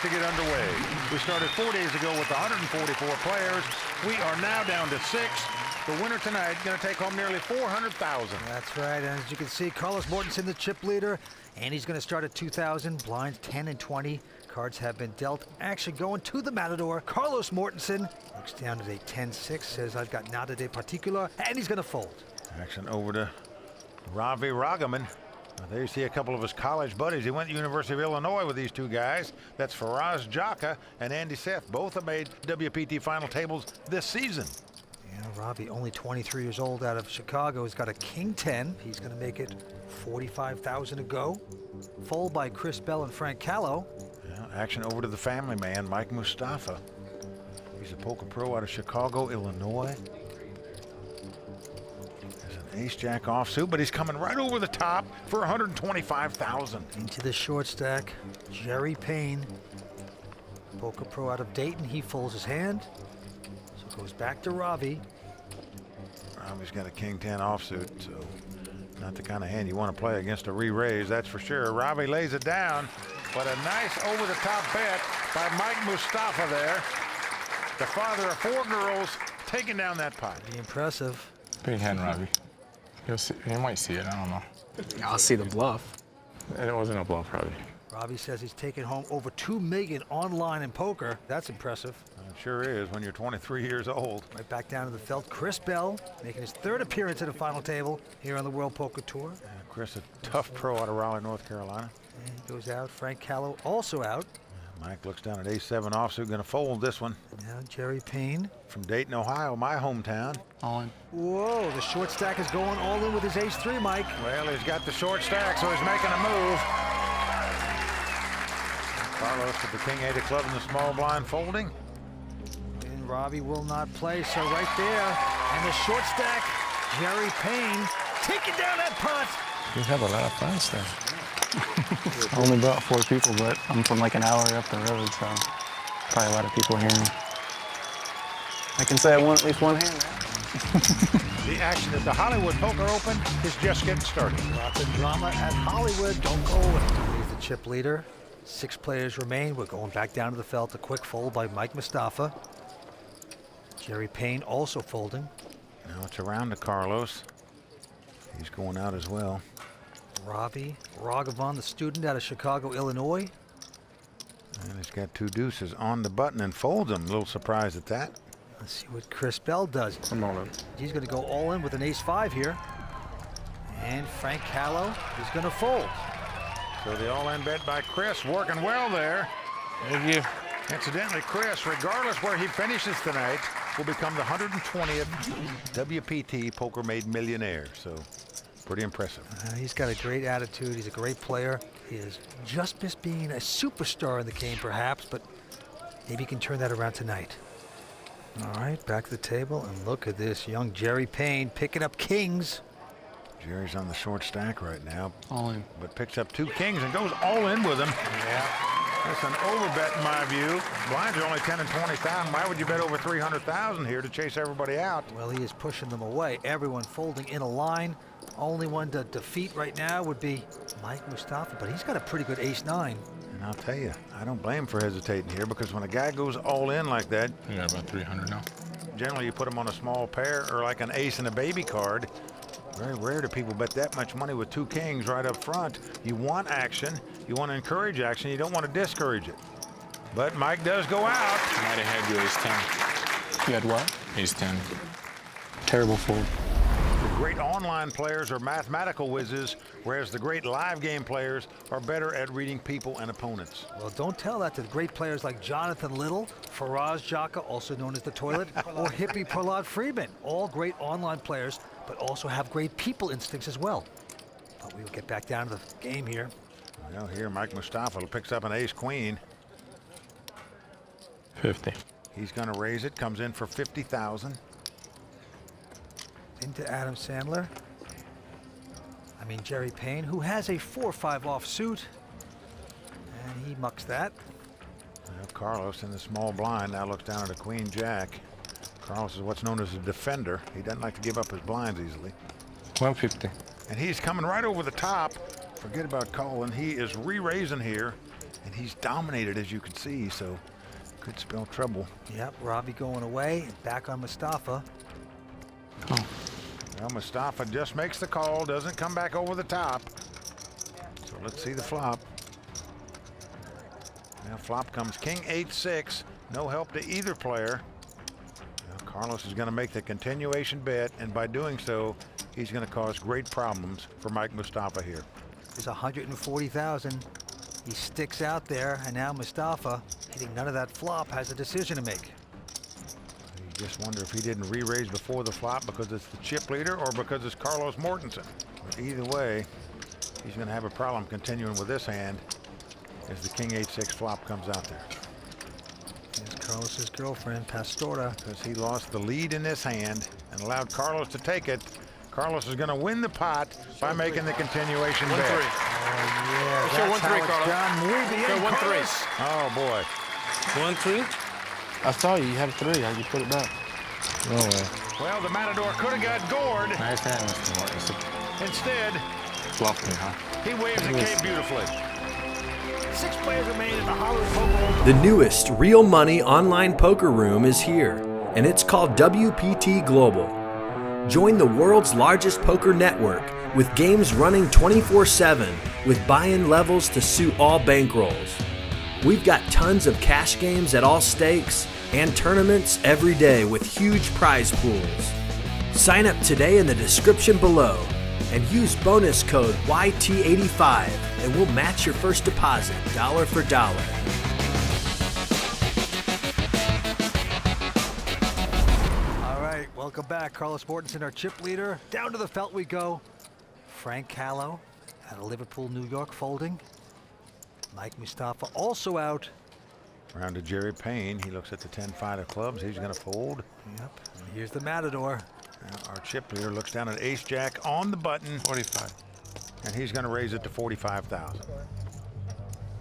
To get underway. We started 4 days ago with 144 players. We are now down to 6. The winner tonight is going to take home nearly $400,000. That's right, and as you can see, Carlos Mortensen, the chip leader, and he's going to start at 2,000. Blinds 10 and 20. Cards have been dealt. Action going to the Matador. Carlos Mortensen looks down at a 10-6, says I've got nada de particular, and he's going to fold. Action over to Ravi Raghavan. There you see a couple of his college buddies. He went to the University of Illinois with these two guys. That's Faraz Jaka and Andy Seth. Both have made WPT final tables this season. Yeah, Ravi, only 23 years old, out of Chicago. He's got a king 10. He's going to make it 45,000 to go. Fold by Chris Bell and Frank Calo. Yeah, action over to the family man, Mike Mustafa. He's a poker pro out of Chicago, Illinois. Ace-Jack offsuit, but he's coming right over the top for 125,000. Into the short stack, Jerry Payne, poker pro out of Dayton. He folds his hand, so it goes back to Ravi. Ravi's got a king 10 offsuit, so not the kind of hand you want to play against a re-raise, that's for sure. Ravi lays it down, but a nice over-the-top bet by Mike Mustafa there. The father of 4 girls taking down that pot. Pretty impressive. Big hand, Ravi. You might see it, I don't know. I'll see the bluff. It wasn't a bluff, Ravi. Ravi says he's taken home over $2 million online in poker. That's impressive. It sure is when you're 23 years old. Right back down to the felt. Chris Bell making his 3rd appearance at the final table here on the World Poker Tour. Chris, a tough pro out of Raleigh, North Carolina. And he goes out. Frank Calo also out. Mike looks down at ace-7 offsuit, going to fold this one. Now Jerry Payne. From Dayton, Ohio, my hometown. All in. Whoa, the short stack is going all in with his ace-3, Mike. Well, he's got the short stack, so he's making a move. Carlos with the king 8 of clubs in the small blind folding. And Ravi will not play, so right there. And the short stack, Jerry Payne taking down that pot. You have a lot of fans there. I only brought 4 people, but I'm from like an hour up the road, so probably a lot of people hearing me. I can say I won at least one hand. The action at the Hollywood Poker Open is just getting started. Lots of drama at Hollywood. Don't go away. He's the chip leader. 6 players remain. We're going back down to the felt. A quick fold by Mike Mustafa. Jerry Payne also folding. Now it's around to Carlos. He's going out as well. Ravi Raghavan, the student out of Chicago, Illinois. And he's got 2 deuces on the button and folds them. A little surprised at that. Let's see what Chris Bell does. I'm all in. He's going to go all in with an ace-5 here. And Frank Calo is going to fold. So the all-in bet by Chris working well there. Thank you. Incidentally, Chris, regardless where he finishes tonight, will become the 120th WPT Poker Made Millionaire. So pretty impressive. He's got a great attitude. He's a great player. He is just missed being a superstar in the game, perhaps, but maybe he can turn that around tonight. All right, back to the table, and look at this young Jerry Payne picking up kings. Jerry's on the short stack right now. All in. But picks up 2 kings and goes all in with them. Yeah. That's an overbet in my view. Blinds are only 10 and 20,000. Why would you bet over 300,000 here to chase everybody out? Well, he is pushing them away. Everyone folding in a line. Only one to defeat right now would be Mike Mustafa, but he's got a pretty good ace-9. And I'll tell you, I don't blame him for hesitating here, because when a guy goes all in like that, You got about 300 now. generally you put him on a small pair or like an ace and a baby card. Very rare do people bet that much money with 2 kings right up front. You want action, you want to encourage action, you don't want to discourage it. But Mike does go out. Might have had you ace-10. You had what? Ace-10. Terrible fold. The great online players are mathematical whizzes, whereas the great live game players are better at reading people and opponents. Well, don't tell that to the great players like Jonathan Little, Faraz Jaka, also known as the Toilet, or Hippie Prahlad Friedman. All great online players, but also have great people instincts as well. But we will get back down to the game here. Well, here Mike Mustafa picks up an ace-queen. 50. He's going to raise it, comes in for 50,000. Into Adam Sandler. Jerry Payne, who has a 4-5 offsuit. And he mucks that. Well, Carlos in the small blind now looks down at a queen-jack. Carlos is what's known as a defender. He doesn't like to give up his blinds easily. 150. And he's coming right over the top. Forget about Colin. He is re-raising here. And he's dominated, as you can see, so could spell trouble. Yep, Ravi going away, and back on Mustafa. Oh. Well, Mustafa just makes the call, doesn't come back over the top. So let's see the flop. Now flop comes king 8-6. No help to either player. Now Carlos is going to make the continuation bet, and by doing so, he's going to cause great problems for Mike Mustafa here. There's 140,000. He sticks out there, and now Mustafa, hitting none of that flop, has a decision to make. You just wonder if he didn't re-raise before the flop because it's the chip leader or because it's Carlos Mortensen. But either way, he's going to have a problem continuing with this hand as the king 8-6 flop comes out there. Here's Carlos's girlfriend, Pastora. Because he lost the lead in this hand and allowed Carlos to take it. Carlos is going to win the pot by making the continuation bet. 1-3. Oh, yeah, Show that's 1-3, how it's Carlos. done. Muy bien, Show 1-3. Carlos. Oh, boy. 1-3. I saw you have 3. How'd you put it back? No way. Well, the Matador could have got gored. Nice hand, Mr. Mortensen. Instead, Fluffy, huh? he waves the cape beautifully. 6 players remain in the Hollywood Poker. The newest real money online poker room is here, and it's called WPT Global. Join the world's largest poker network with games running 24/7 with buy-in levels to suit all bankrolls. We've got tons of cash games at all stakes and tournaments every day with huge prize pools. Sign up today in the description below and use bonus code YT85 and we'll match your first deposit dollar for dollar. All right, welcome back. Carlos Mortensen, our chip leader. Down to the felt we go. Frank Calo out of Liverpool, New York, folding. Mike Mustafa also out. Round to Jerry Payne. He looks at the 10-5 of clubs. He's going to fold. Yep, and here's the Matador. Now our chip leader looks down at ace-jack on the button. 45. And he's going to raise it to 45,000.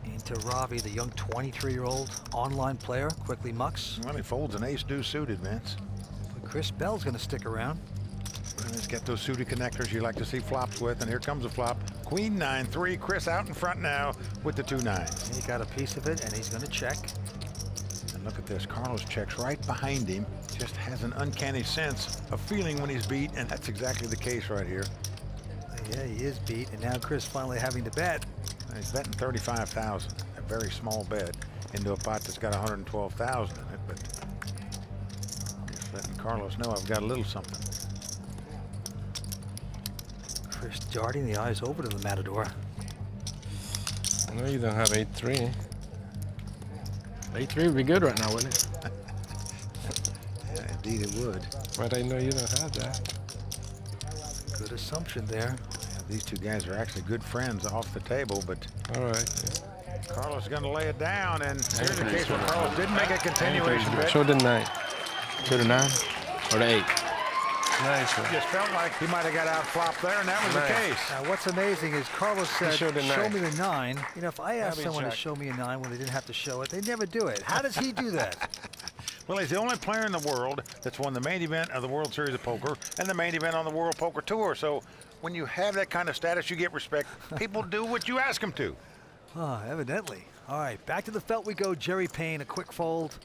Into Ravi, the young 23-year-old online player, quickly mucks. Well, he folds an ace-deuce suited, Vince. But Chris Bell's going to stick around. And he's got those suited connectors you like to see flops with, and here comes a flop. Queen 9-3. Chris out in front now with the 2-9s. He got a piece of it, and he's going to check. And look at this. Carlos checks right behind him. Just has an uncanny sense of feeling when he's beat, and that's exactly the case right here. Yeah, he is beat, and now Chris finally having to bet. He's betting 35,000, a very small bet, into a pot that's got 112,000 in it, but just letting Carlos know I've got a little something. Chris darting the eyes over to the Matador. I know you don't have 8-3. 8-3 would be good right now, wouldn't it? Yeah, indeed it would. But I know you don't have that. Good assumption there. Yeah, these two guys are actually good friends off the table, but All right. Carlos is going to lay it down, and here's the case where Carlos didn't make a continuation bet. Show the 9. Show the 9. Or the 8. Nice one. Just felt like he might have got out flop there, and that was the Nice. case. Now, what's amazing is Carlos said, showed the show 9. me the 9. You know, if I asked Ravi someone to check. show me a 9 when they didn't have to show it, they never do it. How does he do that? Well, he's the only player in the world that's won the main event of the World Series of Poker and the main event on the World Poker Tour. So when you have that kind of status, you get respect. People do what you ask them to. Oh, evidently. All right, back to the felt we go. Jerry Payne, a quick fold.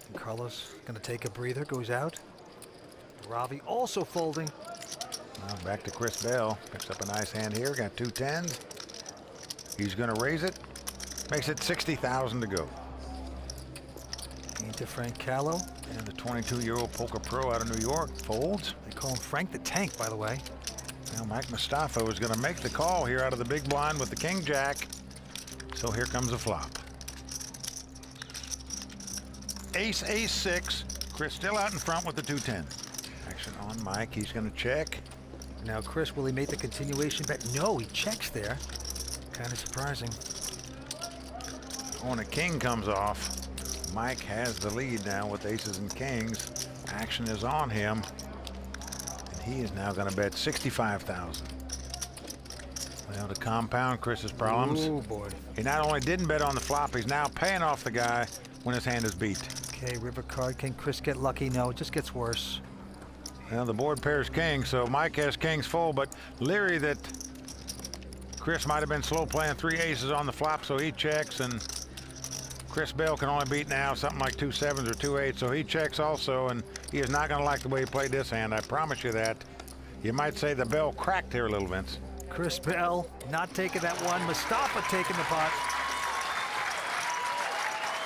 And Carlos going to take a breather, goes out. Ravi also folding. Now back to Chris Bell. Picks up a nice hand here. Got 2 10s. He's going to raise it. Makes it 60,000 to go. Into Frank Calo. And the 22-year-old poker pro out of New York folds. They call him Frank the Tank, by the way. Now Mike Mustafa is going to make the call here out of the big blind with the king jack. So here comes a flop. Ace, ace 6. Chris still out in front with the 2-10. Action on Mike. He's going to check. Now, Chris, will he make the continuation bet? No, he checks there. Kind of surprising. When a king comes off, Mike has the lead now with aces and kings. Action is on him. And he is now going to bet 65,000. Well, to compound Chris's problems, Oh, boy. he not only didn't bet on the flop, he's now paying off the guy when his hand is beat. Okay, river card. Can Chris get lucky? No, it just gets worse. Well, the board pairs king, so Mike has kings full, but leery that Chris might have been slow playing 3 aces on the flop, so he checks, and Chris Bell can only beat now something like 2 7s or 2 8s, so he checks also, and he is not going to like the way he played this hand. I promise you that. You might say the bell cracked here a little, Vince. Chris Bell not taking that one. Mustafa taking the pot.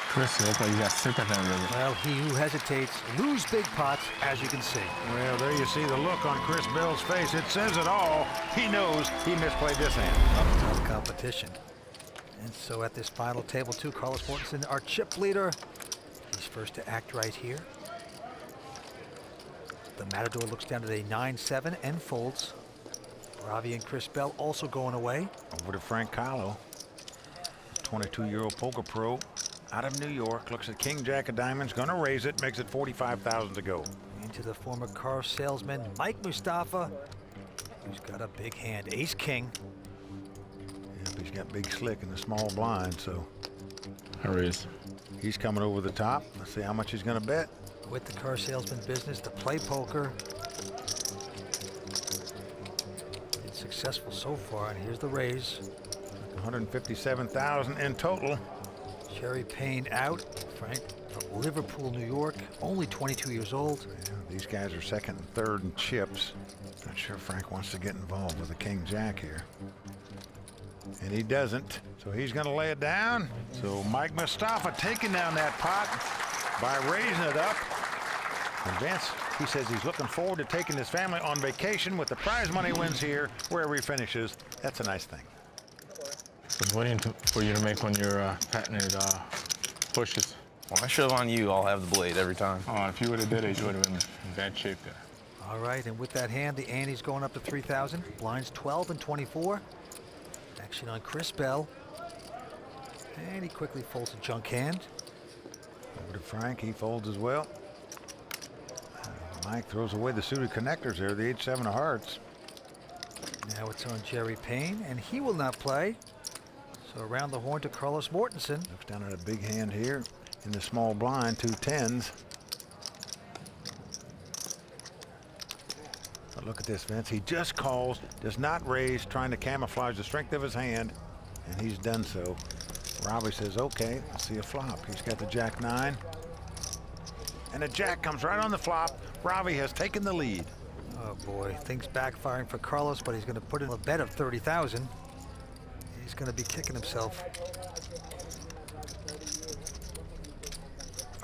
Chris looks like he got sick of that river. Well, he who hesitates lose big pots, as you can see. Well, there you see the look on Chris Bell's face. It says it all. He knows he misplayed this hand. Tough competition. And so at this final table, too, Carlos Mortensen, our chip leader. He's first to act right here. The Matador looks down at a 9-7 and folds. Ravi and Chris Bell also going away. Over to Frank Calo, 22-year-old poker pro out of New York. Looks at King Jack of Diamonds, going to raise it, makes it 45,000 to go. Into the former car salesman, Mike Mustafa, who's got a big hand, Ace King. Yep, he's got big slick in the small blind, so I raise. he's coming over the top. Let's see how much he's going to bet. With the car salesman business to play poker. Been successful so far, and here's the raise. 157,000 in total. Jerry Payne out. Frank from Liverpool, New York, only 22 years old. Yeah, these guys are second and third in chips. Not sure Frank wants to get involved with the King Jack here. And he doesn't, so he's going to lay it down. So Mike Mustafa taking down that pot by raising it up. And Vince, he says he's looking forward to taking his family on vacation with the prize money wins here, wherever he finishes. That's a nice thing. I was waiting for you to make one of your patented pushes. When I shove on you, I'll have the blade every time. Oh, if you would have did it, you would have been in bad shape there. All right, and with that hand, the ante's going up to 3,000. Blinds 12 and 24. Action on Chris Bell. And he quickly folds a junk hand. Over to Frank, he folds as well. Mike throws away the suited connectors there, the 8-7 of hearts. Now it's on Jerry Payne, and he will not play. So around the horn to Carlos Mortensen. Looks down at a big hand here in the small blind, 2 10s. But look at this, Vince. He just calls, does not raise, trying to camouflage the strength of his hand, and he's done so. Ravi says, okay, I'll see a flop. He's got the Jack-9. And a Jack comes right on the flop. Ravi has taken the lead. Oh boy, things backfiring for Carlos, but he's going to put in a bet of 30,000. He's going to be kicking himself.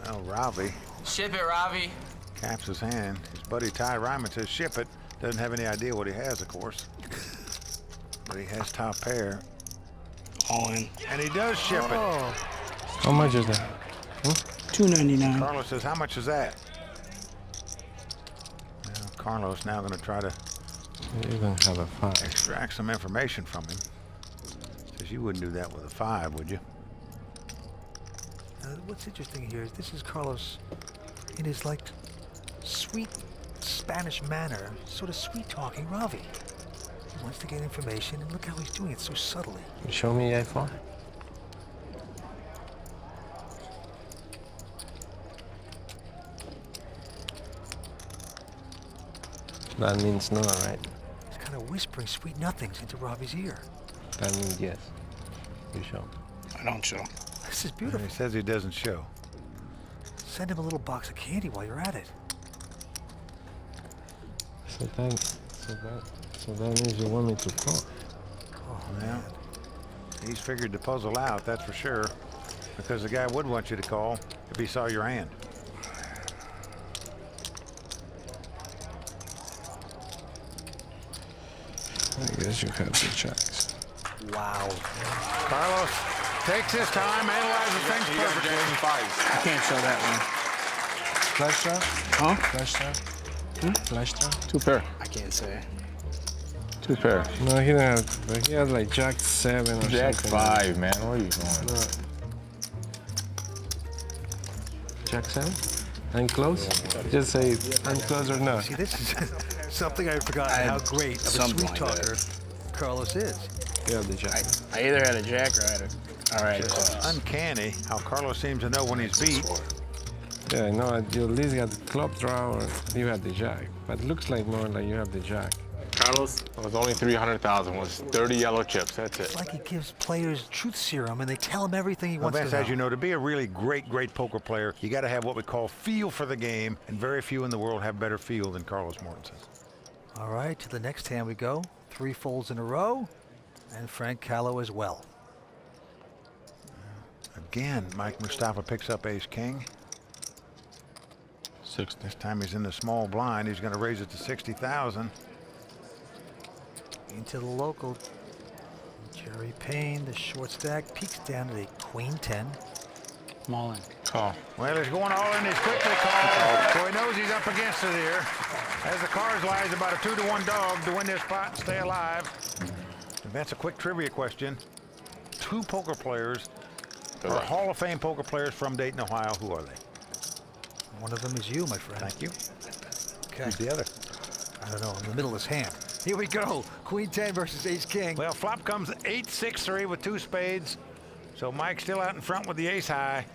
Well, Ravi Ship it, Ravi. caps his hand. His buddy Ty Ryman says ship it. Doesn't have any idea what he has, of course. But he has top pair. All in. And he does ship it. How much is that? $2.99. Carlos says, how much is that? Well, Carlos now going to try to You don't have a 5. extract some information from him. Says you wouldn't do that with a 5, would you? What's interesting here is this is Carlos in his like sweet Spanish manner, sort of sweet talking Ravi. He wants to get information, and look how he's doing it so subtly. Show me iPhone. That means no, right? He's kind of whispering sweet nothings into Ravi's ear. That means yes. You show. I don't show. This is And beautiful. he says he doesn't show. Send him a little box of candy while you're at it. So that means you want me to call. Oh, Yeah. man. He's figured the puzzle out, that's for sure. Because the guy would want you to call if he saw your hand. I guess you have the checks. Wow. Carlos takes his time, analyzes things perfectly. I can't show that one. Flash draw? Huh? Flash draw? Flash draw? 2 pair. I can't say. 2 pair. No, he didn't have, but he had like Jack 7 or Jack something. 5, man. Where are you going? No. Jack 7? I'm close? Just say I'm close or not. See, this is something I forgot I had how great of a something sweet like talker Carlos is. You have the Jack. I either had a jack or I had a... All right. Uncanny how Carlos seems to know when he's beat. Yeah, no, you at least got the club draw or you had the Jack. But it looks like more like you have the Jack. Carlos? It was only 300,000. It was 30 yellow chips. That's It's it. like he gives players truth serum and they tell him everything he Well, wants Vince, to know. as you know, to be a really great poker player, you got to have what we call feel for the game, and very few in the world have better feel than Carlos Mortensen. All right, to the next hand we go. 3 folds in a row, and Frank Calo as well. Again, Mike Mustafa picks up ace-king. 60. This time he's in the small blind. He's going to raise it to 60,000. Into the local. Jerry Payne, the short stack, peaks down to a queen 10. I'm all in. Call. Well, he's going all in. He's quickly called, so he knows he's up against it here. As the cards lie, he's about a 2-to-1 dog to win this pot and stay alive. And that's a quick trivia question. 2 poker players are Hall of Fame poker players from Dayton, Ohio. Who are they? One of them is you, my friend. Thank you. Okay. Who's the other? I don't know, in the middle of his hand. Here we go. Queen 10 versus ace king. Well, flop comes 8-6-3 with 2 spades. So Mike's still out in front with the ace high.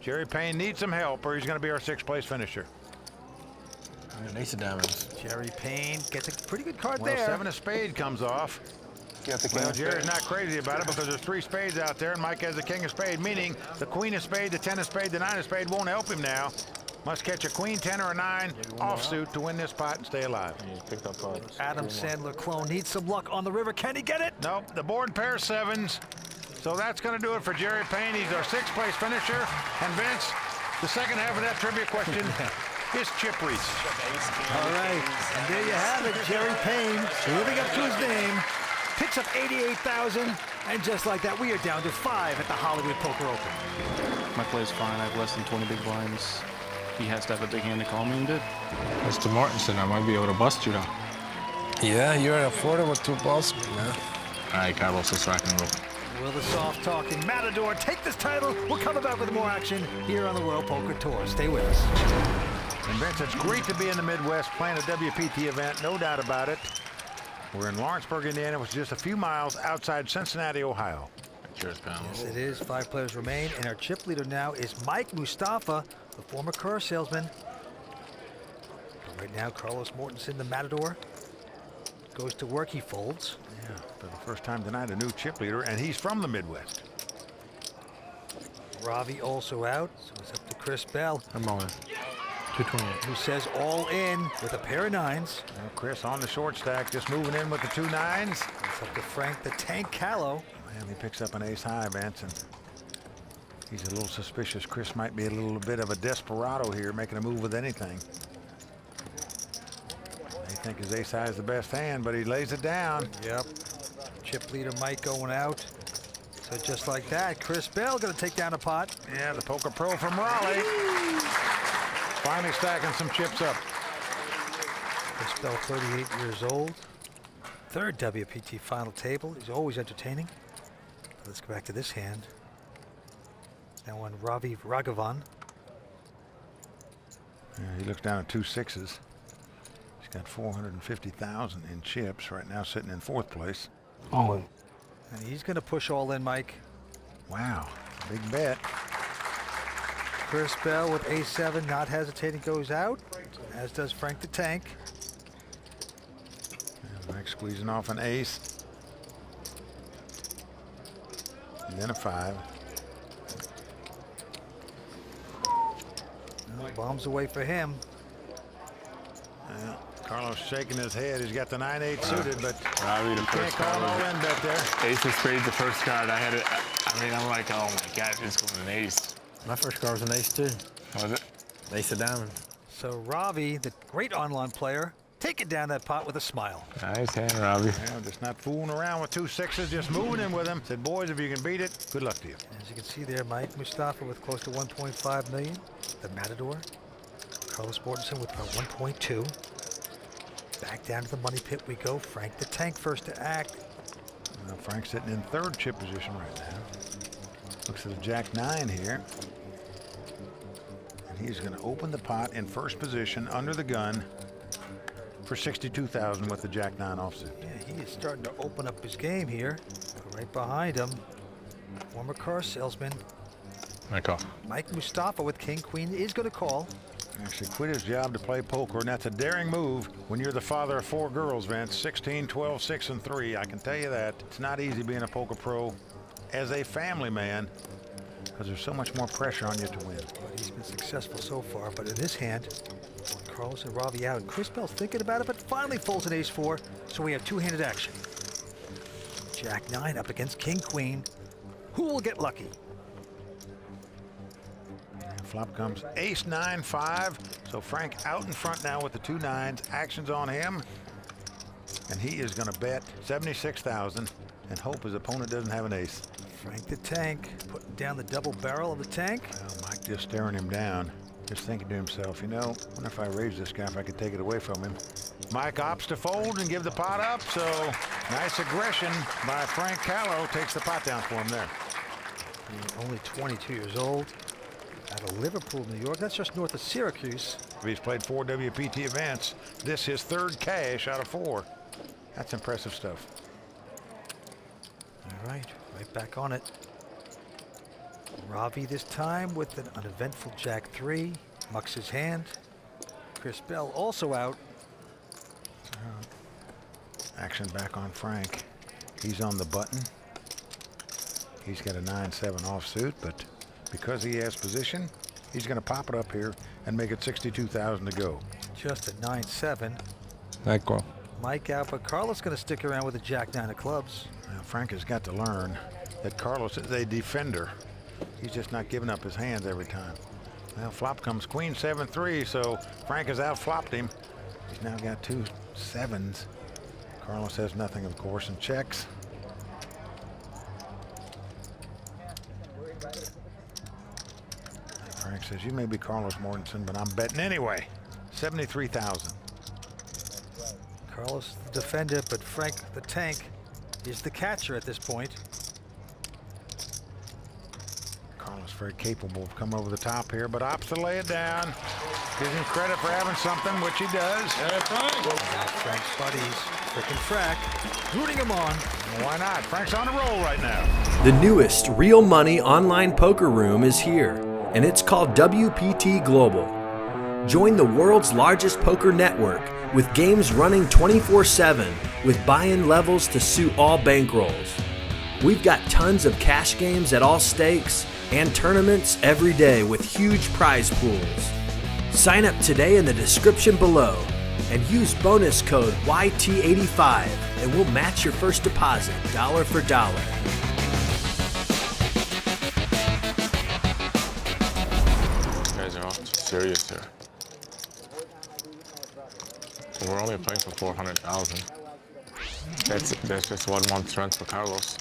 Jerry Payne needs some help or he's going to be our 6th place finisher. An ace of diamonds. Jerry Payne gets a pretty good card Well, there. 7 of spade comes off. You got the Well, Jerry's not crazy about it because there's 3 spades out there and Mike has the king of spade, meaning the queen of spade, the 10 of spade, the 9 of spade won't help him now. Must catch a queen 10 or a 9 offsuit to win this pot and stay alive. You picked up Adam Sandler clone needs some luck on the river. Can he get it? Nope, the board pair 7s. So that's going to do it for Jerry Payne. He's our 6th place finisher. And Vince, the second half of that trivia question is Chip Reese. All right, and there you have it. Jerry Payne, living up to his name, picks up 88,000, and just like that, we are down to 5 at the Hollywood Poker Open. My play's fine. I have less than 20 big blinds. He has to have a big hand to call me and did. Mr. Mortensen, I might be able to bust you, though. Yeah, you're at Florida with 2 balls, man. All right, Carlos, let's rock and roll. Will the soft-talking Matador take this title? We'll come back with more action here on the World Poker Tour. Stay with us. And Vince, it's great to be in the Midwest playing a WPT event, no doubt about it. We're in Lawrenceburg, Indiana, which is just a few miles outside Cincinnati, Ohio. Cheers, pal. Yes, it is. 5 players remain, and our chip leader now is Mike Mustafa, the former car salesman. But right now, Carlos Mortensen, the Matador, goes to work. He folds. Yeah, for the first time tonight, a new chip leader, and he's from the Midwest. Ravi also out, so it's up to Chris Bell, I'm on. 228. who says all in with a pair of 9s. Well, Chris on the short stack, just moving in with the 2 9s. It's up to Frank the Tank Calo. And he picks up an ace high, Vince, and he's a little suspicious. Chris might be a little bit of a desperado here, making a move with anything. They think his ace high is the best hand, but he lays it down. Yep. Chip leader Mike going out. So just like that, Chris Bell going to take down a pot. Yeah, the poker pro from Raleigh. Finally stacking some chips up. Chris Bell, 38 years old. 3rd WPT final table. He's always entertaining. Let's go back to this hand. Now on Ravi Raghavan. Yeah, he looks down at 2 6s. He's got 450,000 in chips right now, sitting in 4th place. All in. And he's going to push all in, Mike. Wow, big bet. Chris Bell with A7, not hesitating, goes out, as does Frank the Tank. And Mike squeezing off an ace. And then a 5. No, bombs away for him. Yeah, Carlos shaking his head. He's got the 9-8 suited, but Robbie, the can't first call an card. all-in bet there. Ace of spades, the first card. I had it. I mean, I'm like, oh my God, it's going an ace. My first card was an ace, too. Was it? Ace of diamonds. So Ravi, the great online player, taking down that pot with a smile. Nice hand, Robbie. Yeah, just not fooling around with 2 6s, just moving in with him. Said, boys, if you can beat it, good luck to you. As you can see there, Mike Mustafa with close to 1.5 million. The Matador. Carlos Mortensen with about 1.2. Back down to the money pit we go. Frank the Tank first to act. Well, Frank's sitting in 3rd chip position right now. Looks at a Jack-9 here. And he's going to open the pot in 1st position under the gun for 62,000 with the Jack-9 offsuit. Yeah, he is starting to open up his game here. Right behind him, former car salesman I call. Mike Mustafa with King Queen is going to call. Actually quit his job to play poker, and that's a daring move when you're the father of 4 girls, Vince. 16, 12, 6, and 3. I can tell you that. It's not easy being a poker pro as a family man because there's so much more pressure on you to win. But he's been successful so far, but in this hand, Carlos and Ravi out. Chris Bell's thinking about it, but finally folds an ace-4, so we have two-handed action. Jack 9 up against King Queen. Who will get lucky? Flop comes ace 9 5, so Frank out in front now with the 2 9s. Action's on him, and he is going to bet 76,000 and hope his opponent doesn't have an ace. Frank the Tank putting down the double barrel of the tank. Well, Mike just staring him down, just thinking to himself, you know, I wonder if I raise this guy, if I could take it away from him. Mike opts to fold and give the pot up, so nice aggression by Frank Calo, takes the pot down for him there. Being only 22 years old, out of Liverpool, New York. That's just north of Syracuse. He's played 4 WPT events. This his 3rd cash out of 4. That's impressive stuff. All right back on it. Ravi this time with an uneventful Jack 3. Mucks his hand. Chris Bell also out. Action back on Frank. He's on the button. He's got a 9-7 offsuit, but because he has position, he's going to pop it up here and make it 62,000 to go. Just a 9-7. Ecco. Mike out, but Carlos going to stick around with a Jack 9 of clubs. Now, Frank has got to learn that Carlos is a defender. He's just not giving up his hands every time. Well, flop comes Queen 7-3, so Frank has out-flopped him. He's now got 2 7s. Carlos has nothing, of course, and checks. Frank says, you may be Carlos Mortensen, but I'm betting anyway. 73,000. Carlos the defender, but Frank the Tank is the catcher at this point. Carlos very capable of coming over the top here, but opts to lay it down. Gives him credit for having something, which he does. Frank's buddies, frickin' Frack, rooting him on. Well, why not? Frank's on a roll right now. The newest real money online poker room is here, and it's called WPT Global. Join the world's largest poker network with games running 24/7 with buy-in levels to suit all bankrolls. We've got tons of cash games at all stakes and tournaments every day with huge prize pools. Sign up today in the description below and use bonus code YT85 and we'll match your first deposit dollar for dollar. You guys are all too serious here. We're only playing for 400,000. That's just 1 month's rent for Carlos.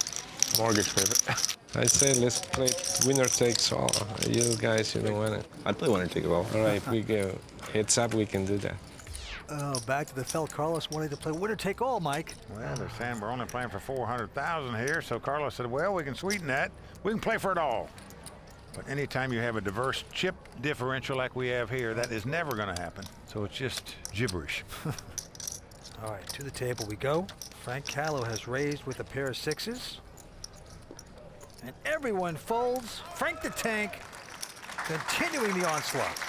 Mortgage payment. I say let's play winner takes all. You guys, you don't want it. I'd play winner take all. All right, we go. Heads up, we can do that. Oh, back to the fell. Carlos wanted to play winner take all, Mike. Well, they're saying we're only playing for 400,000 here, so Carlos said, well, we can sweeten that. We can play for it all. But anytime you have a diverse chip differential like we have here, that is never going to happen. So it's just gibberish. All right, to the table we go. Frank Calo has raised with a pair of 6s. And everyone folds. Frank the Tank continuing the onslaught.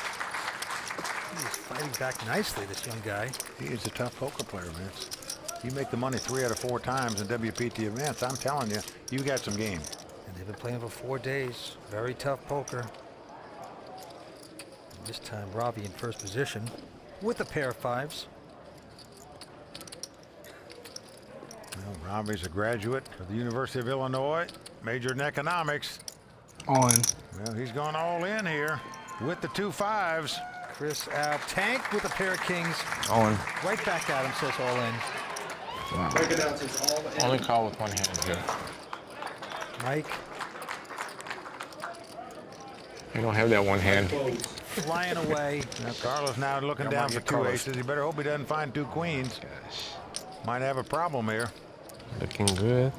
He's fighting back nicely, this young guy. He is a tough poker player, Vince. You make the money 3 out of 4 times in WPT events, I'm telling you, you got some game. And they've been playing for 4 days. Very tough poker. And this time, Ravi in first position with a pair of 5s. Well, Ravi's a graduate of the University of Illinois, majored in economics. All in. Well, he's gone all in here with the 2 5s. Chris out. Tank with a pair of kings. All in. Right back at him, says all in. Only call with 1 hand here. Mike You don't have that 1 hand. flying away. Now, Carlos now looking down for 2 aces. He better hope he doesn't find 2 queens. Might have a problem here. Looking good.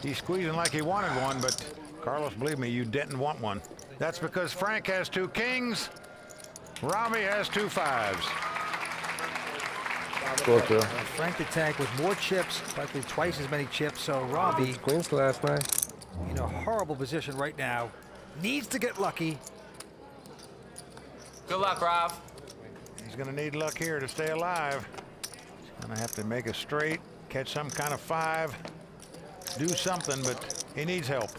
He's squeezing like he wanted one, but Carlos, believe me, you didn't want one. That's because Frank has 2 kings. Ravi has 2 5s. Frank the Tank with more chips, practically twice as many chips. So Ravi Queens last night. in a horrible position right now. Needs to get lucky. Good luck, Rav. He's going to need luck here to stay alive. He's going to have to make a straight, catch some kind of 5, do something, but he needs help.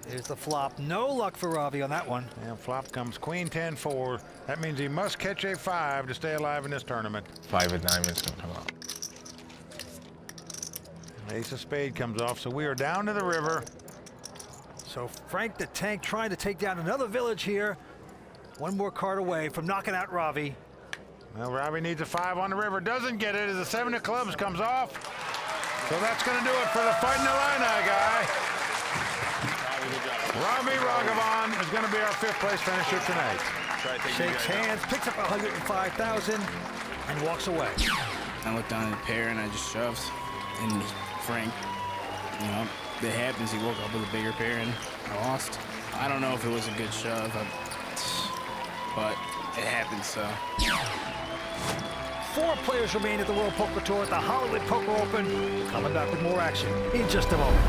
Here's the flop. No luck for Ravi on that one. And flop comes queen 10-4. That means he must catch a 5 to stay alive in this tournament. 5 of diamonds gonna come out. Ace of spade comes off, so we are down to the river. So Frank the Tank trying to take down another village here. One more card away from knocking out Ravi. Well, Ravi needs a 5 on the river. Doesn't get it as the 7 of clubs comes off. So that's going to do it for the Fighting Illini guy. Ravi Raghavan is going to be our 5th place finisher tonight. Shakes hands, picks up 105,000, and walks away. I looked down at the pair and I just shoved. And Frank, you know, it happens. He woke up with a bigger pair and I lost. I don't know if it was a good shove, but it happened, so. 4 players remain at the World Poker Tour at the Hollywood Poker Open. Coming back with more action in just a moment.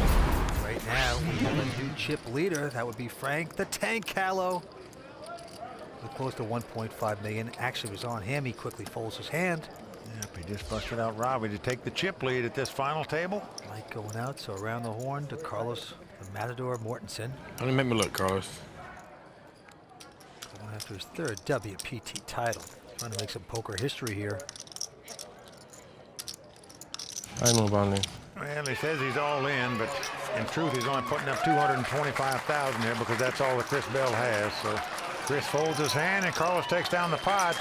Right now, we have a new chip leader. That would be Frank the Tank Calo. With close to 1.5 million. Actually was on him. He quickly folds his hand. Yep, he just busted out Ravi to take the chip lead at this final table. Light going out, so around the horn to Carlos the Matador Mortensen. Only make me look, Carlos. Going after his 3rd WPT title. Trying to make some poker history here. I move on then. Well, he says he's all in, but in truth, he's only putting up 225,000 here because that's all that Chris Bell has. So Chris folds his hand, and Carlos takes down the pot.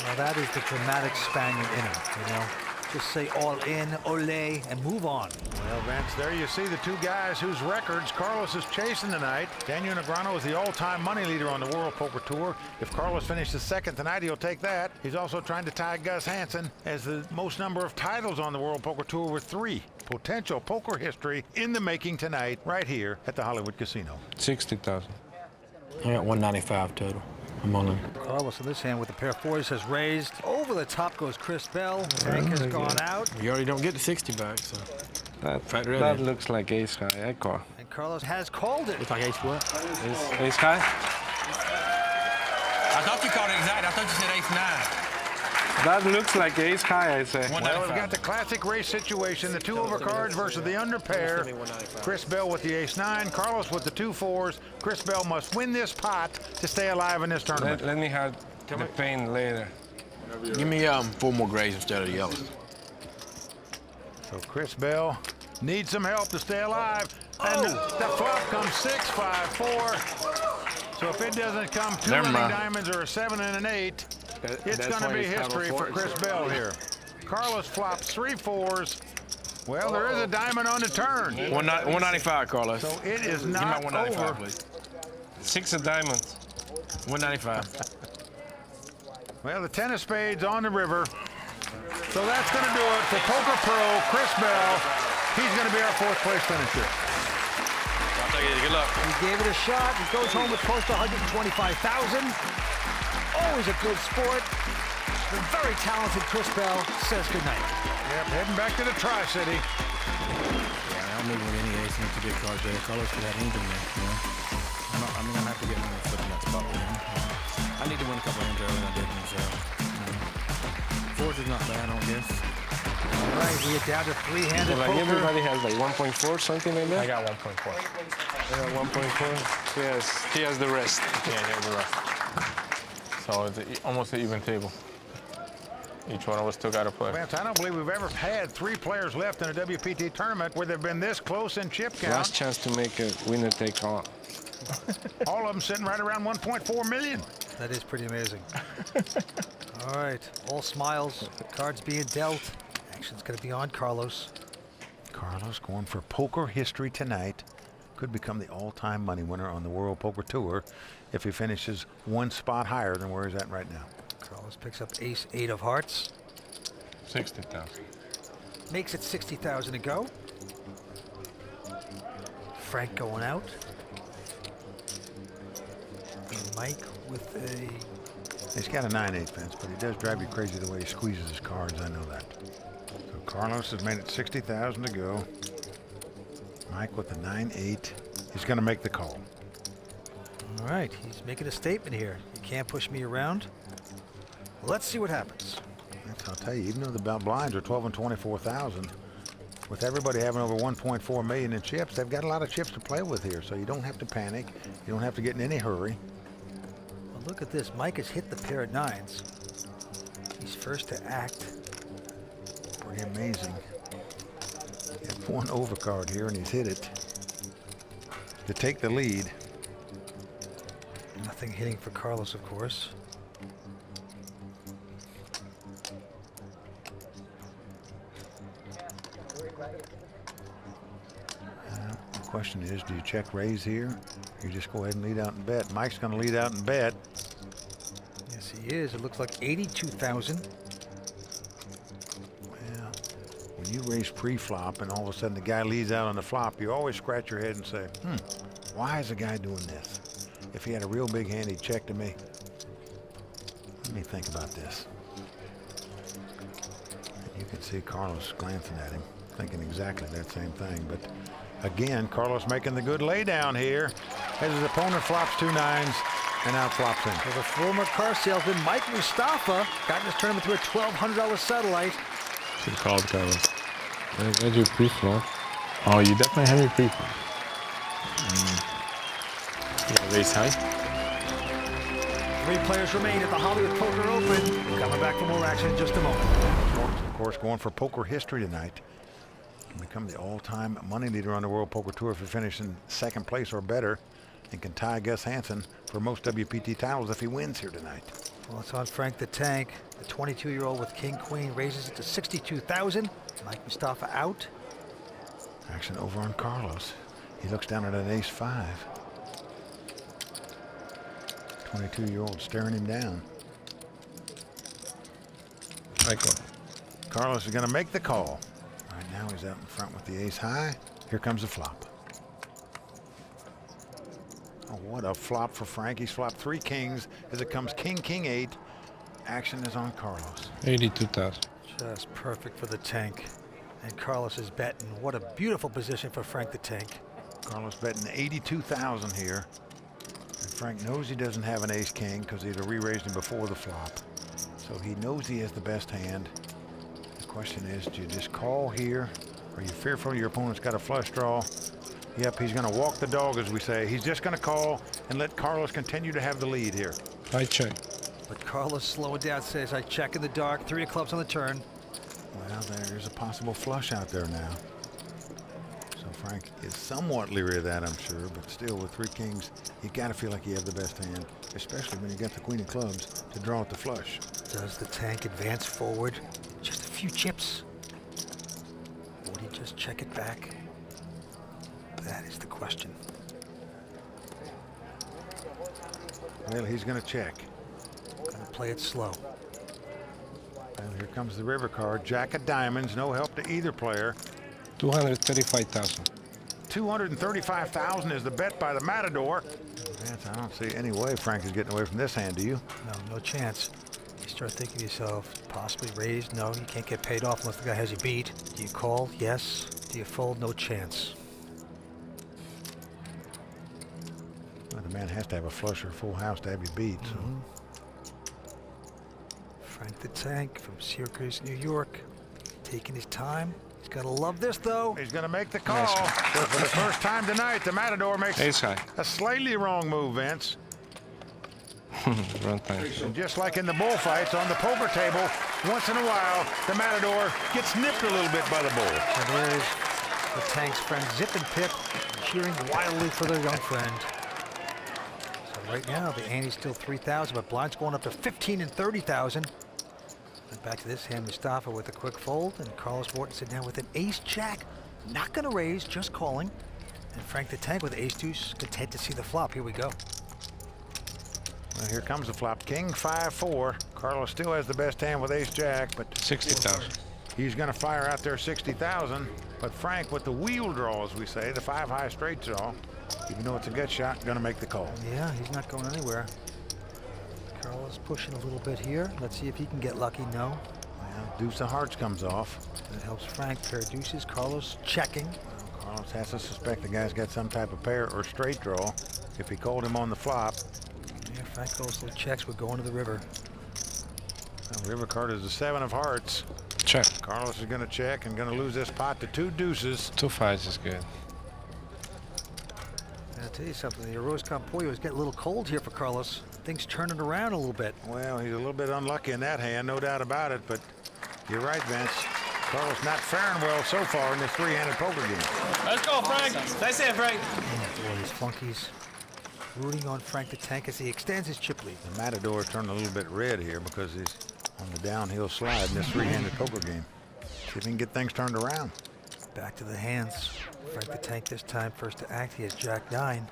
Well, that is the dramatic Spaniard in him, you know. Just say all in, ole, and move on. Well, Vince, there you see the 2 guys whose records Carlos is chasing tonight. Daniel Negreanu is the all-time money leader on the World Poker Tour. If Carlos finishes 2nd tonight, he'll take that. He's also trying to tie Gus Hansen as the most number of titles on the World Poker Tour with 3. Potential poker history in the making tonight, right here at the Hollywood Casino. 60,000. I got 195 total. I'm on him. Carlos in this hand with a pair of 4s has raised. Over the top goes Chris Bell. Tank has gone out. You already don't get the 60 back, so. That looks like ace high. I call. And Carlos has called it. Looks like ace what? Ace high? I thought you called it exact. I thought you said ace 9. That looks like ace high, I say. Well, we've got the classic race situation, the 2 overcards versus the under pair. Chris Bell with the ace-9, Carlos with the 2 4s. Chris Bell must win this pot to stay alive in this tournament. Let me have the Payne later. Give me 4 more grays instead of the yellows. So Chris Bell needs some help to stay alive. And the flop comes 6-5-4. So if it doesn't come 2 running diamonds or a 7 and an 8, it's going to be history for Chris Bell here. Carlos flops 3 4s. Well, there is a diamond on the turn. 195, Carlos. So it is Give me not my 195, over. please. 6 of diamonds. 195. Well, the 10 of spades on the river. So that's going to do it for Poker Pro Chris Bell. He's going to be our 4th place finisher. I'll take it. Good luck. He gave it a shot. He goes home with close to 125,000. Always a good sport. The very talented Chris Bell says goodnight. Yep, heading back to the Tri-City. Yeah, I'll move with any ace and it's a good card there. Carlos could have anything there, you know. I'm going to have to get my foot in that spot with him. I need to win a couple hands early, I didn't, so. Fours is not bad, I don't guess. All right, we are down to 3-handed Like poker. everybody has like 1.4, something like that? I got 1.4. I got 1.4. Yes, he has the rest. Yeah, there's the rest. So it's almost an even table. Each one of us took out a play. Vance, I don't believe we've ever had 3 players left in a WPT tournament where they've been this close in chip count. Last chance to make a winner take all. All of them sitting right around 1.4 million. That is pretty amazing. All right, all smiles. Cards being dealt. Action's going to be on Carlos. Carlos going for poker history tonight. Could become the all-time money winner on the World Poker Tour if he finishes 1 spot higher than where he's at right now. Carlos picks up ace-8 of hearts. 60,000. Makes it 60,000 to go. Frank going out. And Mike with a... He's got a 9-8 fence, but he does drive you crazy the way he squeezes his cards. I know that. So Carlos has made it 60,000 to go. Mike with the 9-8. He's going to make the call. All right, he's making a statement here. You can't push me around. Let's see what happens. I'll tell you, even though the blinds are 12 and 24,000, with everybody having over 1.4 million in chips, they've got a lot of chips to play with here, so you don't have to panic. You don't have to get in any hurry. Well, look at this. Mike has hit the pair of nines. He's first to act. Pretty amazing. He had one overcard here, and he's hit it to take the lead. Nothing hitting for Carlos, of course. The question is, do you check raise here? You just go ahead and lead out and bet. Mike's going to lead out and bet. Yes, he is. It looks like 82,000. Well, when you raise pre-flop and all of a sudden the guy leads out on the flop, you always scratch your head and say, why is the guy doing this? If he had a real big hand, he'd check to me. Let me think about this. And you can see Carlos glancing at him, thinking exactly that same thing. But again, Carlos making the good laydown here as his opponent flops 2 nines and out flops him. Well, the former car salesman Mike Mustafa got in this tournament through a $1,200 satellite. Good call, Carlos. I got you pre-flop. Oh, you definitely have me pre-flop. Yeah, raise high. 3 players remain at the Hollywood Poker Open. Coming back for more action in just a moment. Of course, going for poker history tonight. Can become the all-time money leader on the World Poker Tour if he finishes in 2nd place or better, and can tie Gus Hansen for most WPT titles if he wins here tonight. Well, it's on Frank the Tank. The 22-year-old with King-Queen raises it to 62,000. Mike Mustafa out. Action over on Carlos. He looks down at an ace-5. 22-year-old staring him down. Carlos is going to make the call. Right now he's out in front with the ace-high. Here comes the flop. Oh, what a flop for Frank. He's flopped 3 kings as it comes king, king, 8. Action is on Carlos. 82,000. Just perfect for the Tank. And Carlos is betting. What a beautiful position for Frank the Tank. Carlos betting 82,000 here. And Frank knows he doesn't have an ace-king because he'd have re-raised him before the flop. So he knows he has the best hand. The question is, do you just call here? Are you fearful your opponent's got a flush draw? Yep, he's going to walk the dog, as we say. He's just going to call and let Carlos continue to have the lead here. I check. But Carlos slowing down says, I check in the dark. 3 of clubs on the turn. Well, there's a possible flush out there now. So Frank is somewhat leery of that, I'm sure, but still with 3 kings, you got to feel like you have the best hand, especially when you get the queen of clubs to draw at the flush. Does the Tank advance forward? Just a few chips. Or do you just check it back? That is the question. Well, he's going to check. Gonna play it slow. And here comes the river card. Jack of diamonds, no help to either player. 235,000. 235,000 is the bet by the Matador. I don't see any way Frank is getting away from this hand, do you? No chance. You start thinking to yourself, possibly raise? No, you can't get paid off unless the guy has you beat. Do you call? Yes. Do you fold? No chance. Well, the man has to have a flush or a full house to have you beat. So. Frank the Tank from Syracuse, New York, taking his time. He's gonna love this, though. He's gonna make the call. So for the first time tonight, the Matador makes Ace-high. a slightly wrong move, Vince. Wrong time. And just like in the bullfights on the poker table, once in a while, the Matador gets nipped a little bit by the bull. And there's the Tank's friend Zip and Pip cheering wildly for their young friend. So right now, the ante's still 3,000, but blind's going up to 15 and 30,000. And back to this hand, Mustafa with a quick fold, and Carlos Mortensen now with an ace-jack. Not going to raise, just calling. And Frank the Tank with ace-deuce, content to see the flop. Here we go. Well, here comes the flop. King 5-4. Carlos still has the best hand with ace-jack, but 60,000. he's going to fire out there 60,000. But Frank with the wheel draw, as we say, the 5-high straight draw, even though it's a gut shot, going to make the call. Yeah, he's not going anywhere. Carlos pushing a little bit here. Let's see if he can get lucky. No. Well, deuce of hearts comes off. That helps Frank. Pair of deuces. Carlos checking. Well, Carlos has to suspect the guy's got some type of pair or straight draw if he called him on the flop. Yeah, Frank goes little checks. We're going to the river. Well, river card is the 7 of hearts. Check. Carlos is going to check and going to lose this pot to 2 deuces. 2 5s is good. I'll tell you something, the Arroz con Pollo is getting a little cold here for Carlos. Things turning around a little bit. Well, he's a little bit unlucky in that hand, no doubt about it, but you're right, Vince. Carlos not faring well so far in this 3-handed poker game. Let's go, Frank. Nice hand, Frank. Boy, these flunkies rooting on Frank the Tank as he extends his chip lead. The Matador turned a little bit red here because he's on the downhill slide in this 3-handed poker game. See if he can get things turned around. Back to the hands. Frank the Tank this time first to act. He has Jack 9.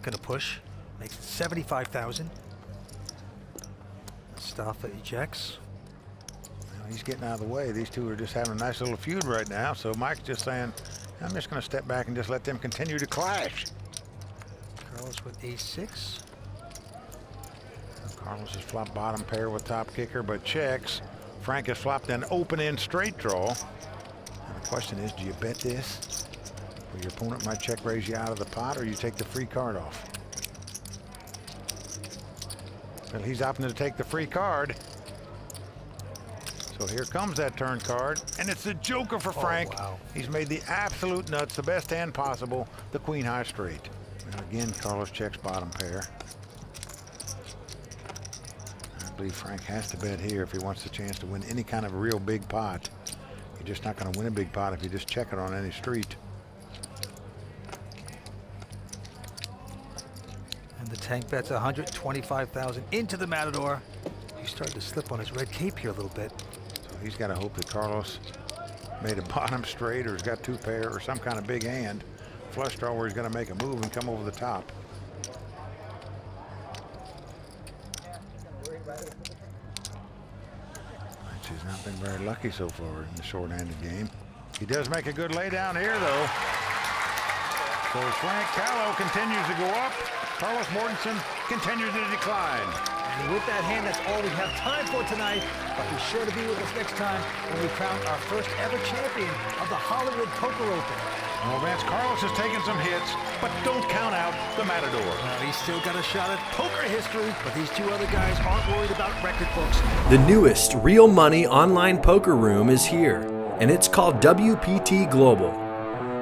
Gonna push. Makes it 75,000. Mustafa ejects. Well, he's getting out of the way. These two are just having a nice little feud right now. So Mike's just saying, I'm just going to step back and just let them continue to clash. Carlos with Ace-6. Carlos has flopped bottom pair with top kicker, but checks. Frank has flopped an open-end straight draw. And the question is, do you bet this? Where your opponent might check raise you out of the pot, or you take the free card off? Well, he's opting to take the free card. So here comes that turn card, and it's the joker for Frank. Wow. He's made the absolute nuts, the best hand possible, the queen high straight. Well, again, Carlos checks bottom pair. I believe Frank has to bet here if he wants the chance to win any kind of a real big pot. You're just not going to win a big pot if you just check it on any street. And the Tank bets 125,000 into the Matador. He's starting to slip on his red cape here a little bit. So he's got to hope that Carlos made a bottom straight or has got 2 pair or some kind of big hand. Flush draw where he's going to make a move and come over the top. He's not been very lucky so far in the short-handed game. He does make a good lay down here, though. So Frank Calo continues to go up. Carlos Mortensen continues to decline. And with that hand, that's all we have time for tonight. But be sure to be with us next time when we crown our first ever champion of the Hollywood Poker Open. Well, Vance, Carlos has taken some hits, but don't count out the Matador. He's still got a shot at poker history, but these 2 other guys aren't worried about record books. The newest real money online poker room is here, and it's called WPT Global.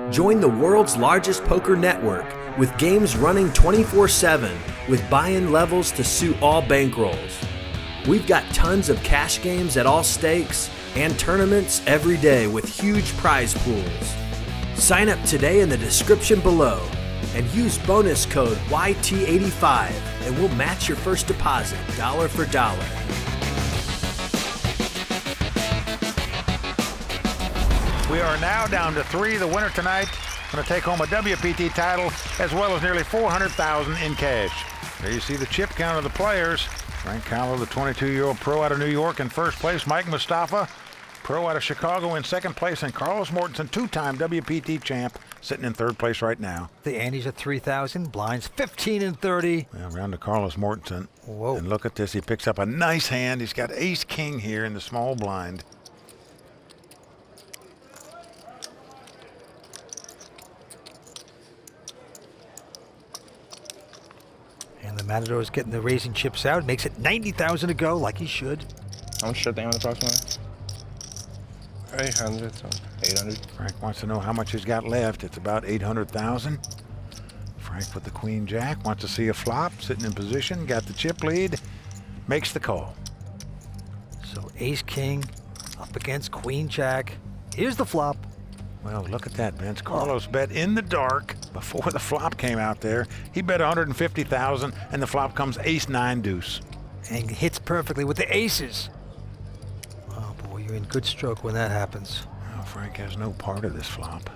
Join the world's largest poker network with games running 24/7 with buy-in levels to suit all bankrolls. We've got tons of cash games at all stakes and tournaments every day with huge prize pools. Sign up today in the description below and use bonus code YT85 and we'll match your first deposit dollar for dollar. We are now down to 3. The winner tonight going to take home a WPT title as well as nearly $400,000 in cash. There you see the chip count of the players. Frank Calo, the 22-year-old pro out of New York, in first place. Mike Mustafa, pro out of Chicago, in second place. And Carlos Mortensen, 2-time WPT champ, sitting in third place right now. The antes are 3,000, blinds 15 and 30. Well, round to Carlos Mortensen. Whoa. And look at this. He picks up a nice hand. He's got ace-king here in the small blind. And the Matador is getting the raising chips out. Makes it 90,000 to go, like he should. How much should they have approximately? 800. 800. Frank wants to know how much he's got left. It's about 800,000. Frank with the queen jack wants to see a flop, sitting in position, got the chip lead, makes the call. So ace king up against queen jack. Here's the flop. Well, look at that, Vince. Carlos bet in the dark before the flop came out there. He bet 150,000, and the flop comes ace-9 deuce. And hits perfectly with the aces. Oh boy, you're in good stroke when that happens. Well, Frank has no part of this flop.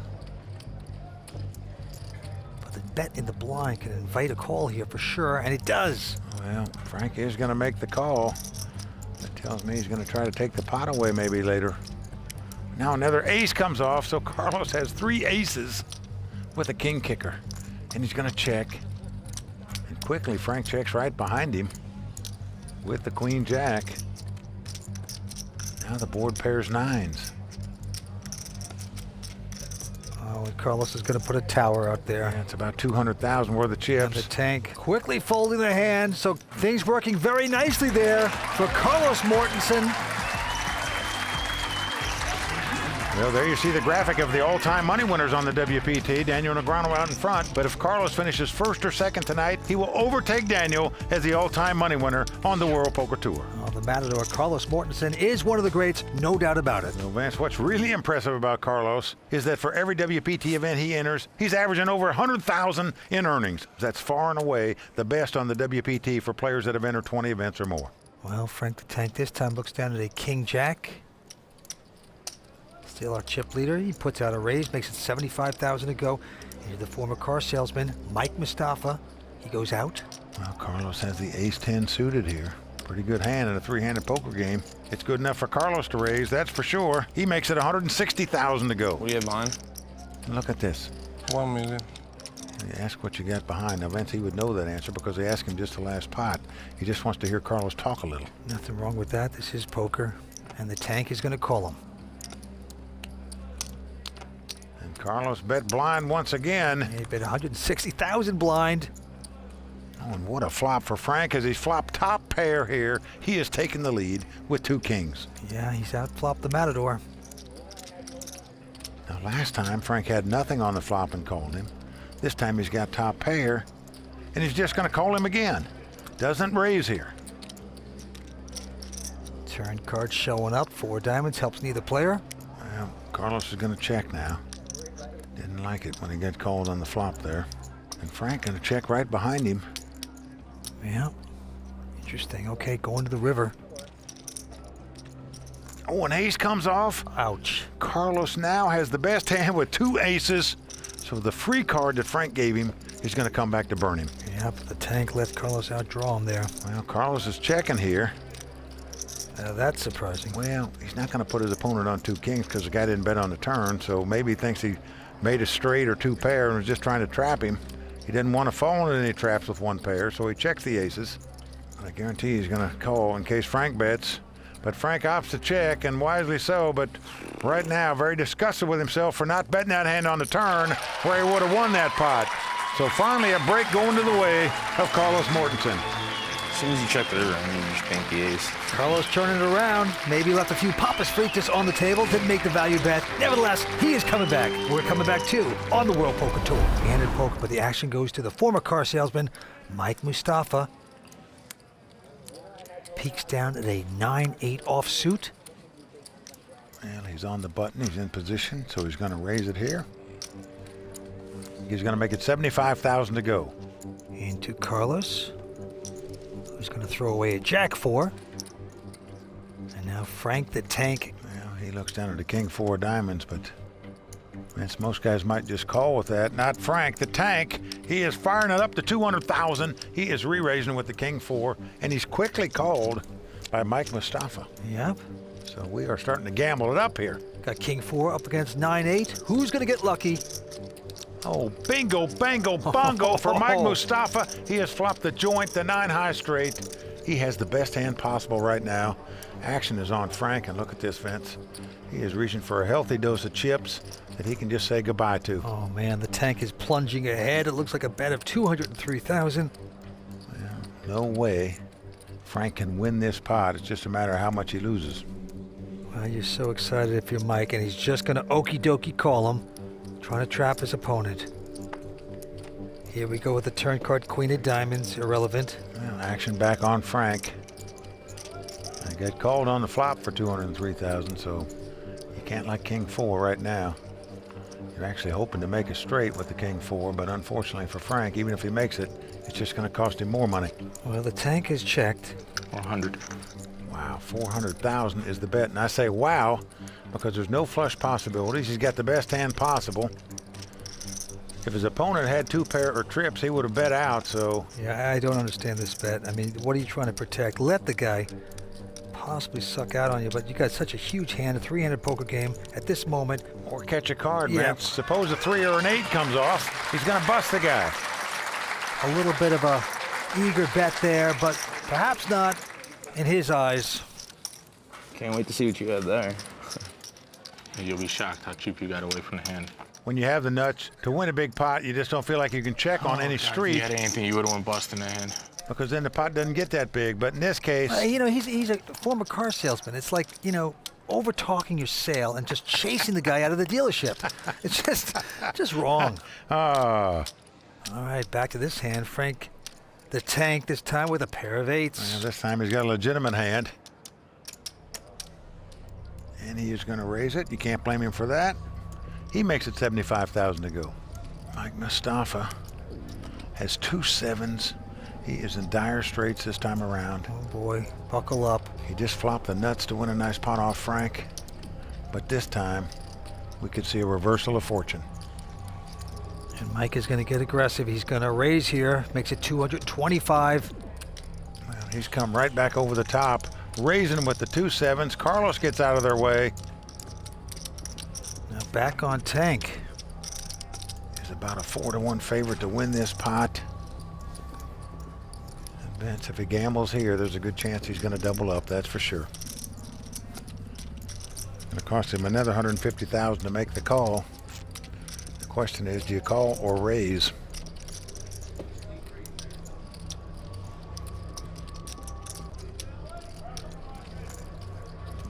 But the bet in the blind can invite a call here for sure, and it does. Well, Frank is going to make the call. That tells me he's going to try to take the pot away maybe later. Now another ace comes off, so Carlos has 3 aces with a king kicker. And he's going to check. And quickly, Frank checks right behind him with the queen jack. Now the board pairs 9s. Oh, and Carlos is going to put a tower out there. Yeah, it's about 200,000 worth of And chips. the tank quickly folding the hand, so things working very nicely there for Carlos Mortensen. Well, there you see the graphic of the all-time money winners on the WPT. Daniel Negreanu out in front, but if Carlos finishes first or second tonight, he will overtake Daniel as the all-time money winner on the World Poker Tour. Oh, the Matador, Carlos Mortensen, is one of the greats, no doubt about it. Well, Vince, what's really impressive about Carlos is that for every WPT event he enters, he's averaging over 100,000 in earnings. That's far and away the best on the WPT for players that have entered 20 events or more. Well, Frank the Tank this time looks down at a King-Jack. Still our chip leader. He puts out a raise, makes it 75,000 to go. Here's the former car salesman, Mike Mustafa. He goes out. Well, Carlos has the ace-10 suited here. Pretty good hand in a three-handed poker game. It's good enough for Carlos to raise, that's for sure. He makes it 160,000 to go. What do you have behind? Look at this. 1 million. You ask what you got behind. Now, Vince, he would know that answer because they asked him just the last pot. He just wants to hear Carlos talk a little. Nothing wrong with that. This is poker. And the Tank is going to call him. And Carlos bet blind once again. He bet 160,000 blind. Oh, and what a flop for Frank as he's flopped top pair here. He has taken the lead with 2 kings. Yeah, he's outflopped the Matador. Now, last time, Frank had nothing on the flop and called him. This time he's got top pair, and he's just going to call him again. Doesn't raise here. Turn card showing up. 4 diamonds helps neither player. Well, Carlos is going to check now. Didn't like it when he got called on the flop there. And Frank going to check right behind him. Yeah. Interesting. Okay, going to the river. Oh, an ace comes off. Ouch. Carlos now has the best hand with 2 aces. So the free card that Frank gave him is going to come back to burn him. Yep, the Tank let Carlos outdraw him there. Well, Carlos is checking here. That's surprising. Well, he's not going to put his opponent on 2 kings because the guy didn't bet on the turn. So maybe he thinks he made a straight or 2 pair and was just trying to trap him. He didn't want to fall into any traps with 1 pair, so he checks the aces. I guarantee he's going to call in case Frank bets. But Frank opts to check, and wisely so, but right now very disgusted with himself for not betting that hand on the turn where he would have won that pot. So finally a break going to the way of Carlos Mortensen. As soon as you check the river, I mean, you just bank the ace. Carlos turning it around. Maybe left a few Papas Fritas on the table. Didn't make the value bet. Nevertheless, he is coming back. We're coming back too on the World Poker Tour. Handed poker, but the action goes to the former car salesman, Mike Mustafa. Peeks down at a 9-8 offsuit. Well, he's on the button. He's in position, so he's going to raise it here. He's going to make it 75,000 to go. Into Carlos, who's going to throw away a Jack-4. And now Frank the Tank. Well, he looks down at the king 4 diamonds, but Vince, most guys might just call with that. Not Frank the Tank. He is firing it up to 200,000. He is re-raising with the king 4, and he's quickly called by Mike Mustafa. Yep. So we are starting to gamble it up here. Got king 4 up against 9-8. Who's going to get lucky? Oh, bingo, bango, bongo for Mike Mustafa. He has flopped the joint, the 9 high straight. He has the best hand possible right now. Action is on Frank, and look at this, Vince. He is reaching for a healthy dose of chips that he can just say goodbye to. Oh man, the Tank is plunging ahead. It looks like a bet of 203,000. Well, no way Frank can win this pot. It's just a matter of how much he loses. Well, you're so excited if you're Mike, and he's just going to okie dokie call him, trying to trap his opponent. Here we go with the turn card, Queen of Diamonds, irrelevant. Well, action back on Frank. I got called on the flop for 203,000, so you can't like king 4 right now. You're actually hoping to make a straight with the king 4, but unfortunately for Frank, even if he makes it, it's just going to cost him more money. Well, the Tank is checked. 400. Wow, 400,000 is the bet, and I say wow because there's no flush possibilities. He's got the best hand possible. If his opponent had 2 pair or trips, he would have bet out. So Yeah, I don't understand this bet. I mean, what are you trying to protect? Let the guy possibly suck out on you, but you got such a huge hand, a 3-handed poker game at this moment. or catch a card, Yeah. Vince. Suppose a 3 or an 8 comes off, he's going to bust the guy. A little bit of a eager bet there, but perhaps not in his eyes. Can't wait to see what you got there. You'll be shocked how cheap you got away from the hand. when you have the nuts to win a big pot, you just don't feel like you can check on any God, street. If you had anything, you would have went busting the hand. Because then the pot doesn't get that big. But in this case, You know, he's a former car salesman. It's like, you know, over talking your sale and just chasing the guy out of the dealership. It's just wrong. ah, All right, back to this hand. Frank the Tank, this time with a pair of eights. well, this time he's got a legitimate hand. And he is going to raise it. You can't blame him for that. He makes it 75,000 to go. Mike Mustafa has 2 sevens. He is in dire straits this time around. Oh boy, buckle up. He just flopped the nuts to win a nice pot off Frank. But this time, we could see a reversal of fortune. And Mike is going to get aggressive. He's going to raise here. Makes it 225. Well, he's come right back over the top, raising with the 2 sevens. Carlos gets out of their way. Now back on Tank. He's about a 4-1 favorite to win this pot. Vince, if he gambles here, there's a good chance he's going to double up, that's for sure. Going to cost him another 150,000 to make the call. The question is, do you call or raise?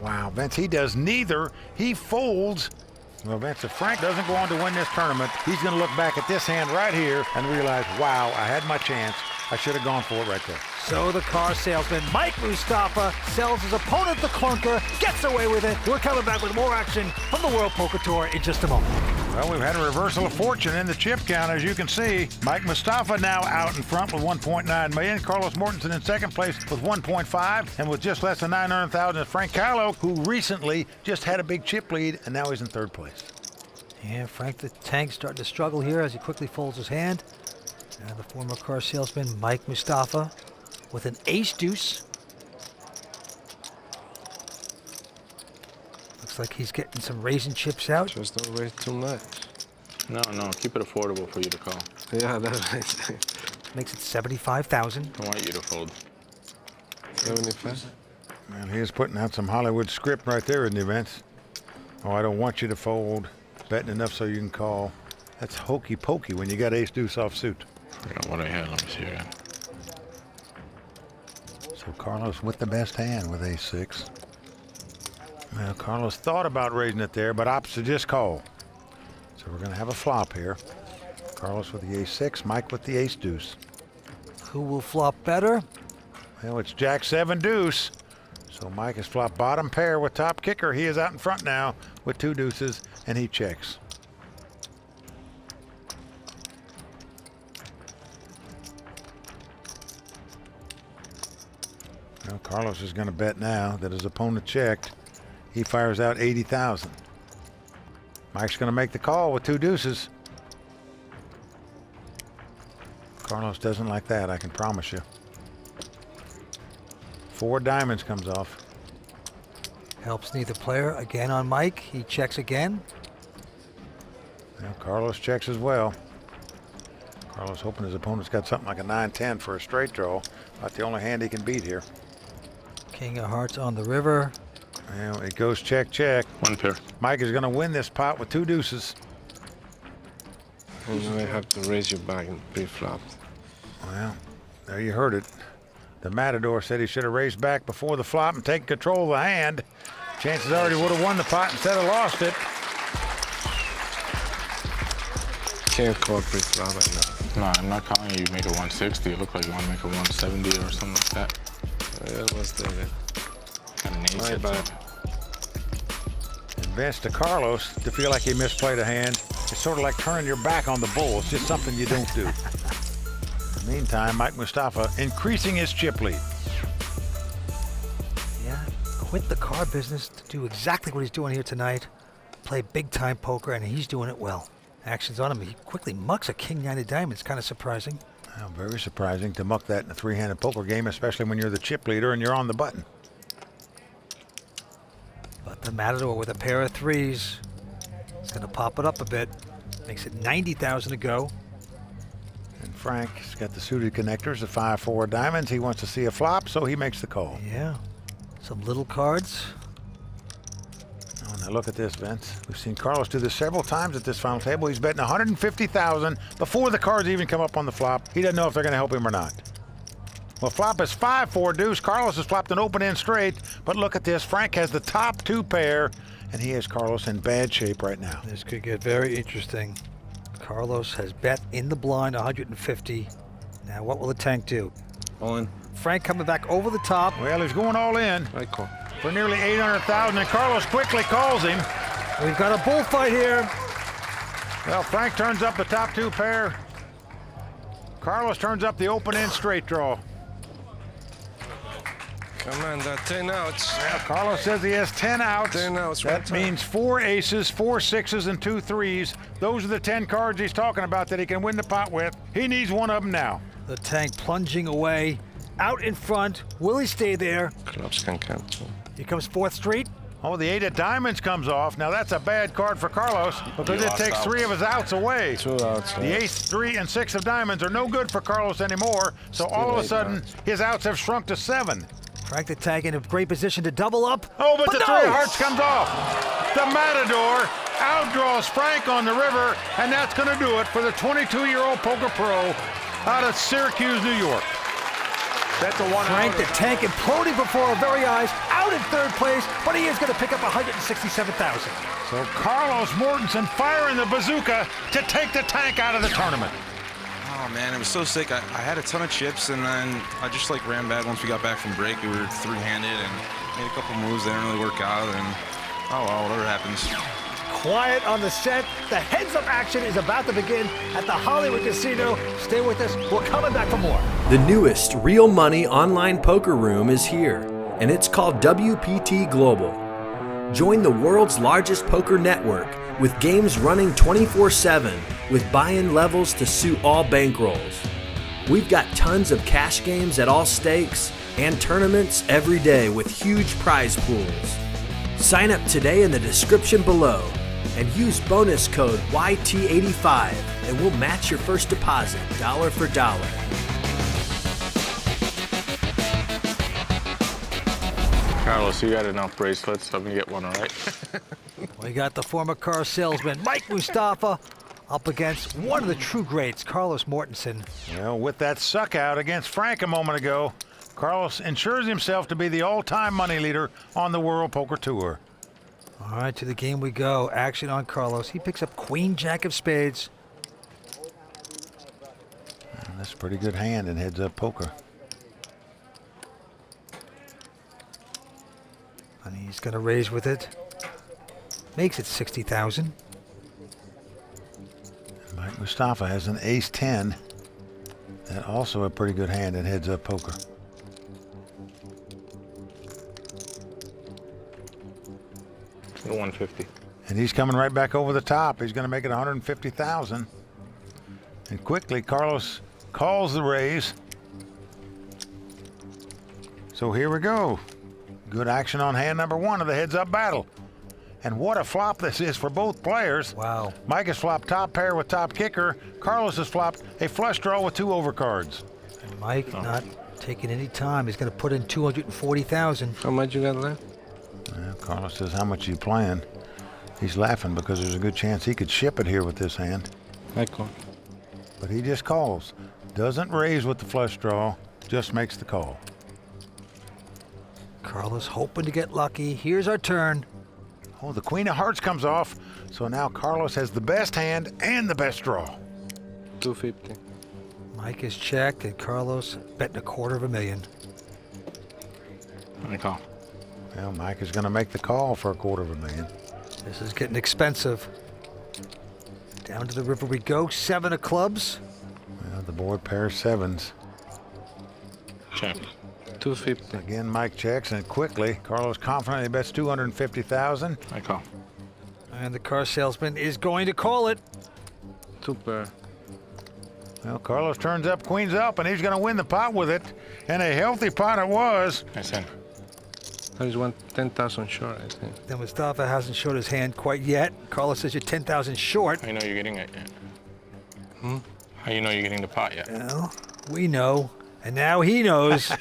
Wow, Vince, he does neither. He folds. Well, Vince, if Frank doesn't go on to win this tournament, he's going to look back at this hand right here and realize, wow, I had my chance. I should have gone for it right there. So the car salesman, Mike Mustafa, sells his opponent the clunker, gets away with it. We're coming back with more action from the World Poker Tour in just a moment. Well, we've had a reversal of fortune in the chip count, as you can see. Mike Mustafa now out in front with 1.9 million. Carlos Mortensen in second place with 1.5, and with just less than 900,000, Frank Calo, who recently just had a big chip lead, and now he's in third place. And Frank the Tank starting to struggle here as he quickly folds his hand. And the former car salesman, Mike Mustafa, with an ace-deuce. Looks like he's getting some raisin chips out. Just don't raise too much. No, keep it affordable for you to call. Yeah, that's right. Makes it 75,000. I want you to fold. 75. Man, he is putting out some Hollywood script right there in the events. Oh, I don't want you to fold. Betting enough so you can call. That's hokey pokey when you got ace-deuce offsuit. I forgot what I had. Let me see again. So Carlos with the best hand with ace-6. Well, Carlos thought about raising it there, but opts to just call. So we're going to have a flop here. Carlos with the ace-6, Mike with the ace-deuce. Who will flop better? Well, it's jack-7 deuce. So Mike has flopped bottom pair with top kicker. He is out in front now with 2 deuces, and he checks. Well, Carlos is going to bet now that his opponent checked. He fires out 80,000. Mike's going to make the call with 2 deuces. Carlos doesn't like that, I can promise you. 4 diamonds comes off. Helps neither player. Again on Mike. He checks again. Well, Carlos checks as well. Carlos hoping his opponent's got something like a 9-10 for a straight draw. About the only hand he can beat here. King of hearts on the river. Well, it goes check, check. 1 pair. Mike is going to win this pot with 2 deuces. And now I have to raise your back and pre-flop. Well, there you heard it. The Matador said he should have raised back before the flop and taken control of the hand. Chances are he would have won the pot instead of lost it. Can't call pre-flop right now. No, I'm not calling you. You make a 160. It looked like you want to make a 170 or something like that. Yeah, what's David? Got an ace My at bad. some. Advance to Carlos to feel like he misplayed a hand. It's sort of like turning your back on the bull. It's just something you don't do. In the meantime, Mike Mustafa increasing his chip lead. Yeah, quit the car business to do exactly what he's doing here tonight. Play big-time poker, and he's doing it well. Action's on him. He quickly mucks a king-9 of diamonds. Kind of surprising. Well, very surprising to muck that in a 3-handed poker game, especially when you're the chip leader and you're on the button. But the Matador with a pair of 3s. He's going to pop it up a bit. Makes it 90,000 to go. And Frank's got the suited connectors, the 5-4 diamonds. He wants to see a flop, so he makes the call. Yeah. Some little cards. Oh, Now look at this, Vince. We've seen Carlos do this several times at this final table. He's betting $150,000 before the cards even come up on the flop. He doesn't know if they're going to help him or not. Well, flop is 5-4 deuce. Carlos has flopped an open-end straight, but look at this. Frank has the top two pair, and he has Carlos in bad shape right now. This could get very interesting. Carlos has bet in the blind 150. Now what will the tank do? All in. Frank coming back over the top. Well, he's going all in I call. for nearly $800,000, and Carlos quickly calls him. We've got a bullfight here. Well, Frank turns up the top two pair. Carlos turns up the open-end straight draw. Come on, that 10 outs. Well, Carlos says he has 10 outs. 10 outs, That right time. means 4 aces, 4 sixes, and 2 threes. Those are the 10 cards he's talking about that he can win the pot with. He needs one of them now. The tank plunging away. Out in front. Will he stay there? Clubs can cancel. Here comes 4th Street. Oh, the 8 of diamonds comes off. Now that's a bad card for Carlos because it takes 3 of his outs away. 2 outs. The ace, 3, and 6 of diamonds are no good for Carlos anymore. So all of a sudden, his outs have shrunk to 7. Frank the tank in a great position to double up. Oh, but the no! 3 of hearts comes off. The Matador outdraws Frank on the river, and that's going to do it for the 22-year-old poker pro out of Syracuse, New York. That's a one. Frank the tank imploding before our very eyes, out in 3rd place, but he is going to pick up $167,000. So Carlos Mortensen firing the bazooka to take the tank out of the tournament. Oh man, it was so sick. I had a ton of chips, and then I just like ran bad once we got back from break. We were 3-handed and made a couple moves that didn't really work out, and oh well, whatever happens. Quiet on the set. The heads-up action is about to begin at the Hollywood Casino. Stay with us. We're coming back for more. The newest real money online poker room is here, and it's called WPT Global. Join the world's largest poker network with games running 24/7 with buy-in levels to suit all bankrolls. We've got tons of cash games at all stakes and tournaments every day with huge prize pools. Sign up today in the description below and use bonus code YT85 and we'll match your first deposit dollar for dollar. Carlos, you got enough bracelets. Let me get one, all right? We got the former car salesman, Mike Mustafa, up against one of the true greats, Carlos Mortensen. Well, with that suck out against Frank a moment ago, Carlos ensures himself to be the all-time money leader on the World Poker Tour. All right, to the game we go. Action on Carlos. He picks up Queen Jack of Spades. And that's a pretty good hand in heads-up poker. And he's going to raise with it. Makes it 60,000. Mike Mustafa has an ace-10. That also a pretty good hand in heads-up poker. The 150. And he's coming right back over the top. He's going to make it 150,000. And quickly, Carlos calls the raise. So here we go. Good action on hand number 1 of the heads-up battle. And what a flop this is for both players. Wow. Mike has flopped top pair with top kicker. Carlos has flopped a flush draw with 2 overcards. And Mike not taking any time. He's going to put in 240,000. How much you got left? Well, Carlos says, how much you playing? He's laughing because there's a good chance he could ship it here with this hand. I call. But he just calls. Doesn't raise with the flush draw, just makes the call. Carlos hoping to get lucky. Here's our turn. Oh, the Queen of Hearts comes off. So now Carlos has the best hand and the best draw. 250. Mike is checked and Carlos betting $250,000. I call. Well, Mike is going to make the call for $250,000. This is getting expensive. Down to the river we go. 7 of clubs. Well, the board pairs 7s. Check. 250. Again, Mike checks, and quickly, Carlos confidently bets $250,000. I call. And the car salesman is going to call it. 2 pair. Well, Carlos turns up, queens up, and he's going to win the pot with it. And a healthy pot it was. I send. I just want 10,000 short, I think. Then Mustafa hasn't showed his hand quite yet. Carlos says you're 10,000 short. How you know you're getting it yet? How you know you're getting the pot yet? Well, we know. And now he knows.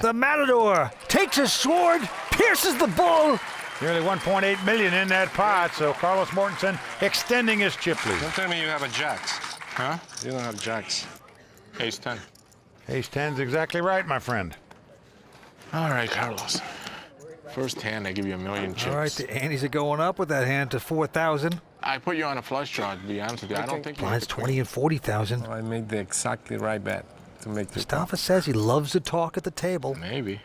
The Matador takes his sword, pierces the bull, Nearly 1.8 million in that pot, so Carlos Mortensen extending his chip lead. Don't tell me you have a jacks. Huh? You don't have jacks. Ace 10. Ace 10's exactly right, my friend. All right, Carlos. First hand, I give you 1,000,000 chips. All right, the antes are going up with that hand to 4,000. I put you on a flush draw, to be honest with you. I don't think you Blinds 20 and 40,000. I made the exactly right bet to make the Mustafa says he loves to talk at the table. Maybe.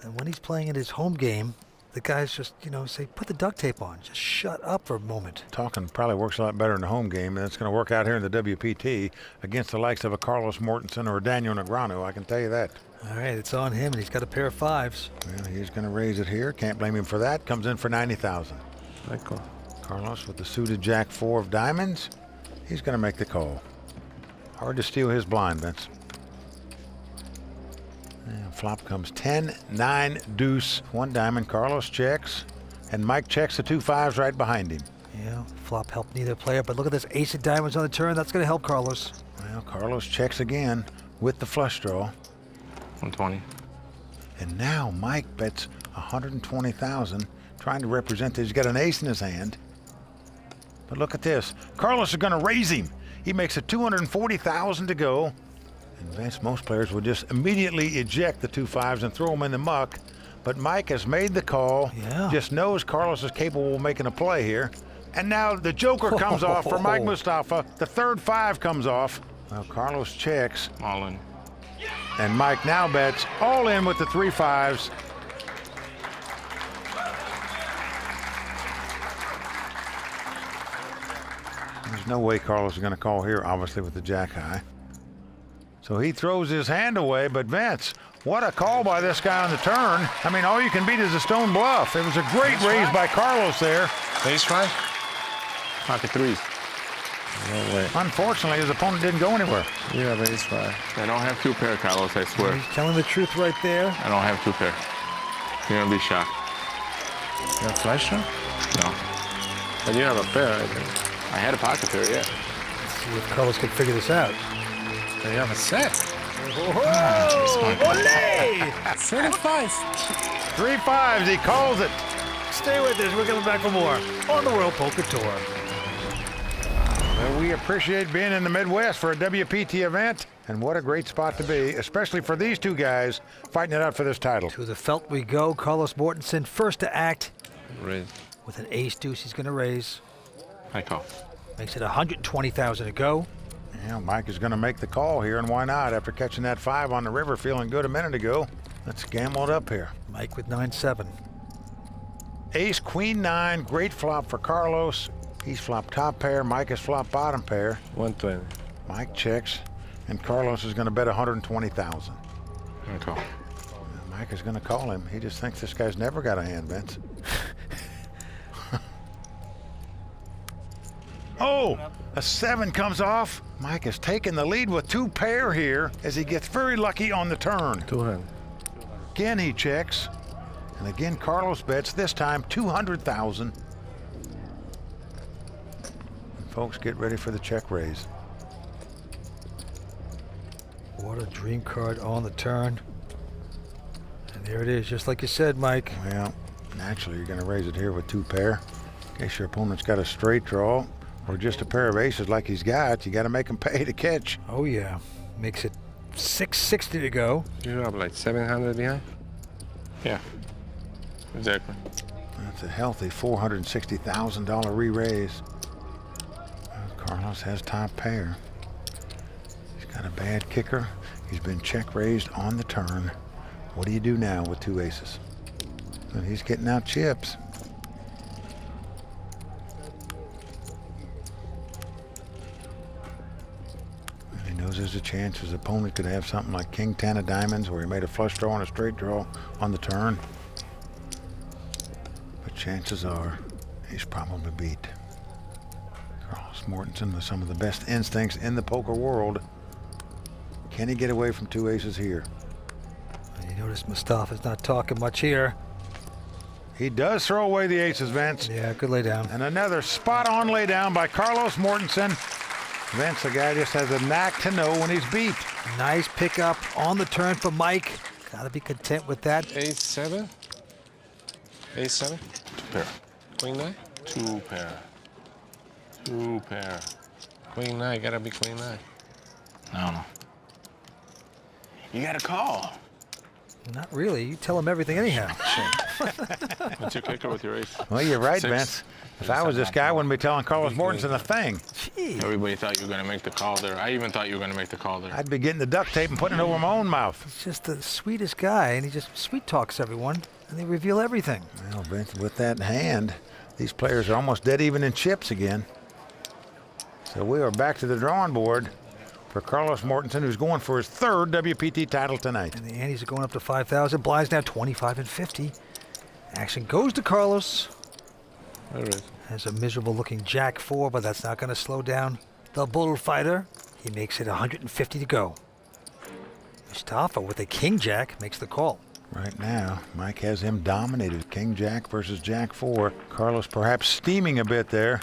And when he's playing in his home game, the guys just, say, put the duct tape on. Just shut up for a moment. Talking probably works a lot better in the home game, and it's going to work out here in the WPT against the likes of a Carlos Mortensen or a Daniel Negreanu, I can tell you that. All right, it's on him, and he's got a pair of fives. Well, he's going to raise it here. Can't blame him for that. Comes in for 90,000. Michael. Carlos with the suited Jack 4 of diamonds. He's going to make the call. Hard to steal his blind, Vince. And flop comes 10, 9, deuce, 1 diamond. Carlos checks, and Mike checks the 2 5s right behind him. Yeah, flop helped neither player, but look at this ace of diamonds on the turn. That's going to help Carlos. Well, Carlos checks again with the flush draw. 120. And now Mike bets 120,000, trying to represent that he's got an ace in his hand. But look at this. Carlos is going to raise him. He makes it 240,000 to go. And Vince, most players would just immediately eject the 2 5s and throw them in the muck. But Mike has made the call. Yeah. Just knows Carlos is capable of making a play here. And now the joker comes off for Mike Mustafa. The third 5 comes off. Well, Carlos checks. All in. And Mike now bets all in with the 3 5s. There's no way Carlos is going to call here, obviously, with the jack high. So he throws his hand away, but Vince, what a call by this guy on the turn. I mean, all you can beat is a stone bluff. It was a great raise by Carlos there. Ace 5? Pocket 3s. No way. Unfortunately, his opponent didn't go anywhere. You have ace 5. I don't have 2 pair, Carlos, I swear. He's telling the truth right there. I don't have 2 pair. You're going to be shocked. You have flush draw? No. But you have a pair, I think. I had a pocket pair, yeah. Let's see if Carlos can figure this out. But you have a set. Olé! 35. 3 5s, he calls it. Stay with us. We're coming back for more on the World Poker Tour. Well, we appreciate being in the Midwest for a WPT event, and what a great spot to be, especially for these 2 guys fighting it out for this title. To the felt we go. Carlos Mortensen first to act Raise. with an ace deuce. He's going to raise. I call. Makes it 120,000 to go. Yeah, Mike is going to make the call here, and why not? After catching that 5 on the river, feeling good a minute ago. Let's gamble it up here. Mike with 9-7. Ace, queen 9, great flop for Carlos. He's flopped top pair. Mike has flopped bottom pair. 120. Mike checks, and Carlos is going to bet 120,000. I call. Mike is going to call him. He just thinks this guy's never got a hand, Vince. Oh, a 7 comes off. Mike has taken the lead with 2 pair here as he gets very lucky on the turn. 200. Again, he checks. And again, Carlos bets, this time 200,000. Folks, get ready for the check raise. What a dream card on the turn. And there it is, just like you said, Mike. Well, naturally, you're going to raise it here with 2 pair. In case your opponent's got a straight draw or just a pair of aces like he's got, you got to make him pay to catch. Oh, yeah. Makes it 660 to go. You have like 700 behind? Yeah. Exactly. That's a healthy $460,000 re-raise. Carlos has top pair. He's got a bad kicker. He's been check raised on the turn. What do you do now with 2 aces? And he's getting out chips. And he knows there's a chance his opponent could have something like king 10 of diamonds where he made a flush draw and a straight draw on the turn. But chances are he's probably beat. Carlos Mortensen with some of the best instincts in the poker world. Can he get away from 2 aces here? And you notice Mustafa's not talking much here. He does throw away the aces, Vince. Yeah, good lay down. And another spot-on lay down by Carlos Mortensen. Vince, the guy just has a knack to know when he's beat. Nice pickup on the turn for Mike. Got to be content with that. Ace 7? Ace 7? pair. Queen nine? 2 pair. 2 pair. Queen nine, gotta be queen nine. No. You got to call. Not really. You tell him everything anyhow. What's your kicker with your ace? Well, you're right, 6. Vince. If I was this guy, I wouldn't be telling Carlos Mortensen a thing. Gee. Everybody thought you were going to make the call there. I even thought you were going to make the call there. I'd be getting the duct tape and putting it over my own mouth. He's just the sweetest guy, and he just sweet talks everyone, and they reveal everything. Well, Vince, with that hand, these players are almost dead even in chips again. So we are back to the drawing board for Carlos Mortensen, who's going for his 3rd WPT title tonight. And the antes are going up to 5,000. Blinds now 25 and 50. Action goes to Carlos. There it is. Has a miserable-looking Jack 4, but that's not going to slow down the bullfighter. He makes it 150 to go. Mustafa with a King Jack makes the call. Right now, Mike has him dominated. King Jack versus Jack 4. Carlos perhaps steaming a bit there.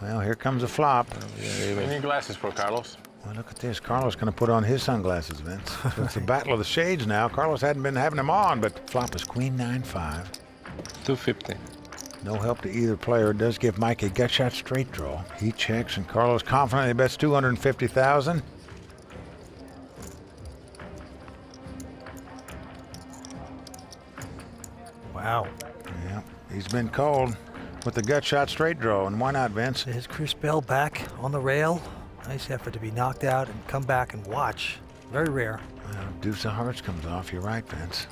Well, here comes a flop. You need glasses for Carlos. Well, look at this. Carlos going to put on his sunglasses, Vince. So it's a battle of the shades now. Carlos hadn't been having them on, but flop is queen 9-5. 250. No help to either player. It does give Mike a gut shot straight draw. He checks, and Carlos confidently bets 250,000. Wow. Yeah, he's been called with the gut shot straight draw, and why not, Vince? There's Chris Bell back on the rail. Nice effort to be knocked out and come back and watch. Very rare. Well, deuce of hearts comes off. You're right, Vince.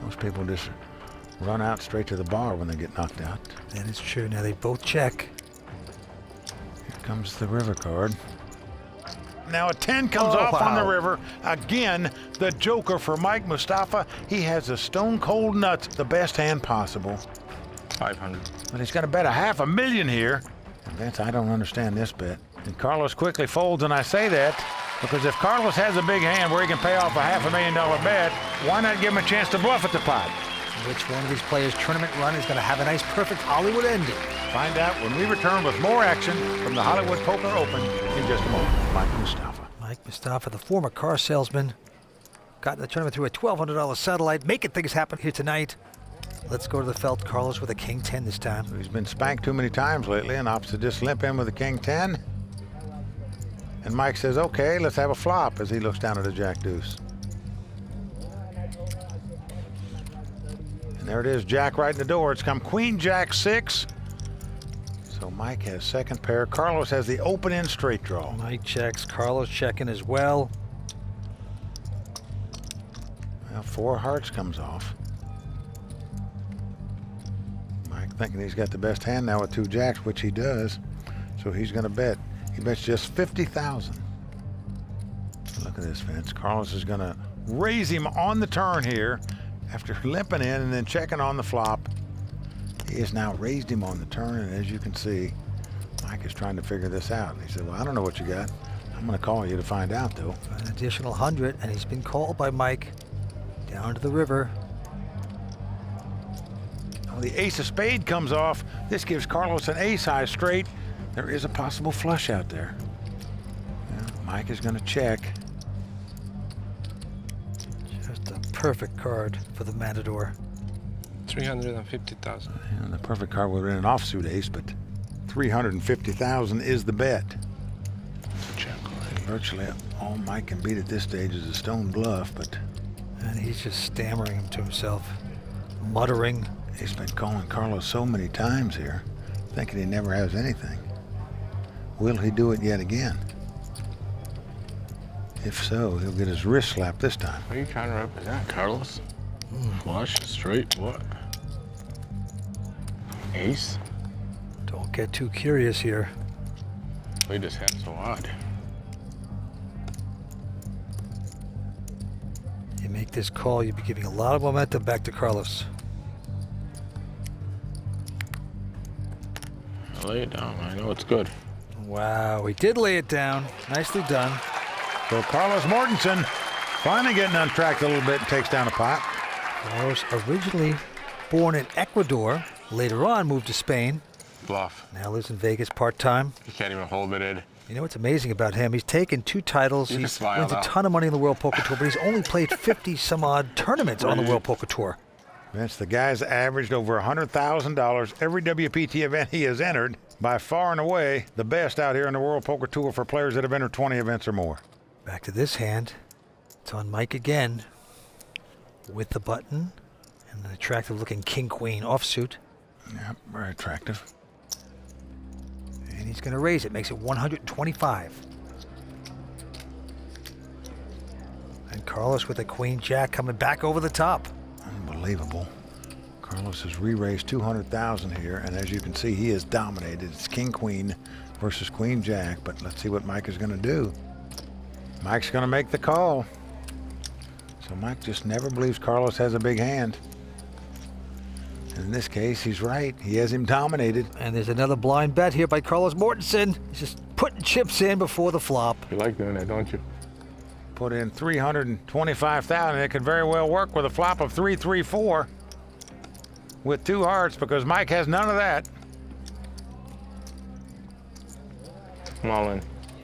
Most people just run out straight to the bar when they get knocked out. That is true. Now they both check. Here comes the river card. Now a 10 comes off on the river. Again, the joker for Mike Mustafa. He has a stone cold nuts, the best hand possible. 500. But he's going to bet $500,000 here. And Vince, I don't understand this bet. And Carlos quickly folds, and I say that because if Carlos has a big hand where he can pay off a $500,000 bet, why not give him a chance to bluff at the pot? Which one of these players' tournament run is going to have a nice, perfect Hollywood ending? Find out when we return with more action from the Hollywood Poker Open in just a moment. Mike Mustafa. Mike Mustafa, the former car salesman, got in the tournament through a $1,200 satellite, making things happen here tonight. Let's go to the felt. Carlos with a King 10 this time. He's been spanked too many times lately, and opts to just limp in with a King 10. And Mike says, okay, let's have a flop as he looks down at a Jack Deuce. And there it is, Jack right in the door. It's come Queen Jack 6. So Mike has second pair. Carlos has the open end straight draw. Mike checks. Carlos checking as well. Well, 4 hearts comes off. Mike thinking he's got the best hand now with 2 jacks, which he does. So he's going to bet. He bets just 50,000. Look at this, Vince. Carlos is going to raise him on the turn here after limping in and then checking on the flop. He has now raised him on the turn, and as you can see, Mike is trying to figure this out. He said, well, I don't know what you got. I'm going to call you to find out, though. An additional 100, and he's been called by Mike down to the river. Oh, the ace of spade comes off. This gives Carlos an ace-high straight. There is a possible flush out there. Yeah, Mike is going to check. Just a perfect card for the Matador. 350,000. And the perfect card would have been an offsuit ace, but 350,000 is the bet. Check. Virtually all Mike can beat at this stage is a stone bluff, but And he's just stammering to himself, muttering. he's been calling Carlos so many times here, thinking he never has anything. Will he do it yet again? If so, he'll get his wrist slapped this time. What are you trying to represent, Carlos? Flush, straight, what? Ace? Don't get too curious here. Played this hand so odd. You make this call, you'll be giving a lot of momentum back to Carlos. I lay it down. I know it's good. Wow, he did lay it down. Nicely done. So Carlos Mortensen finally getting untracked a little bit and takes down a pot. Carlos, originally born in Ecuador, later on moved to Spain. Bluff. Now lives in Vegas part-time. You can't even hold it in. You know what's amazing about him? He's taken 2 titles. You He can smile wins a now. ton of money in the World Poker Tour, but he's only played 50-some-odd tournaments on the World Poker Tour. Vince, the guy's averaged over $100,000 every WPT event he has entered. By far and away, the best out here in the World Poker Tour for players that have entered 20 events or more. Back to this hand. It's on Mike again with the button and an attractive-looking king-queen offsuit. Yep, very attractive. And he's going to raise it. Makes it 125. And Carlos with a queen-jack coming back over the top. Unbelievable. Carlos has re-raised 200,000 here, and as you can see, he has dominated. It's king-queen versus queen-jack, but let's see what Mike is going to do. Mike's going to make the call. So Mike just never believes Carlos has a big hand. And in this case, he's right. He has him dominated. And there's another blind bet here by Carlos Mortensen. He's just putting chips in before the flop. You like doing that, don't you? Put in 325,000. It could very well work with a flop of 3-3-4 with 2 hearts, because Mike has none of that. I'm all in.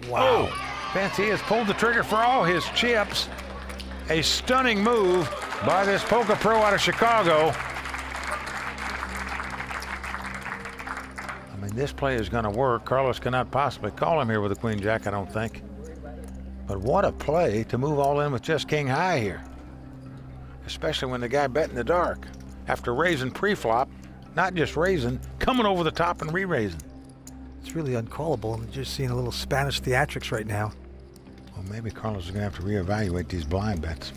Wow. Vince, he has pulled the trigger for all his chips. A stunning move by this poker pro out of Chicago. I mean, this play is going to work. Carlos cannot possibly call him here with a queen jack, I don't think. But what a play to move all in with just king high here. Especially when the guy bet in the dark. After raising pre-flop, not just raising, coming over the top and re-raising. It's really uncallable. I'm just seeing a little Spanish theatrics right now. Well, maybe Carlos is going to have to reevaluate these blind bets.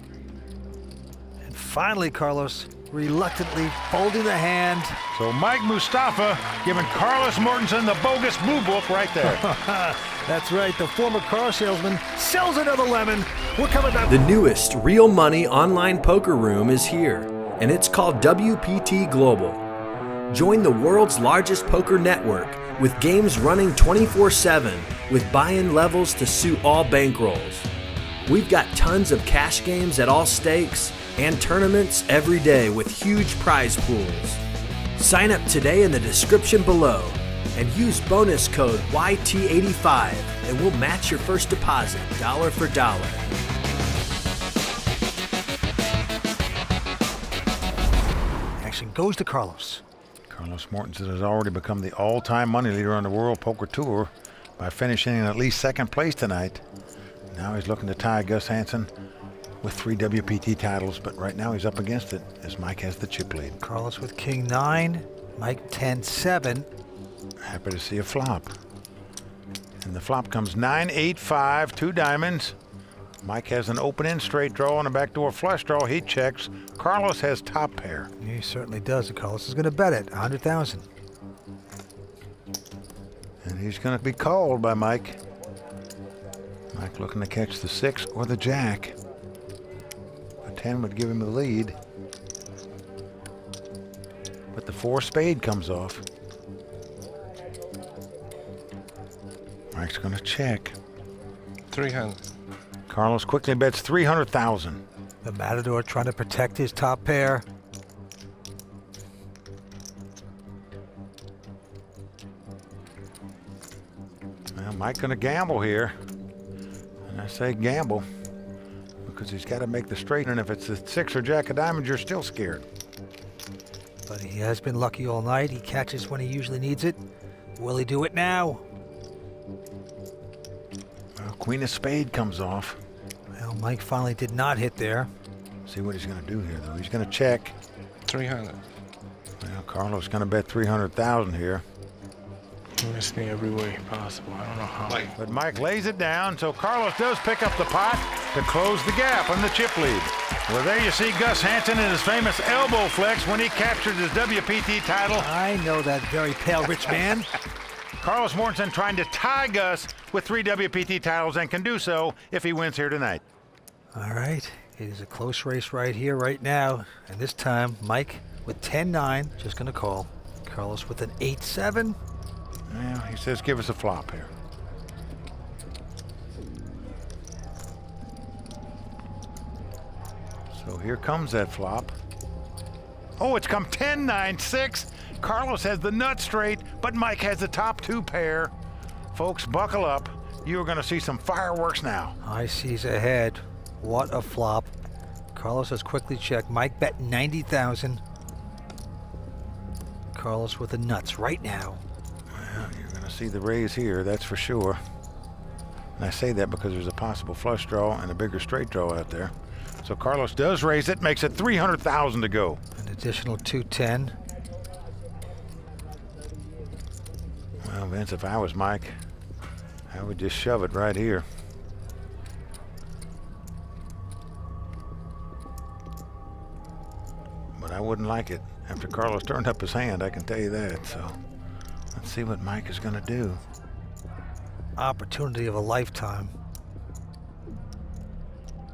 And finally, Carlos reluctantly folding the hand. So Mike Mustafa giving Carlos Mortensen the bogus blue book right there. That's right. The former car salesman sells another lemon. We're coming back. The newest real money online poker room is here, and it's called WPT Global. Join the world's largest poker network with games running 24/7 with buy-in levels to suit all bankrolls. We've got tons of cash games at all stakes and tournaments every day with huge prize pools. Sign up today in the description below and use bonus code YT85 and we'll match your first deposit dollar for dollar. Action goes to Carlos. Carlos Mortensen has already become the all-time money leader on the World Poker Tour by finishing in at least second place tonight. Now he's looking to tie Gus Hansen with 3 WPT titles, but right now he's up against it as Mike has the chip lead. Carlos with king 9, Mike 10-7. Happy to see a flop. And the flop comes 9-8-5, 2 diamonds. Mike has an open-end straight draw and a backdoor flush draw. He checks. Carlos has top pair. He certainly does. And Carlos is going to bet it, 100,000. And he's going to be called by Mike. Mike looking to catch the 6 or the jack. A 10 would give him the lead. But the 4 spade comes off. Mike's going to check. 300. Carlos quickly bets 300,000. The Matador trying to protect his top pair. Well, Mike going to gamble here. And I say gamble because he's got to make the straight. And if it's the 6 or jack of diamonds, you're still scared. But he has been lucky all night. He catches when he usually needs it. Will he do it now? Well, Queen of Spade comes off. Well, Mike finally did not hit there. See what he's going to do here, though. He's going to check. 300. Well, Carlos going to bet 300,000 here. You missed me every way possible. I don't know how. But Mike lays it down, so Carlos does pick up the pot to close the gap on the chip lead. Well, there you see Gus Hansen in his famous elbow flex when he captured his WPT title. I know that very pale rich man. Carlos Mortensen trying to tie Gus with 3 WPT titles and can do so if he wins here tonight. All right, it is a close race right here, right now. And this time, Mike with 10-9, just going to call. Carlos with an 8-7. Well, he says give us a flop here. So here comes that flop. Oh, it's come 10-9-6. Carlos has the nut straight, but Mike has the top 2 pair. Folks, buckle up. You are going to see some fireworks now. High seas ahead. What a flop. Carlos has quickly checked. Mike bet 90,000. Carlos with the nuts right now. Well, you're going to see the raise here, that's for sure. And I say that because there's a possible flush draw and a bigger straight draw out there. So Carlos does raise it, makes it 300,000 to go. An additional 210. Well, Vince, if I was Mike, I would just shove it right here. But I wouldn't like it. After Carlos turned up his hand, I can tell you that. So let's see what Mike is going to do. Opportunity of a lifetime.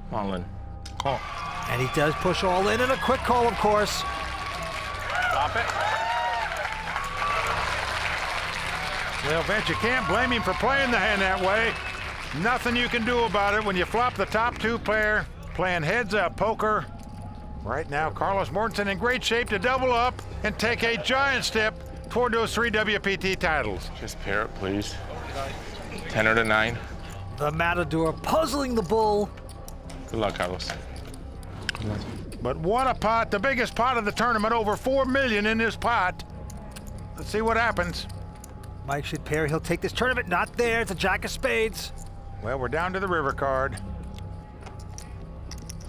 Come on, Lynn. Call. And he does push all in, and a quick call, of course. Stop it. Well, Vince, you can't blame him for playing the hand that way. Nothing you can do about it when you flop the top two player playing heads-up poker. Right now, Carlos Mortensen in great shape to double up and take a giant step toward those 3 WPT titles. Just pair it, please. 10 or the 9. The Matador puzzling the bull. Good luck, Carlos. But what a pot, the biggest pot of the tournament, over $4 million in this pot. Let's see what happens. Mike should pair. He'll take this tournament. Not there. It's a jack of spades. Well, we're down to the river card.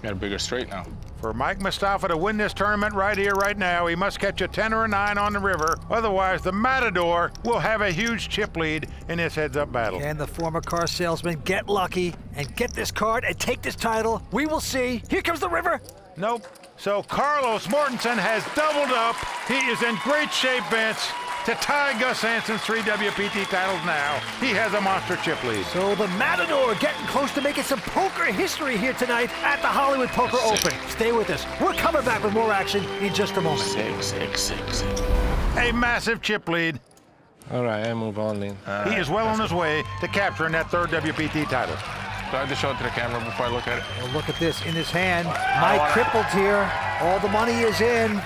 Got a bigger straight now. For Mike Mustafa to win this tournament right here, right now, he must catch a 10 or a 9 on the river. Otherwise, the Matador will have a huge chip lead in this heads-up battle. Can the former car salesman get lucky and get this card and take this title? We will see. Here comes the river. Nope. So Carlos Mortensen has doubled up. He is in great shape, Vince, to tie Gus Hansen's 3 WPT titles now. He has a monster chip lead. So the Matador getting close to making some poker history here tonight at the Hollywood Poker Open. Stay with us. We're coming back with more action in just a moment. 6, 6, 6. A massive chip lead. All right, I move on, Lynn. He is well on his way to capturing that 3rd WPT title. Do I have to show it to the camera before I look at it? Well, look at this in his hand. Mike crippled here. All the money is in.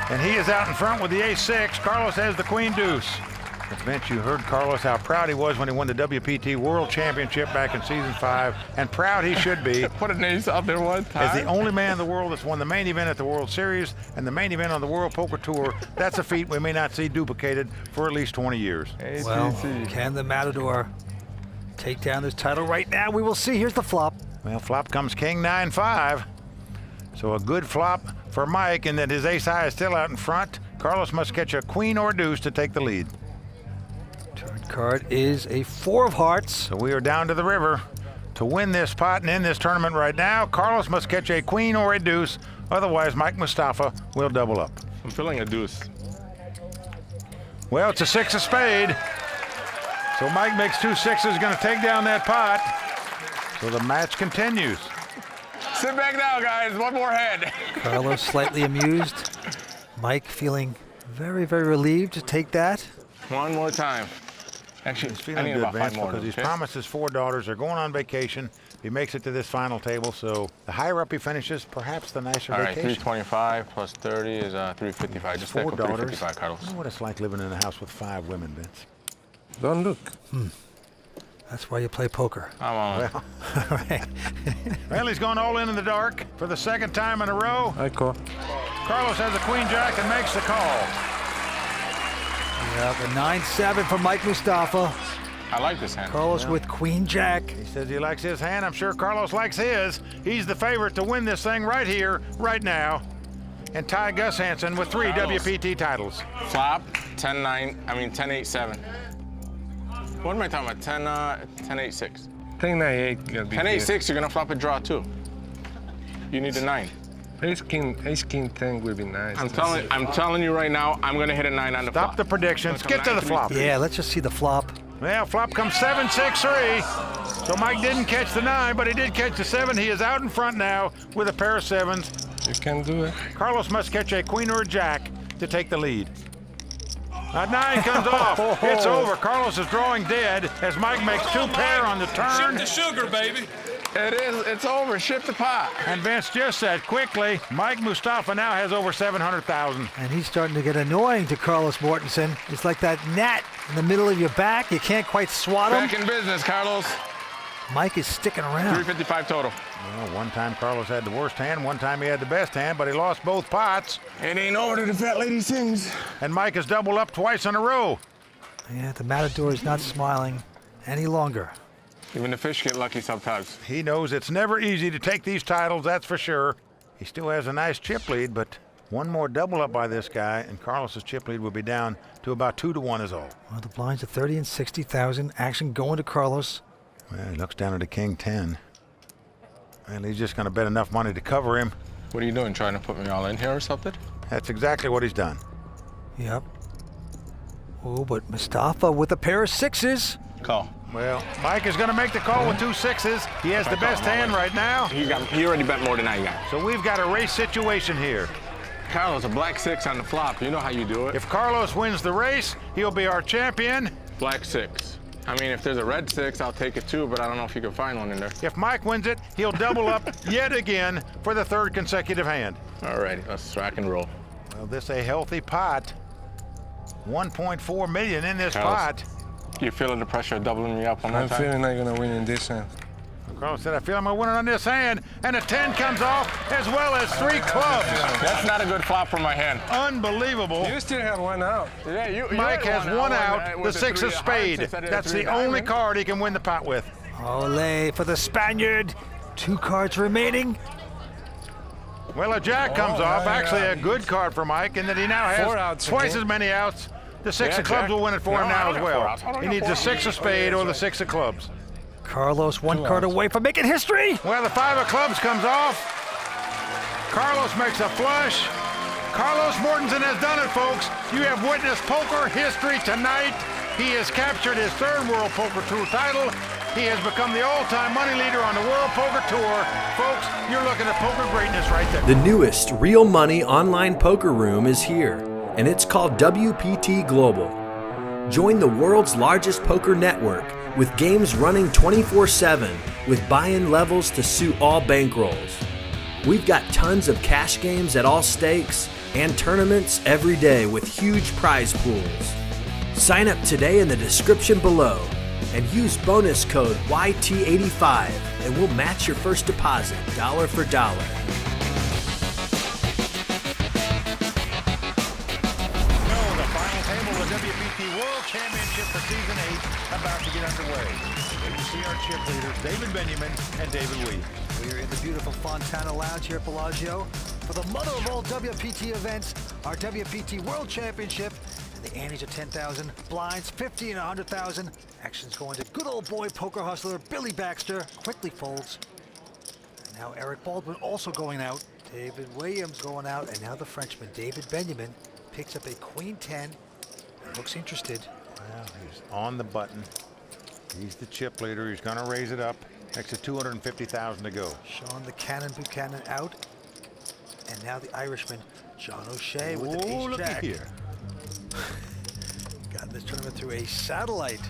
And he is out in front with the ace-6. Carlos has the queen deuce. But Vince, you heard Carlos how proud he was when he won the WPT World Championship back in season 5, and proud he should be. Put an ace out there one time. As the only man in the world that's won the main event at the World Series and the main event on the World Poker Tour. That's a feat we may not see duplicated for at least 20 years. Well, can the Matador take down this title right now? We will see. Here's the flop. Well, flop comes king 9-5. So a good flop for Mike, and that his ace-high is still out in front. Carlos must catch a queen or a deuce to take the lead. Turn card is a 4 of hearts. So we are down to the river. To win this pot and end this tournament right now, Carlos must catch a queen or a deuce. Otherwise, Mike Mustafa will double up. I'm feeling a deuce. Well, it's a 6 of spade. So Mike makes 2 6s, going to take down that pot. So the match continues. Sit back now, guys. One more head. Carlos slightly amused. Mike feeling very, very relieved to take that. One more time. Actually, He's I feeling need good, about 5 Vince, more. because he's Okay? promised his 4 daughters they're going on vacation. He makes it to this final table, so the higher up he finishes, perhaps the nicer All right, vacation. 325 plus 30 is 355. Just 4 take up daughters. 355, Carlos. You know what it's like living in a house with 5 women, Vince? Don't look. That's why you play poker. I'm on. Well, All right. well, he's gone all in the dark for the 2nd time in a row. I call. Carlos has a queen jack and makes the call. Yeah, the 9-7 for Mike Mustafa. I like this hand. Carlos with queen jack. He says he likes his hand. I'm sure Carlos likes his. He's the favorite to win this thing right here, right now, and tie Gus Hansen with 3 Carlos. WPT titles. Flop, 10-8-7. What am I talking about? 10-8-6. 10-9-8 gonna be 10-8-6, you're gonna flop a draw too. You need a 9. Ace King 10 will be nice. I'm telling you right now, I'm gonna hit a 9 on the flop. Stop the predictions. Get to the flop. Yeah, let's just see the flop. Well, flop comes 7-6-3. So Mike didn't catch the 9, but he did catch the 7. He is out in front now with a pair of 7s. You can do it. Carlos must catch a queen or a jack to take the lead. That 9 comes off. It's over. Carlos is drawing dead as Mike makes 2 pair on the turn. Sugar, baby. It is. It's over. Ship the pot. And Vince just said quickly, Mike Mustafa now has over 700,000. And he's starting to get annoying to Carlos Mortensen. It's like that gnat in the middle of your back. You can't quite swat him. Back in business, Carlos. Mike is sticking around. 355 total. Well, one time Carlos had the worst hand, one time he had the best hand, but he lost both pots. It ain't over till the fat lady sings. And Mike has doubled up twice in a row. Yeah, the Matador is not smiling any longer. Even the fish get lucky sometimes. He knows it's never easy to take these titles, that's for sure. He still has a nice chip lead, but one more double up by this guy, and Carlos's chip lead will be down to about 2-1 is all. Well, the blinds are 30 and 60,000. Action going to Carlos. Well, he looks down at the king 10. And he's just going to bet enough money to cover him. What are you doing, trying to put me all in here or something? That's exactly what he's done. Yep. Oh, but Mustafa with a pair of sixes. Call. Well, Mike is going to make the call with 2 sixes. He has the best hand right now. He already bet more than I got. So we've got a race situation here. Carlos, a black 6 on the flop. You know how you do it. If Carlos wins the race, he'll be our champion. Black 6. I mean, if there's a red 6, I'll take it too, but I don't know if you can find one in there. If Mike wins it, he'll double up yet again for the 3rd consecutive hand. All right, let's rock and roll. Well, this a healthy pot. 1.4 million in this Carlos, pot. You feeling the pressure of doubling me up on that I'm time? feeling I'm gonna win in this hand. Carlos said, I feel I'm going to win it on this hand. And a 10 comes off, as well as 3 clubs. That's not a good flop for my hand. Unbelievable. You still have one out. Yeah, you Mike has one out, the with 6 of three spade. hearts instead of That's three the only diamonds. card he can win the pot with. Ole for the Spaniard. 2 cards remaining. Well, a jack comes off. yeah, Actually, yeah. a good card for Mike, in that he now 4 has outs twice again. as many outs. The 6 Yeah, of clubs jack. will win it for him No, I now don't as got 4 well. outs. I don't He got needs 4 the 6 of spade or the 6 of clubs. Carlos 1 card away from making history. Well, the 5 of clubs comes off. Carlos makes a flush. Carlos Mortensen has done it, folks. You have witnessed poker history tonight. He has captured his 3rd World Poker Tour title. He has become the all-time money leader on the World Poker Tour. Folks, you're looking at poker greatness right there. The newest real money online poker room is here, and it's called WPT Global. Join the world's largest poker network with games running 24/7 with buy-in levels to suit all bankrolls. We've got tons of cash games at all stakes and tournaments every day with huge prize pools. Sign up today in the description below and use bonus code YT85 and we'll match your first deposit dollar for dollar. The final table of the WPT World Championship for Season 8 about to get underway. Here you see our chip leaders, David Benyamine and David Williams. We're in the beautiful Fontana Lounge here at Bellagio for the mother of all WPT events, our WPT World Championship. And the antes are 10,000, blinds 50 and 100,000. Action's going to good old boy poker hustler Billy Baxter. Quickly folds. And now Eric Baldwin also going out. David Williams going out. And now the Frenchman, David Benyamine, picks up a queen 10. Looks interested. Well, he's on the button. He's the chip leader. He's going to raise it up. Next to 250,000 to go. Shawn Buchanan out. And now the Irishman, John O'Shea with the Oh, ace look jack. at here. Got this tournament through a satellite.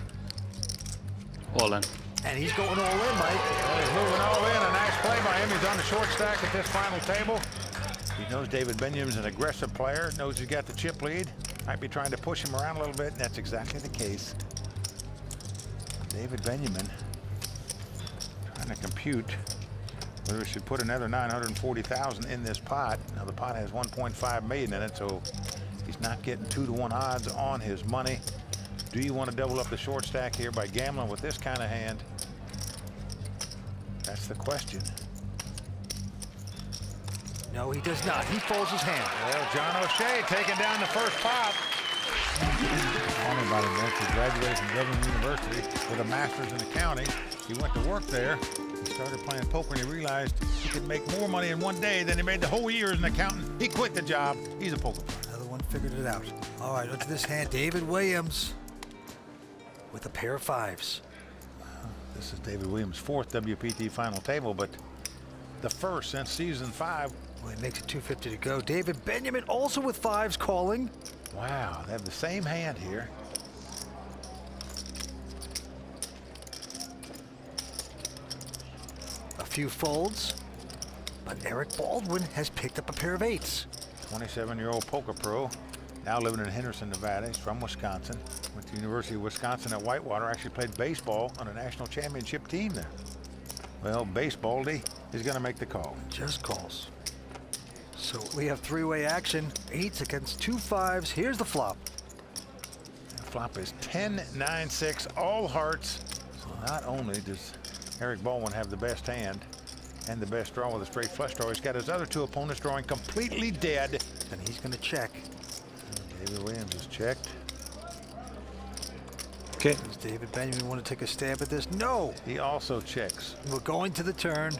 All in. And he's going all in, Mike. Well, he's moving all in. A nice play by him. He's on the short stack at this final table. He knows David Benyamine's an aggressive player. Knows he's got the chip lead. Might be trying to push him around a little bit, and that's exactly the case. David Benyamine trying to compute whether we should put another 940,000 in this pot. Now the pot has 1.5 million in it, so he's not getting 2-to-1 odds on his money. Do you want to double up the short stack here by gambling with this kind of hand? That's the question. No, he does not. He folds his hand. Well, John O'Shea taking down the first pot. About him once he graduated from Dublin University with a master's in accounting. He went to work there. He started playing poker and he realized he could make more money in one day than he made the whole year as an accountant. He quit the job. He's a poker player. Another one figured it out. All right, onto this hand, David Williams with a pair of 5s. This is David Williams' 4th WPT final table, but the first since season 5. Well, he makes it 250 to go. David Benyamine also with 5s calling. Wow, they have the same hand here. A few folds, but Eric Baldwin has picked up a pair of 8s. 27-year-old poker pro, now living in Henderson, Nevada. He's from Wisconsin. Went to the University of Wisconsin at Whitewater. Actually played baseball on a national championship team there. Well, Basebaldy is going to make the call. Just calls. So we have three-way action. 8s against 2 5s. Here's the flop. The flop is 10-9-6, all hearts. So not only does Eric Baldwin have the best hand and the best draw with a straight flush draw, he's got his other two opponents drawing completely dead. And he's going to check. David Williams is checked. Okay. Does David Benyamine want to take a stab at this? No. He also checks. We're going to the turn.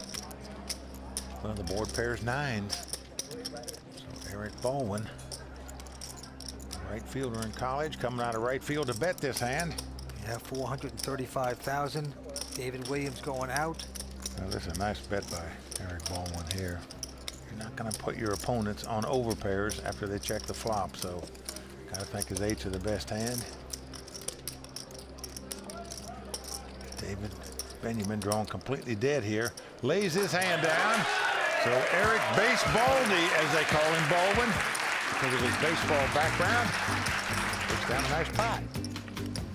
Well, the board pairs 9s. So Eric Baldwin, right fielder in college, coming out of right field to bet this hand. You have 435,000. David Williams going out. Well, this is a nice bet by Eric Baldwin here. You're not going to put your opponents on overpairs after they check the flop, so got to think his 8s are the best hand. David Benyamine drawn completely dead here. Lays his hand down. So Eric Basebaldy, as they call him, Baldwin, because of his baseball background, puts down a nice pot.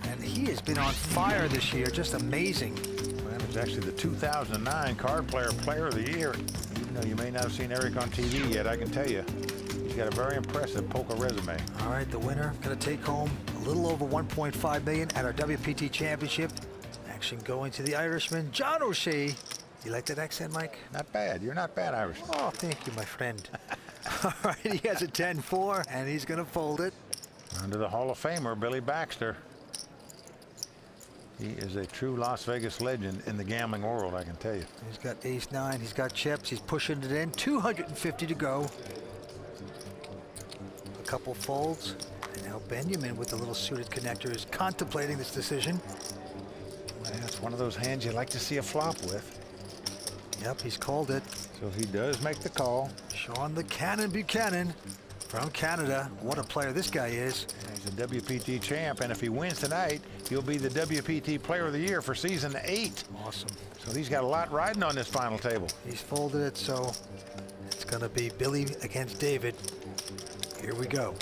And he has been on fire this year. Just amazing. Well, he's actually the 2009 Card Player of the Year. Even though you may not have seen Eric on TV yet, I can tell you, he's got a very impressive poker resume. All right, the winner going to take home a little over $1.5 million at our WPT Championship. Action going to the Irishman, John O'Shea. You like that accent, Mike? Not bad. You're not bad, Irish. Oh, thank you, my friend. All right, he has a 10-4, and he's going to fold it. Under the Hall of Famer, Billy Baxter. He is a true Las Vegas legend in the gambling world, I can tell you. He's got ace-9. He's got chips. He's pushing it in. 250 to go. A couple folds. And now Benyamine with the little suited connector is contemplating this decision. Well, it's one of those hands you like to see a flop with. Yep, he's called it. So he does make the call. Shawn Buchanan from Canada. What a player this guy is. He's a WPT champ, and if he wins tonight, he'll be the WPT Player of the Year for season 8. Awesome. So he's got a lot riding on this final table. He's folded it, so it's going to be Billy against David. Here we go.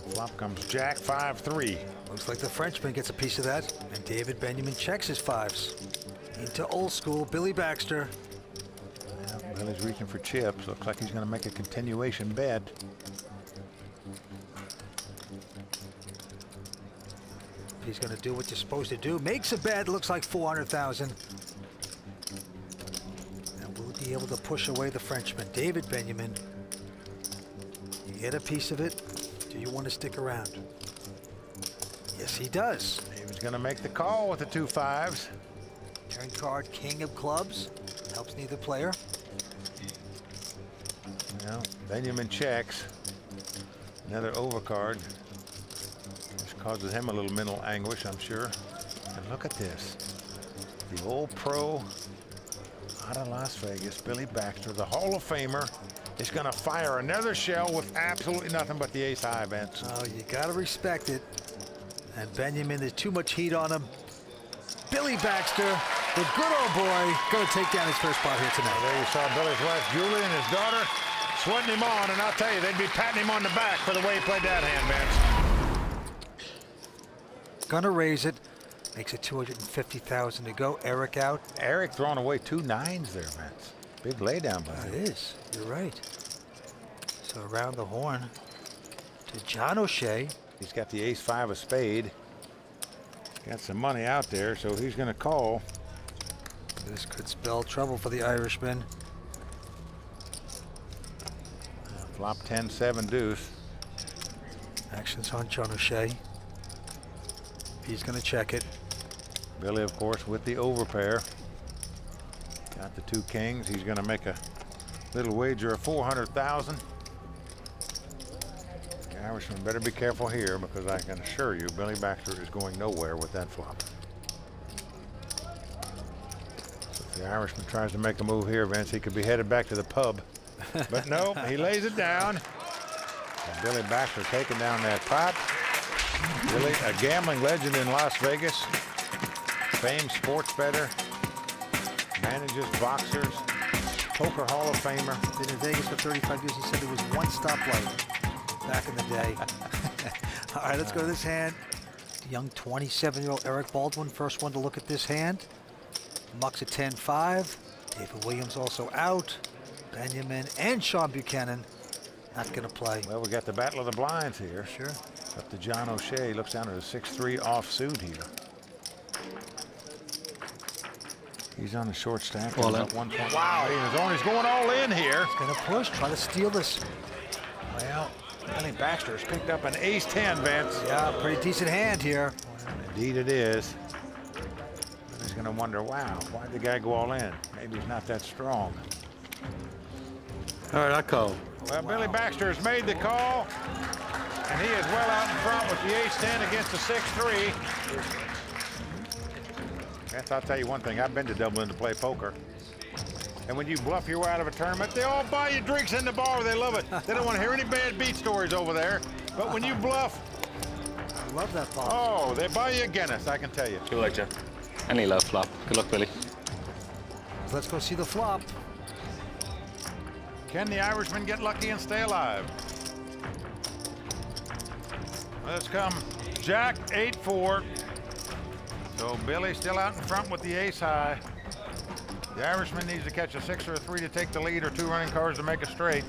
Flop comes Jack 5-3. Looks like the Frenchman gets a piece of that, and David Benyamine checks his 5s. Into old school, Billy Baxter. Yeah, Billy's reaching for chips. Looks like he's going to make a continuation bet. He's going to do what you're supposed to do. Makes a bet. Looks like 400,000. And will be able to push away the Frenchman. David Benyamine. You get a piece of it. Do you want to stick around? Yes, he does. David's going to make the call with the 2 5s. Turn card, king of clubs. Helps neither player. Well, Benyamine checks. Another overcard. This causes him a little mental anguish, I'm sure. And look at this. The old pro out of Las Vegas, Billy Baxter, the Hall of Famer, is going to fire another shell with absolutely nothing but the ace-high, Vince. Oh, you got to respect it. And Benyamine, there's too much heat on him. Billy Baxter, the good old boy, going to take down his first pot here tonight. There you saw Billy's wife, Julie, and his daughter sweating him on, and I'll tell you, they'd be patting him on the back for the way he played that hand, Vince. Gonna raise it. Makes it 250,000 to go. Eric out. Eric throwing away 2 9s there, Vince. Big laydown by It him. is. You're right. So around the horn to John O'Shea. He's got the ace-5 of spade. Got some money out there, so he's going to call. This could spell trouble for the Irishman. Flop 10-7 deuce. Action's on John O'Shea. He's going to check it. Billy, of course, with the overpair. Got the 2 kings. He's going to make a little wager of 400,000. The Irishman better be careful here, because I can assure you Billy Baxter is going nowhere with that flop. So if the Irishman tries to make a move here, Vince, he could be headed back to the pub. But no, he lays it down. And Billy Baxter taking down that pot. Billy, a gambling legend in Las Vegas. Famed sports bettor. Manages boxers. Poker Hall of Famer. Been in Vegas for 35 years. He said there was one stoplight back in the day. All right, let's go to this hand. Young 27-year-old Eric Baldwin, first one to look at this hand. Muck's at 10-5. David Williams also out. Benyamine and Shawn Buchanan not going to play. Well, we got the battle of the blinds here. Sure. Up to John O'Shea. Looks down at a 6-3 offsuit here. He's on the short stack. All in. Wow, he's going all in here. He's going to push, try to steal this. Well, I think Baxter's picked up an ace-10, Vince. Yeah, pretty decent hand here. Indeed it is. He's going to wonder, wow, why'd the guy go all in? Maybe he's not that strong. All right, I call. Well, Billy Baxter has made the call, and he is well out in front with the ace-10 against the 6-3. I'll tell you one thing, I've been to Dublin to play poker. And when you bluff your way out of a tournament, they all buy you drinks in the bar. They love it. They don't want to hear any bad beat stories over there. But when you bluff, I love that ball. oh, they buy you a Guinness, I can tell you. Good luck, Jeff. Any love flop. Good luck, Billy. Let's go see the flop. Can the Irishman get lucky and stay alive? Let's come Jack 8-4. So Billy still out in front with the ace high. The Irishman needs to catch a 6 or a 3 to take the lead, or 2 running cards to make a straight.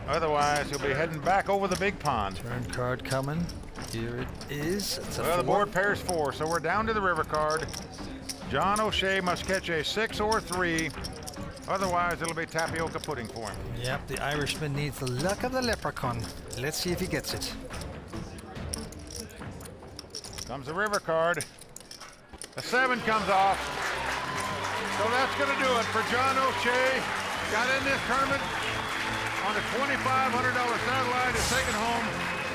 Otherwise, he'll be heading back over the big pond. Turn card coming. Here it is. It's a Well, the 4. board pairs 4, so we're down to the river card. John O'Shea must catch a 6 or 3. Otherwise, it'll be tapioca pudding for him. Yep, the Irishman needs the luck of the leprechaun. Let's see if he gets it. Comes the river card. The 7 comes off. So that's going to do it for John O'Shea. Got in this tournament on a $2,500 satellite. Is taking home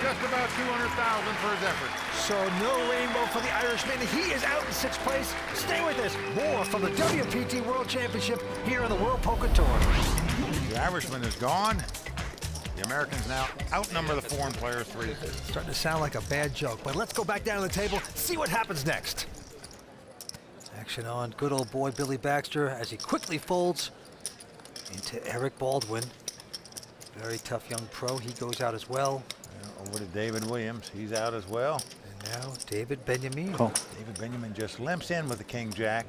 just about $200,000 for his effort. So no rainbow for the Irishman. He is out in 6th place. Stay with us. More from the WPT World Championship here on the World Poker Tour. The Irishman is gone. The Americans now outnumber the foreign players 3-2. Starting to sound like a bad joke, but let's go back down to the table, see what happens next. Action on good old boy Billy Baxter as he quickly folds into Eric Baldwin. Very tough young pro. He goes out as well. Over to David Williams. He's out as well. And now David Benyamine. Oh. David Benyamine just limps in with the King Jack.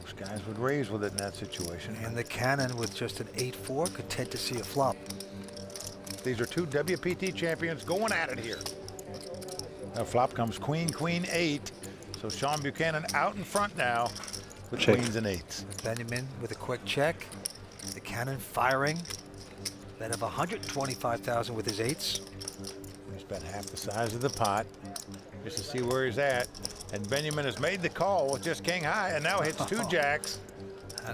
Most guys would raise with it in that situation. And the cannon with just an 8-4, content to see a flop. These are 2 WPT champions going at it here. Now flop comes Queen, Queen 8. So Shawn Buchanan out in front now with Check. queens and 8s. Benyamine with a quick check. The cannon firing. Bet of $125,000 with his 8s. He's bet half the size of the pot just to see where he's at. And Benyamine has made the call with just king high and now hits 2 jacks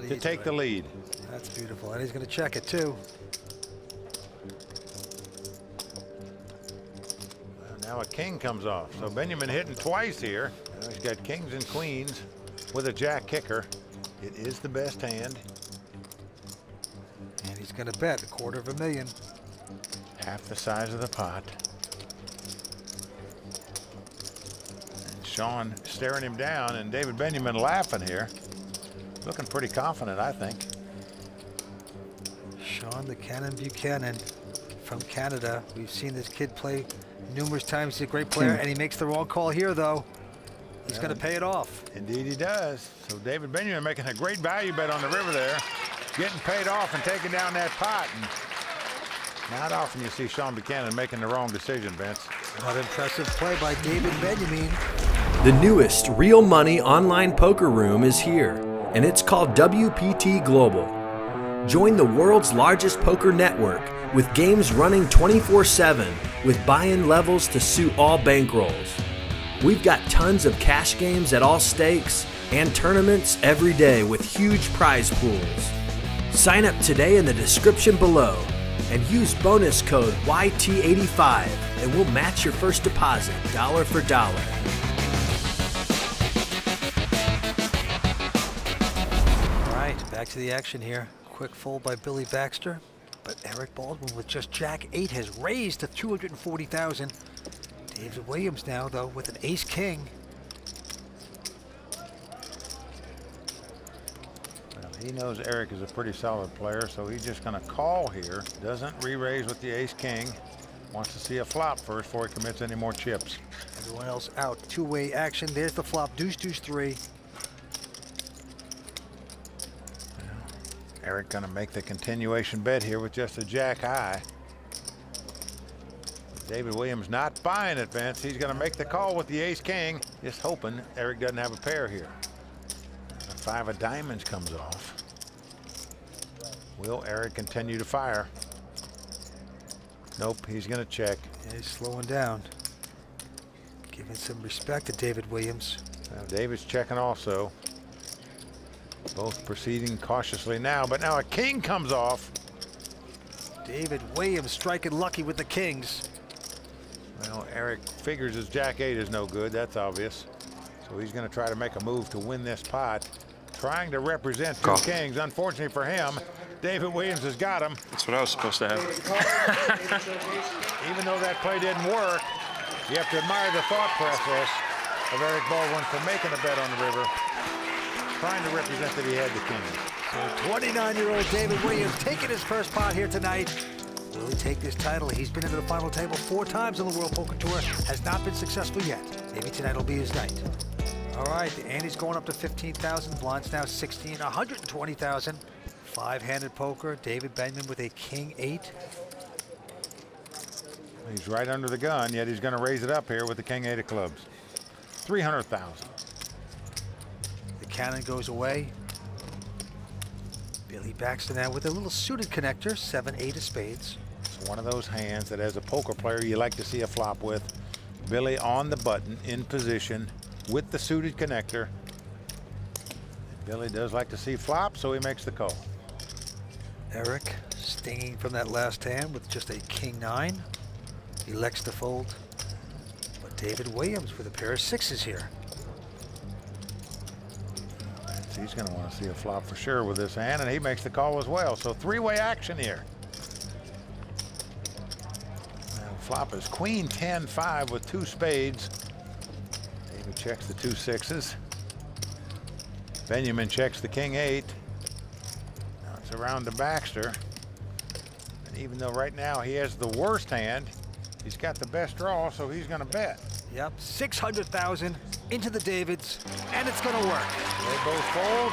to take the lead. That's beautiful. And he's going to check it too. Now a king comes off. So Benyamine hitting twice here. Now he's got kings and queens with a jack kicker. It is the best hand. And he's going to bet $250,000. Half the size of the pot. And Shawn staring him down, and David Benyamine laughing here. Looking pretty confident, I think. Shawn the Cannon Buchanan from Canada. We've seen this kid play numerous times. He's a great player, and he makes the wrong call here, though. He's going to pay it off. Indeed he does. So David Benyamine making a great value bet on the river there. Getting paid off and taking down that pot. And not often you see Shawn Buchanan making the wrong decision, Vince. What impressive play by David Benyamine. The newest real money online poker room is here, and it's called WPT Global. Join the world's largest poker network with games running 24/7 with buy-in levels to suit all bankrolls. We've got tons of cash games at all stakes and tournaments every day with huge prize pools. Sign up today in the description below and use bonus code YT85 and we'll match your first deposit dollar for dollar. All right, back to the action here. Quick fold by Billy Baxter, but Eric Baldwin with just Jack 8 has raised to $240,000. David Williams now, though, with an ace-king. Well, he knows Eric is a pretty solid player, so he's just going to call here. Doesn't re-raise with the ace-king. Wants to see a flop first before he commits any more chips. Everyone else out. Two-way action. There's the flop. Deuce, deuce, 3. Eric gonna make the continuation bet here with just a jack high. David Williams not buying it, Vince. He's gonna make the call with the ace king, just hoping Eric doesn't have a pair here. The 5 of diamonds comes off. Will Eric continue to fire? Nope, he's gonna check. Yeah, he's slowing down. Giving some respect to David Williams. Now David's checking also. Both proceeding cautiously now, but now a king comes off. David Williams striking lucky with the kings. Well, Eric figures his jack 8 is no good. That's obvious. So he's going to try to make a move to win this pot. Trying to represent two kings. Unfortunately for him, David Williams has got him. That's what I was supposed to have. Even though that play didn't work, you have to admire the thought process of Eric Baldwin for making a bet on the river. Trying to represent that he had the kings. So 29-year-old David Williams taking his first pot here tonight. Will he take this title? He's been into the final table 4 times on the World Poker Tour. Has not been successful yet. Maybe tonight will be his night. All right, the ante's going up to 15,000. Blinds now 16, 120,000. 5-handed poker. David Benyamine with a king 8. He's right under the gun, yet he's going to raise it up here with the king 8 of clubs. 300,000. The cannon goes away. Billy Baxter now with a little suited connector, 7-8 of spades. It's one of those hands that as a poker player you like to see a flop with. Billy on the button in position with the suited connector. Billy does like to see flop, so he makes the call. Eric stinging from that last hand with just a king 9. Elects to fold. But David Williams with a pair of 6s here. He's going to want to see a flop for sure with this hand, and he makes the call as well. So 3-way action here. Now, flop is queen 10-5 with 2 spades. David checks the 2 6s. Benyamine checks the king 8. Now it's around to Baxter. And even though right now he has the worst hand, he's got the best draw, so he's going to bet. Yep, 600,000 into the Davids, and it's going to work. They both fold.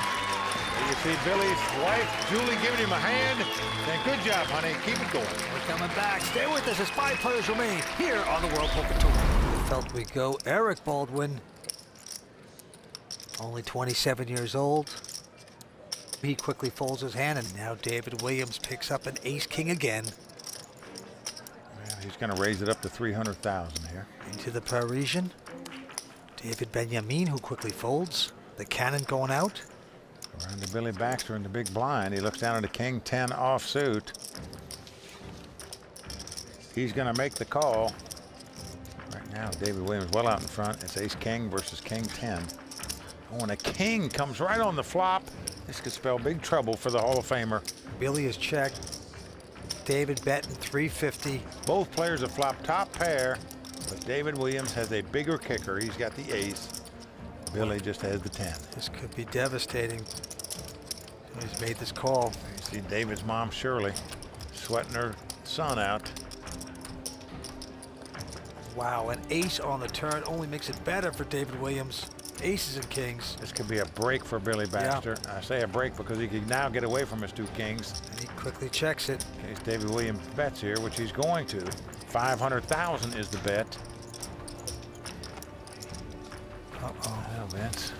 There you see Billy's wife, Julie, giving him a hand. Saying, good job, honey. Keep it going. We're coming back. Stay with us as 5 players remain here on the World Poker Tour. Felt we go. Eric Baldwin, only 27 years old. He quickly folds his hand, and now David Williams picks up an ace-king again. Well, he's going to raise it up to 300,000 here. Into the Parisian. David Benyamine, who quickly folds. The cannon going out. Around to Billy Baxter in the big blind. He looks down at a king 10 offsuit. He's going to make the call. Right now, David Williams well out in front. It's ace king versus king 10. When a king comes right on the flop, this could spell big trouble for the Hall of Famer. Billy is checked. David betting 350. Both players have flopped top pair, but David Williams has a bigger kicker. He's got the ace. Billy just has the 10. This could be devastating. He's made this call. You see David's mom, Shirley, sweating her son out. Wow, an ace on the turn only makes it better for David Williams. Aces and kings. This could be a break for Billy Baxter. Yeah. I say a break because he can now get away from his 2 kings. And he quickly checks it. In case David Williams bets here, which he's going to. 500,000 is the bet. Well, Vince.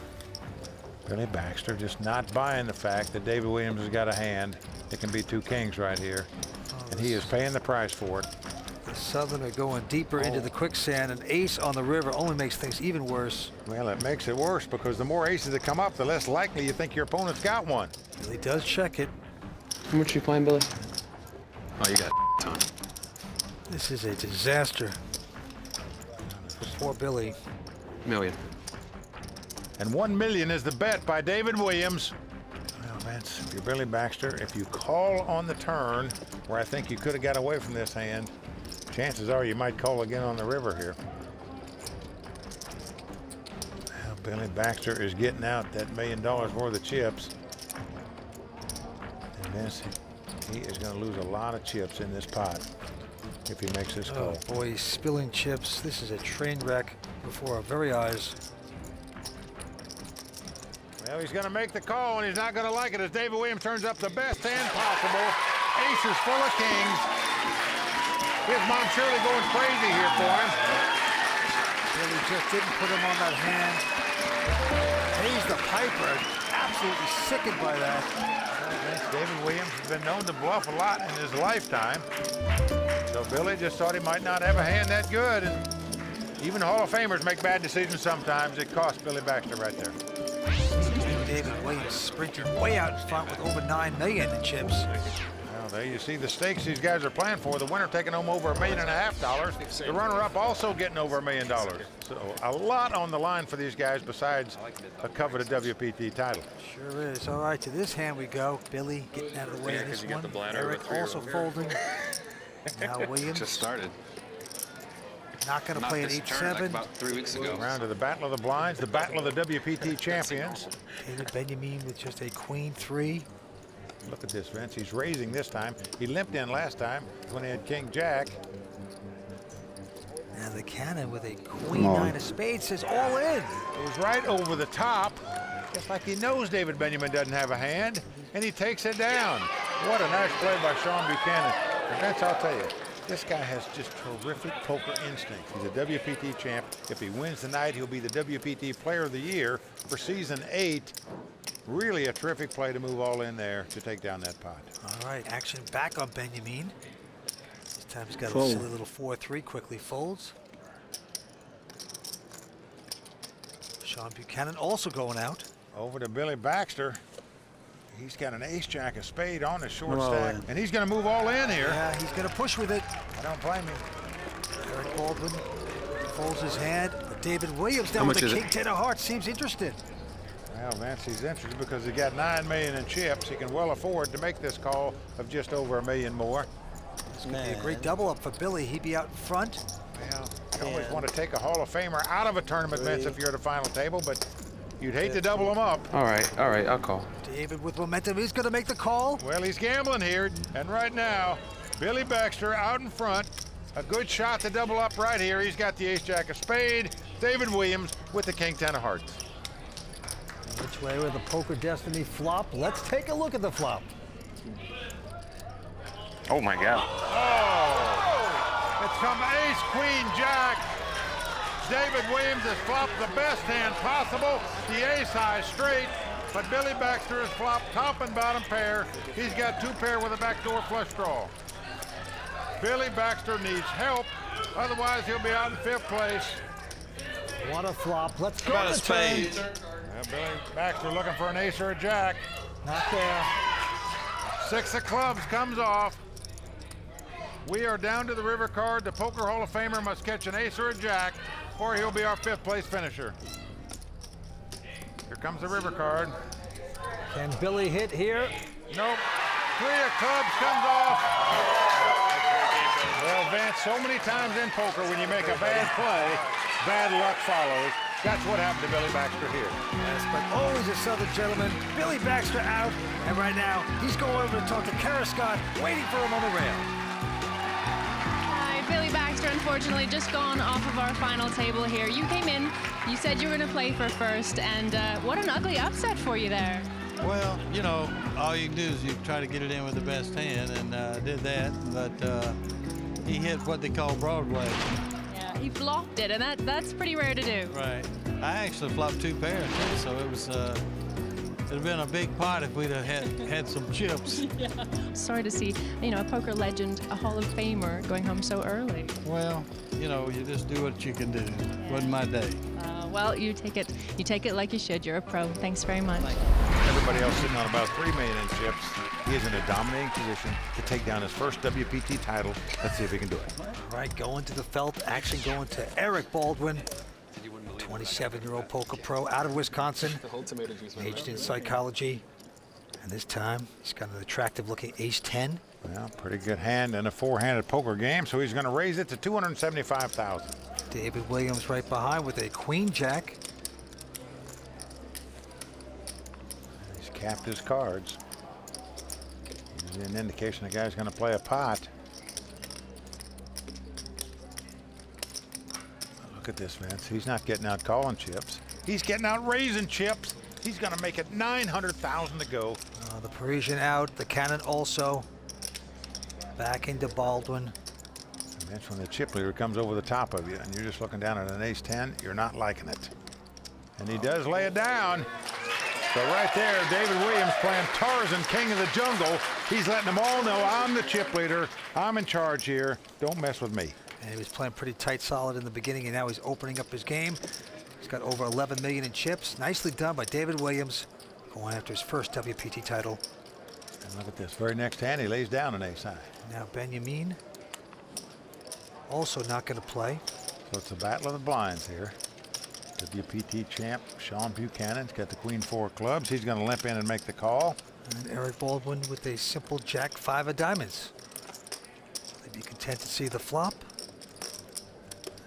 Billy Baxter just not buying the fact that David Williams has got a hand. It can be 2 kings right here. And he is paying the price for it. The Southerner going deeper into the quicksand. An ace on the river only makes things even worse. Well, it makes it worse because the more aces that come up, the less likely you think your opponent's got one. Billy does check it. How much are you playing, Billy? Oh, you got a ton. This is a disaster for poor Billy. Million. And 1 million is the bet by David Williams. Well, Vince, if you're Billy Baxter, if you call on the turn, where I think you could have got away from this hand, chances are you might call again on the river here. Well, Billy Baxter is getting out that $1 million worth of chips. And Vince, he is going to lose a lot of chips in this pot if he makes this call. Oh boy, he's spilling chips. This is a train wreck before our very eyes. Well, he's going to make the call, and he's not going to like it as David Williams turns up the best hand possible. Aces full of kings. His mom surely going crazy here for him. Billy just didn't put him on that hand. Pays the piper. Absolutely sickened by that. David Williams has been known to bluff a lot in his lifetime. So Billy just thought he might not have a hand that good. And even Hall of Famers make bad decisions sometimes. It cost Billy Baxter right there. David Williams sprinting way out in front with over $9 million in chips. Well, there you see the stakes these guys are playing for. The winner taking home over $1.5 million. The runner-up also getting over $1 million. So a lot on the line for these guys besides a coveted WPT title. Sure is. All right, to this hand we go. Billy getting out of the way of this one. Eric also folding. Now Williams. Just started. Not going to play an 8-7. About 3 weeks ago. Round to the Battle of the Blinds, the Battle of the WPT Champions. David Benyamine with just a queen 3. Look at this, Vince. He's raising this time. He limped in last time when he had King Jack. Now the cannon with a queen 9 of spades says all in. Goes right over the top, just like he knows David Benyamine doesn't have a hand, and he takes it down. What a nice play by Shawn Buchanan. And Vince, I'll tell you, this guy has just terrific poker instinct. He's a WPT champ. If he wins tonight, he'll be the WPT Player of the Year for Season 8. Really a terrific play to move all in there to take down that pot. All right, action back on Benyamine. This time he's got a silly little 4-3, quickly folds. Shawn Buchanan also going out. Over to Billy Baxter. He's got an ace-jack of spade on his short stack, and he's going to move all in here. Yeah, he's going to push with it. I don't blame him. Eric Baldwin folds his hand, but David Williams down with the king 10 of hearts seems interested. Well, Vance, he's interested because he got $9 million in chips. He can well afford to make this call of just over $1 million more. This could be a great double up for Billy. He'd be out in front. Well, you always want to take a Hall of Famer out of a tournament, Vince, if you're at the final table, but you'd hate to double them up. All right, I'll call. David with momentum, he's going to make the call. Well, he's gambling here, and right now, Billy Baxter out in front. A good shot to double up right here. He's got the ace-jack of spade. David Williams with the king 10 of hearts. Which way with the poker destiny flop? Let's take a look at the flop. Oh my God. Oh! It's come ace, queen, jack. David Williams has flopped the best hand possible, the ace-high straight, but Billy Baxter has flopped top and bottom pair. He's got 2 pair with a backdoor flush draw. Billy Baxter needs help, otherwise he'll be out in 5th place. What a flop. Let's go About to a spade. Billy Baxter looking for an ace or a jack. Not there. 6 of clubs comes off. We are down to the river card. The Poker Hall of Famer must catch an ace or a jack, or he'll be our 5th place finisher. Here comes the river card. Can Billy hit here? Nope. 3 of clubs comes off. Well, Vance, so many times in poker, when you make a bad play, bad luck follows. That's what happened to Billy Baxter here. Yes, but always a Southern gentleman. Billy Baxter out, and right now, he's going over to talk to Kara Scott, waiting for him on the rail. Hi, Billy Baxter, unfortunately, just gone off of our final table here. You came in, you said you were going to play for first, and what an ugly upset for you there. Well, you know, all you can do is you try to get it in with the best hand, and did that, but he hit what they call Broadway. Yeah, he flopped it, and that's pretty rare to do. Right. I actually flopped 2 pairs, too, so it was, it'd have been a big pot if we'd have had some chips. Yeah. Sorry to see, you know, a poker legend, a Hall of Famer, going home so early. Well, you know, you just do what you can do. Yeah. Wasn't my day. Well, you take it like you should. You're a pro. Thanks very much. Everybody else sitting on about $3 million in chips. He is in a dominating position to take down his first WPT title. Let's see if he can do it. All right, going to the felt. Action going to Eric Baldwin. 27-year-old poker pro out of Wisconsin. Majored in psychology. And this time, he's got an attractive-looking ace-10. Well, pretty good hand in a 4-handed poker game, so he's going to raise it to $275,000. David Williams right behind with a queen-jack. He's capped his cards. An indication the guy's going to play a pot. Look at this, Vince. He's not getting out calling chips. He's getting out raising chips. He's going to make it 900,000 to go. The Parisian out, the cannon also. Back into Baldwin. And that's when the chip leader comes over the top of you and you're just looking down at an ace-10, you're not liking it. And he does lay it down. So right there, David Williams playing Tarzan, king of the jungle. He's letting them all know, I'm the chip leader. I'm in charge here. Don't mess with me. And he was playing pretty tight, solid in the beginning, and now he's opening up his game. He's got over 11 million in chips. Nicely done by David Williams, going after his first WPT title. And look at this. Very next hand, he lays down an ace high. Now Benyamine also not going to play. So it's a battle of the blinds here. WPT champ Shawn Buchanan's got the queen 4 clubs. He's going to limp in and make the call. And Eric Baldwin with a simple jack 5 of diamonds. They'd be content to see the flop.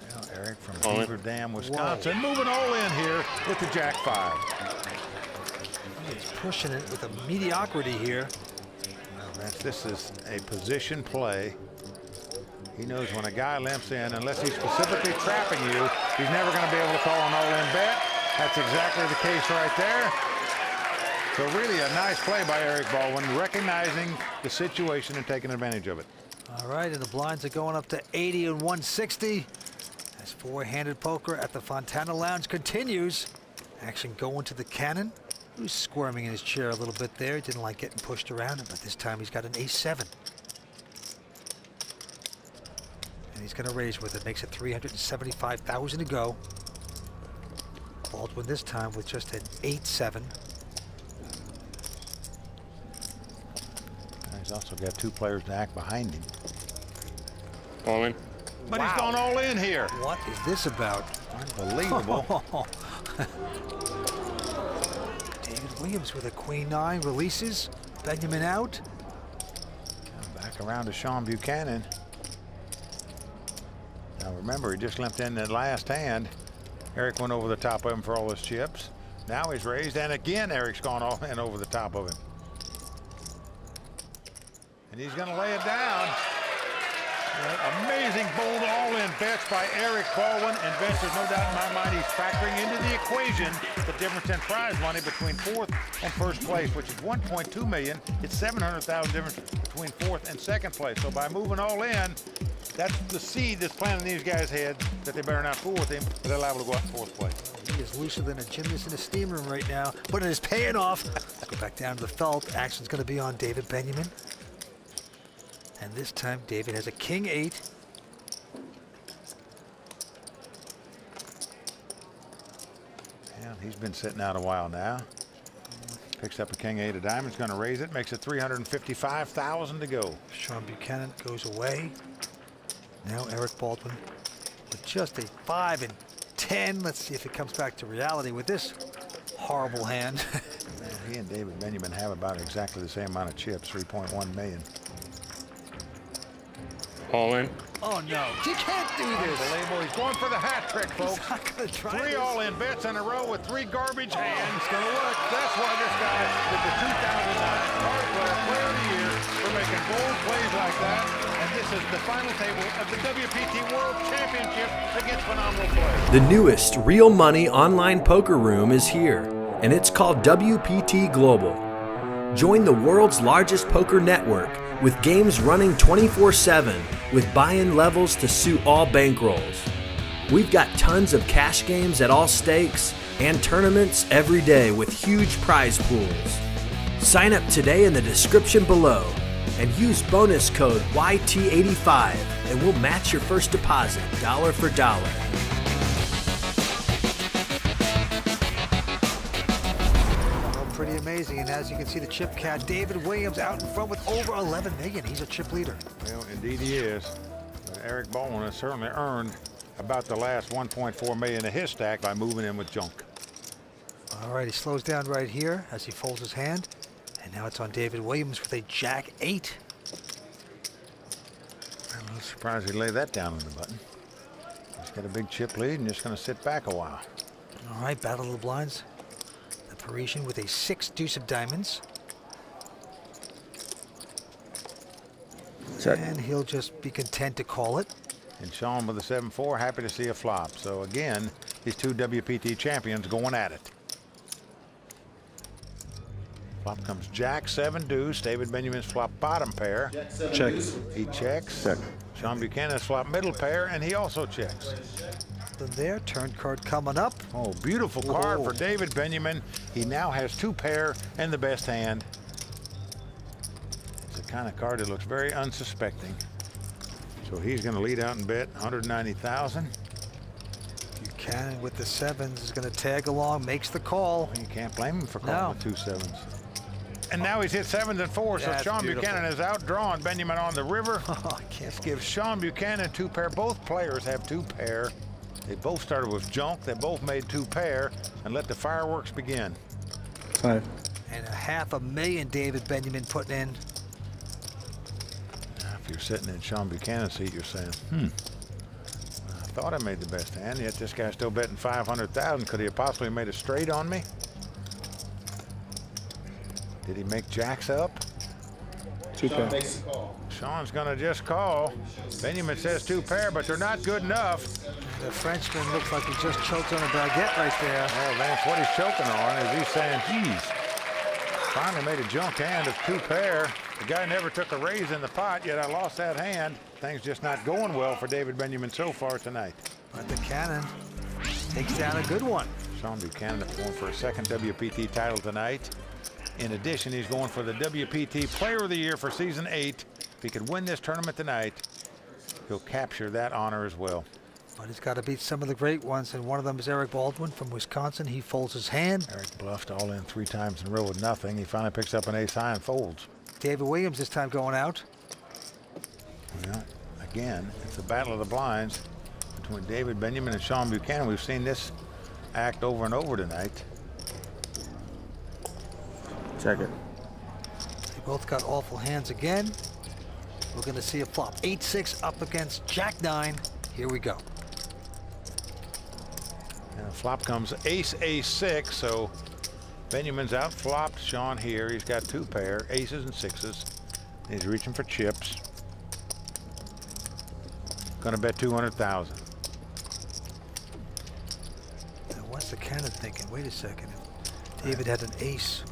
Now Eric from Beaver Dam, Wisconsin, moving all in here with the jack 5. He's pushing it with a mediocrity here. Well, this is a position play. He knows when a guy limps in, unless he's specifically trapping you, he's never going to be able to call an all-in bet. That's exactly the case right there. So really a nice play by Eric Baldwin, recognizing the situation and taking advantage of it. All right, and the blinds are going up to 80 and 160. As four-handed poker at the Fontana Lounge continues. Action going to the cannon, who's squirming in his chair a little bit there. He didn't like getting pushed around, but this time he's got an ace-7. And he's going to raise with it. Makes it 375,000 to go. Baldwin this time with just an 8-7. He's also got 2 players to act behind him. All in. But he's gone all in here. What is this about? Unbelievable. David Williams with a queen 9 releases. Benyamine out. Back around to Shawn Buchanan. Now remember, he just limped in that last hand. Eric went over the top of him for all his chips. Now he's raised, and again Eric's gone all in over the top of him. And he's going to lay it down. Amazing bold all-in bets by Eric Baldwin. Investors, no doubt in my mind, he's factoring into the equation the difference in prize money between 4th and 1st place, which is 1.2 million. It's 700,000 difference between 4th and 2nd place. So by moving all in, that's the seed that's planted in these guys' heads that they better not fool with him, but they're liable to go out in 4th place. He is looser than a gymnast in a steam room right now, but it is paying off. Let's go back down to the felt. Action's going to be on David Benyamine. And this time, David has a king 8. Yeah, he's been sitting out a while now. Picks up a king 8 of diamonds, going to raise it, makes it 355,000 to go. Shawn Buchanan goes away. Now Eric Baldwin with just a 5 and 10. Let's see if it comes back to reality with this horrible hand. He and David Benyamine have about exactly the same amount of chips, 3.1 million. All in. Oh no, he can't do this. Unbelievable. He's going for the hat trick, folks. He's not gonna try 3 this. all-in bets in a row with 3 garbage hands. It's going to work. That's why this guy is the 2009 Card Player of the Year for making bold plays like that. And this is the final table of the WPT World Championship against phenomenal play. The newest real money online poker room is here, and it's called WPT Global. Join the world's largest poker network with games running 24/7 with buy-in levels to suit all bankrolls. We've got tons of cash games at all stakes and tournaments every day with huge prize pools. Sign up today in the description below and use bonus code YT85 and we'll match your first deposit dollar for dollar. Pretty amazing, and as you can see, the chip cat David Williams out in front with over 11 million. He's a chip leader. Well, indeed he is. But Eric Baldwin has certainly earned about the last 1.4 million of his stack by moving in with junk. All right, he slows down right here as he folds his hand, and now it's on David Williams with a jack 8. I'm not surprised he laid that down on the button. He's got a big chip lead and just going to sit back a while. All right, battle of the blinds. Parisian with a 6 deuce of diamonds. And he'll just be content to call it. And Shawn with a 7-4, happy to see a flop. So again, these 2 WPT champions going at it. Flop comes Jack, 7 deuce. David Benyamine's flop bottom pair. Check. He checks. Check. Shawn Buchanan's flop middle pair, and he also checks. Then there, turn card coming up. Oh, beautiful card for David Benyamine. He now has 2 pair and the best hand. It's the kind of card that looks very unsuspecting. So he's going to lead out and bet 190,000. Buchanan with the 7s is going to tag along, makes the call. You can't blame him for calling the 2 7s. And now he's hit 7s and 4s, so Shawn Buchanan has outdrawn Benyamine on the river. I can't give Shawn Buchanan 2 pair. Both players have 2 pair. They both started with junk. They both made 2 pair, and let the fireworks begin. 5. And $500,000 David Benyamine putting in. Now, if you're sitting in Shawn Buchanan's seat, you're saying, I thought I made the best hand, yet this guy's still betting 500,000. Could he have possibly made a straight on me? Did he make jacks up? 2 pair. Shawn's gonna just call. Benyamine says 2 pair, but they're not good enough. The Frenchman looks like he just choked on a baguette right there. Oh, Vance, what he's choking on is he's saying, geez, finally made a junk hand of 2 pair. The guy never took a raise in the pot, yet I lost that hand. Things just not going well for David Benyamine so far tonight. But the cannon takes down a good one. Shawn Buchanan going for a 2nd WPT title tonight. In addition, he's going for the WPT Player of the Year for Season 8. If he could win this tournament tonight, he'll capture that honor as well. But he's got to beat some of the great ones, and one of them is Eric Baldwin from Wisconsin. He folds his hand. Eric bluffed all in 3 times in a row with nothing. He finally picks up an ace high and folds. David Williams this time going out. Well, again, it's a battle of the blinds between David Benyamine and Shawn Buchanan. We've seen this act over and over tonight. Check it. They both got awful hands again. We're going to see a flop. 8-6 up against Jack 9. Here we go. And a flop comes ace, ace, 6. So Benyamine's out flopped Shawn here. He's got 2 pair, aces and 6s. He's reaching for chips. Gonna bet 200,000. Now what's the cannon thinking? Wait a second. David had an ace.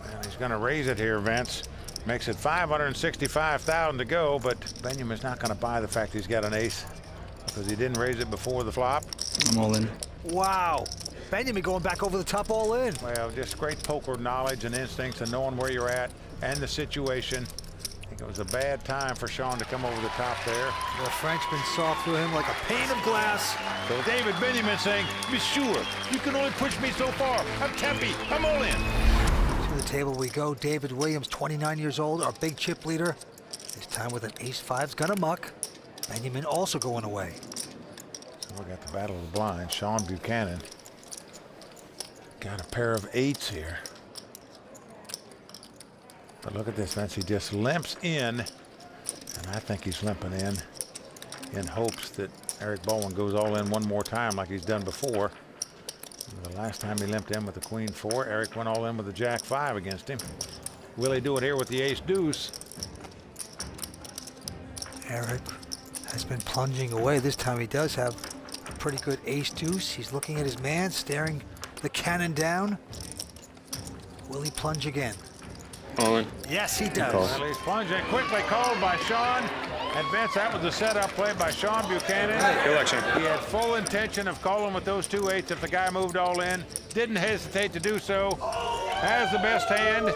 And he's gonna raise it here, Vince. Makes it 565,000 to go, but Benyamine's not gonna buy the fact he's got an ace because he didn't raise it before the flop. I'm all in. Wow. Benyamine going back over the top all in. Well, just great poker knowledge and instincts and knowing where you're at and the situation. I think it was a bad time for Shawn to come over the top there. The Frenchman saw through him like a pane of glass. So David Benyamine saying, be sure, you can only push me so far. I'm tappy, I'm all in. To the table we go. David Williams, 29 years old, our big chip leader. This time with an ace-5's gonna muck. Benyamine also going away. So we got the battle of the blinds. Shawn Buchanan got a pair of 8s here. But look at this, Vince. He just limps in, and I think he's limping in hopes that Eric Baldwin goes all in one more time like he's done before. The last time he limped in with the queen 4, Eric went all in with the jack 5 against him. Will he do it here with the ace deuce? Eric has been plunging away. This time he does have a pretty good ace deuce. He's looking at his man, staring the cannon down. Will he plunge again? All in. Yes, he does. Well, he's plunging quickly, called by Shawn. And Vince, that was a setup play by Shawn Buchanan. Good luck, Shawn. He had full intention of calling with those 2 8s if the guy moved all in. Didn't hesitate to do so. Has the best hand.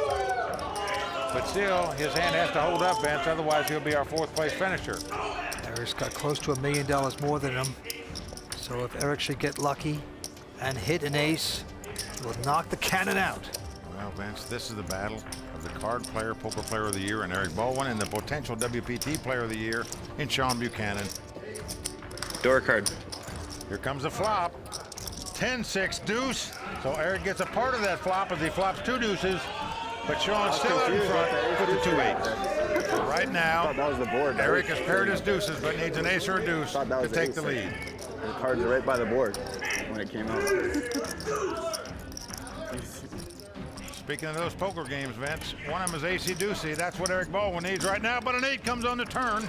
But still, his hand has to hold up, Vince. Otherwise, he'll be our 4th place finisher. Eric's got close to $1 million more than him. So if Eric should get lucky and hit an ace, he'll knock the cannon out. Well, Vince, this is the battle of the card player, poker player of the year in Eric Baldwin and the potential WPT player of the year in Shawn Buchanan. Door card. Here comes the flop. 10-6 deuce. So Eric gets a part of that flop as he flops 2 deuces. But Shawn's still out in front with the 2 8s. So right now, that was the board. Eric has paired his deuces, but needs an ace or a deuce to take the lead. The cards are right by the board when it came out. Speaking of those poker games, Vince, one of them is acey-deucey. That's what Eric Baldwin needs right now, but an 8 comes on the turn.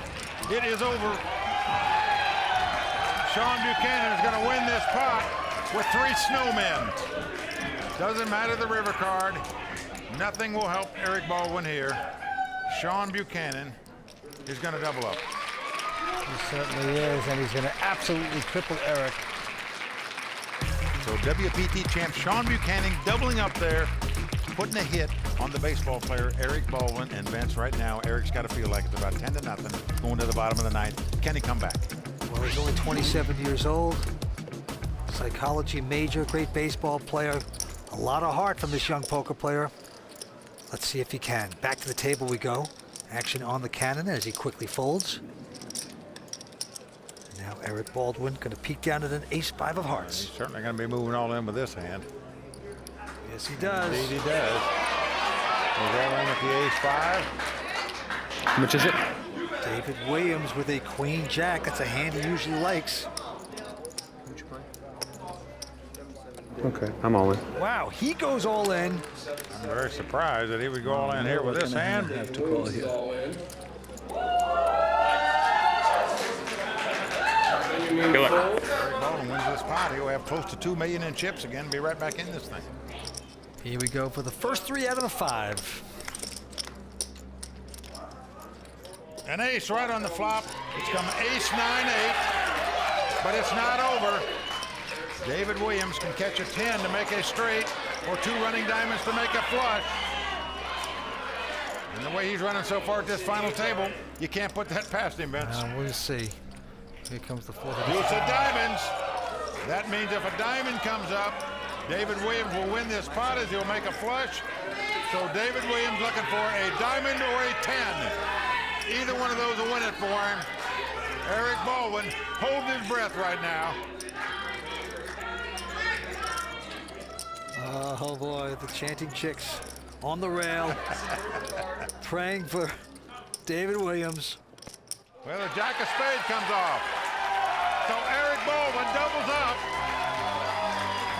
It is over. Shawn Buchanan is going to win this pot with 3 snowmen. Doesn't matter the river card. Nothing will help Eric Baldwin here. Shawn Buchanan is going to double up. He certainly is, and he's going to absolutely cripple Eric. So WPT champ Shawn Buchanan doubling up there, putting a hit on the baseball player Eric Baldwin. And Vince, right now, Eric's got to feel like it's about 10-0 going to the bottom of the ninth. Can he come back? Well, he's only 27 years old. Psychology major, great baseball player. A lot of heart from this young poker player. Let's see if he can. Back to the table we go. Action on the cannon as he quickly folds. Now Eric Baldwin going to peek down at an ace-5 of hearts. He's certainly going to be moving all in with this hand. Yes, he does. Indeed, he does. He's all in with the ace-5. How much is it? David Williams with a queen-jack. That's a hand he usually likes. Okay, I'm all in. Wow, he goes all in. I'm very surprised that he would go all in here with this hand. Have to call here. Go it. Eric Baldwin wins this pot. He'll have close to $2 million in chips again. Be right back in this thing. Here we go for the first 3 out of the 5. An ace right on the flop. It's come ace 9-8, but it's not over. David Williams can catch a 10 to make a straight, or 2 running diamonds to make a flush. And the way he's running so far at this final table, you can't put that past him, Vince. We'll see. Here comes the 4th. Deuce of diamonds. That means if a diamond comes up, David Williams will win this pot as he'll make a flush. So David Williams looking for a diamond or a 10. Either one of those will win it for him. Eric Baldwin holding his breath right now. Oh boy, the chanting chicks on the rail, praying for David Williams. Well, the jack of spades comes off. So Eric Baldwin doubles up.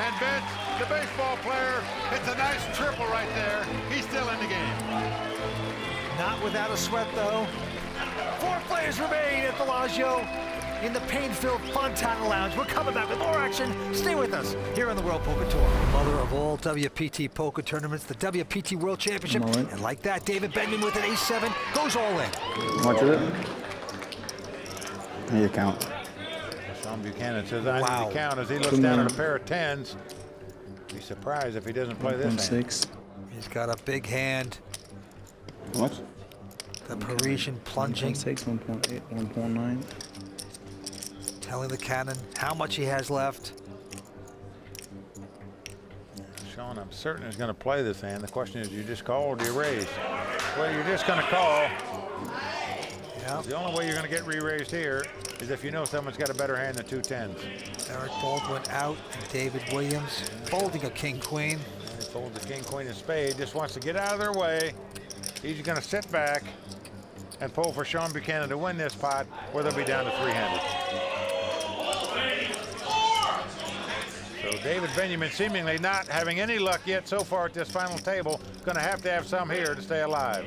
And Vince, the baseball player, hits a nice triple right there. He's still in the game. Not without a sweat, though. 4 players remain at Bellagio in the pain-filled Fontana Lounge. We're coming back with more action. Stay with us here on the World Poker Tour. Mother of all WPT poker tournaments, the WPT World Championship. And like that, David Benyamine with an ace-7 goes all in. How much is it? Here you count. Shawn Buchanan says, I need to count as he looks down at a pair of 10s. Be surprised if he doesn't play this hand. He's got a big hand. How much? The Parisian plunging. 1.6, 1.8, 1.9. Telling the cannon how much he has left. Shawn, I'm certain is going to play this hand. The question is, do you just call or do you raise? Well, you're just going to call. Yep. The only way you're going to get re-raised here is if you know someone's got a better hand than 2 10s. Eric Baldwin out, and David Williams folding a king-queen. He folds the king, queen, and spade. Just wants to get out of their way. He's going to sit back and pull for Shawn Buchanan to win this pot, where they'll be down to 3-handed. So David Benyamine seemingly not having any luck yet so far at this final table. Going to have some here to stay alive.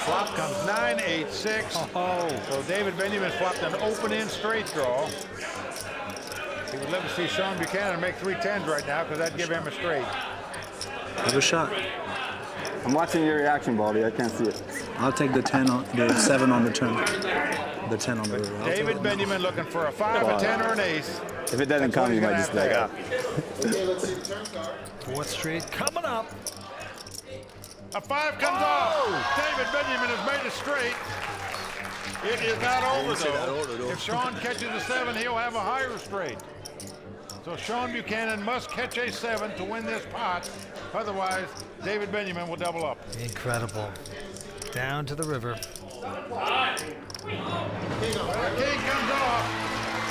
Flop comes 9-8-6. So David Benyamine flopped an open-in straight draw. He would love to see Shawn Buchanan make 3 10s right now, because that'd give him a straight. Have a shot. I'm watching your reaction, Baldy. I can't see it. I'll take the 10 on the 7 on the turn. The 10 on the river. David Benyamine looking for a 5, a 10, or an ace. If it doesn't come, you might just back up. 4th straight coming up. A 5 comes off. David Benyamine has made it straight. It is not over, though. If Shawn catches a 7, he'll have a higher straight. So Shawn Buchanan must catch a 7 to win this pot. Otherwise, David Benyamine will double up. Incredible. Down to the river. The king comes off.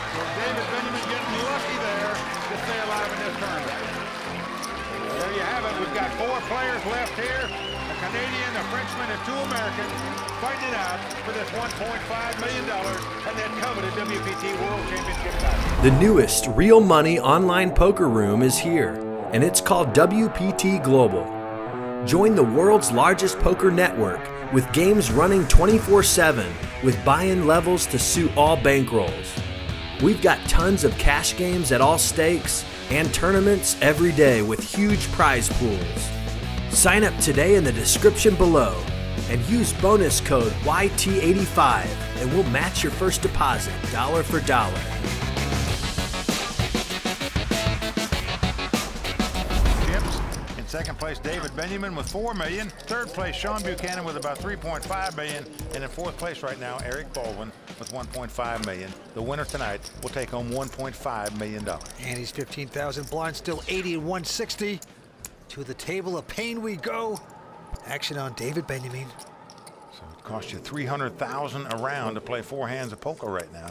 So David Benyamine getting lucky there to stay alive in this tournament. There you have it. We've got 4 players left here. A Canadian, a Frenchman, and 2 Americans fighting it out for this $1.5 million and that coveted WPT World Championship title. The newest real money online poker room is here, and it's called WPT Global. Join the world's largest poker network with games running 24/7 with buy-in levels to suit all bankrolls. We've got tons of cash games at all stakes and tournaments every day with huge prize pools. Sign up today in the description below and use bonus code YT85 and we'll match your first deposit dollar for dollar. In second place, David Benyamine with $4 million. Third place, Shawn Buchanan with about $3.5 million. And in fourth place right now, Eric Baldwin with $1.5 million. The winner tonight will take home $1.5 million. And he's 15,000 blind, still 80 and 160. To the table of pain we go. Action on David Benyamine. So it costs you $300,000 a round to play 4 hands of poker right now.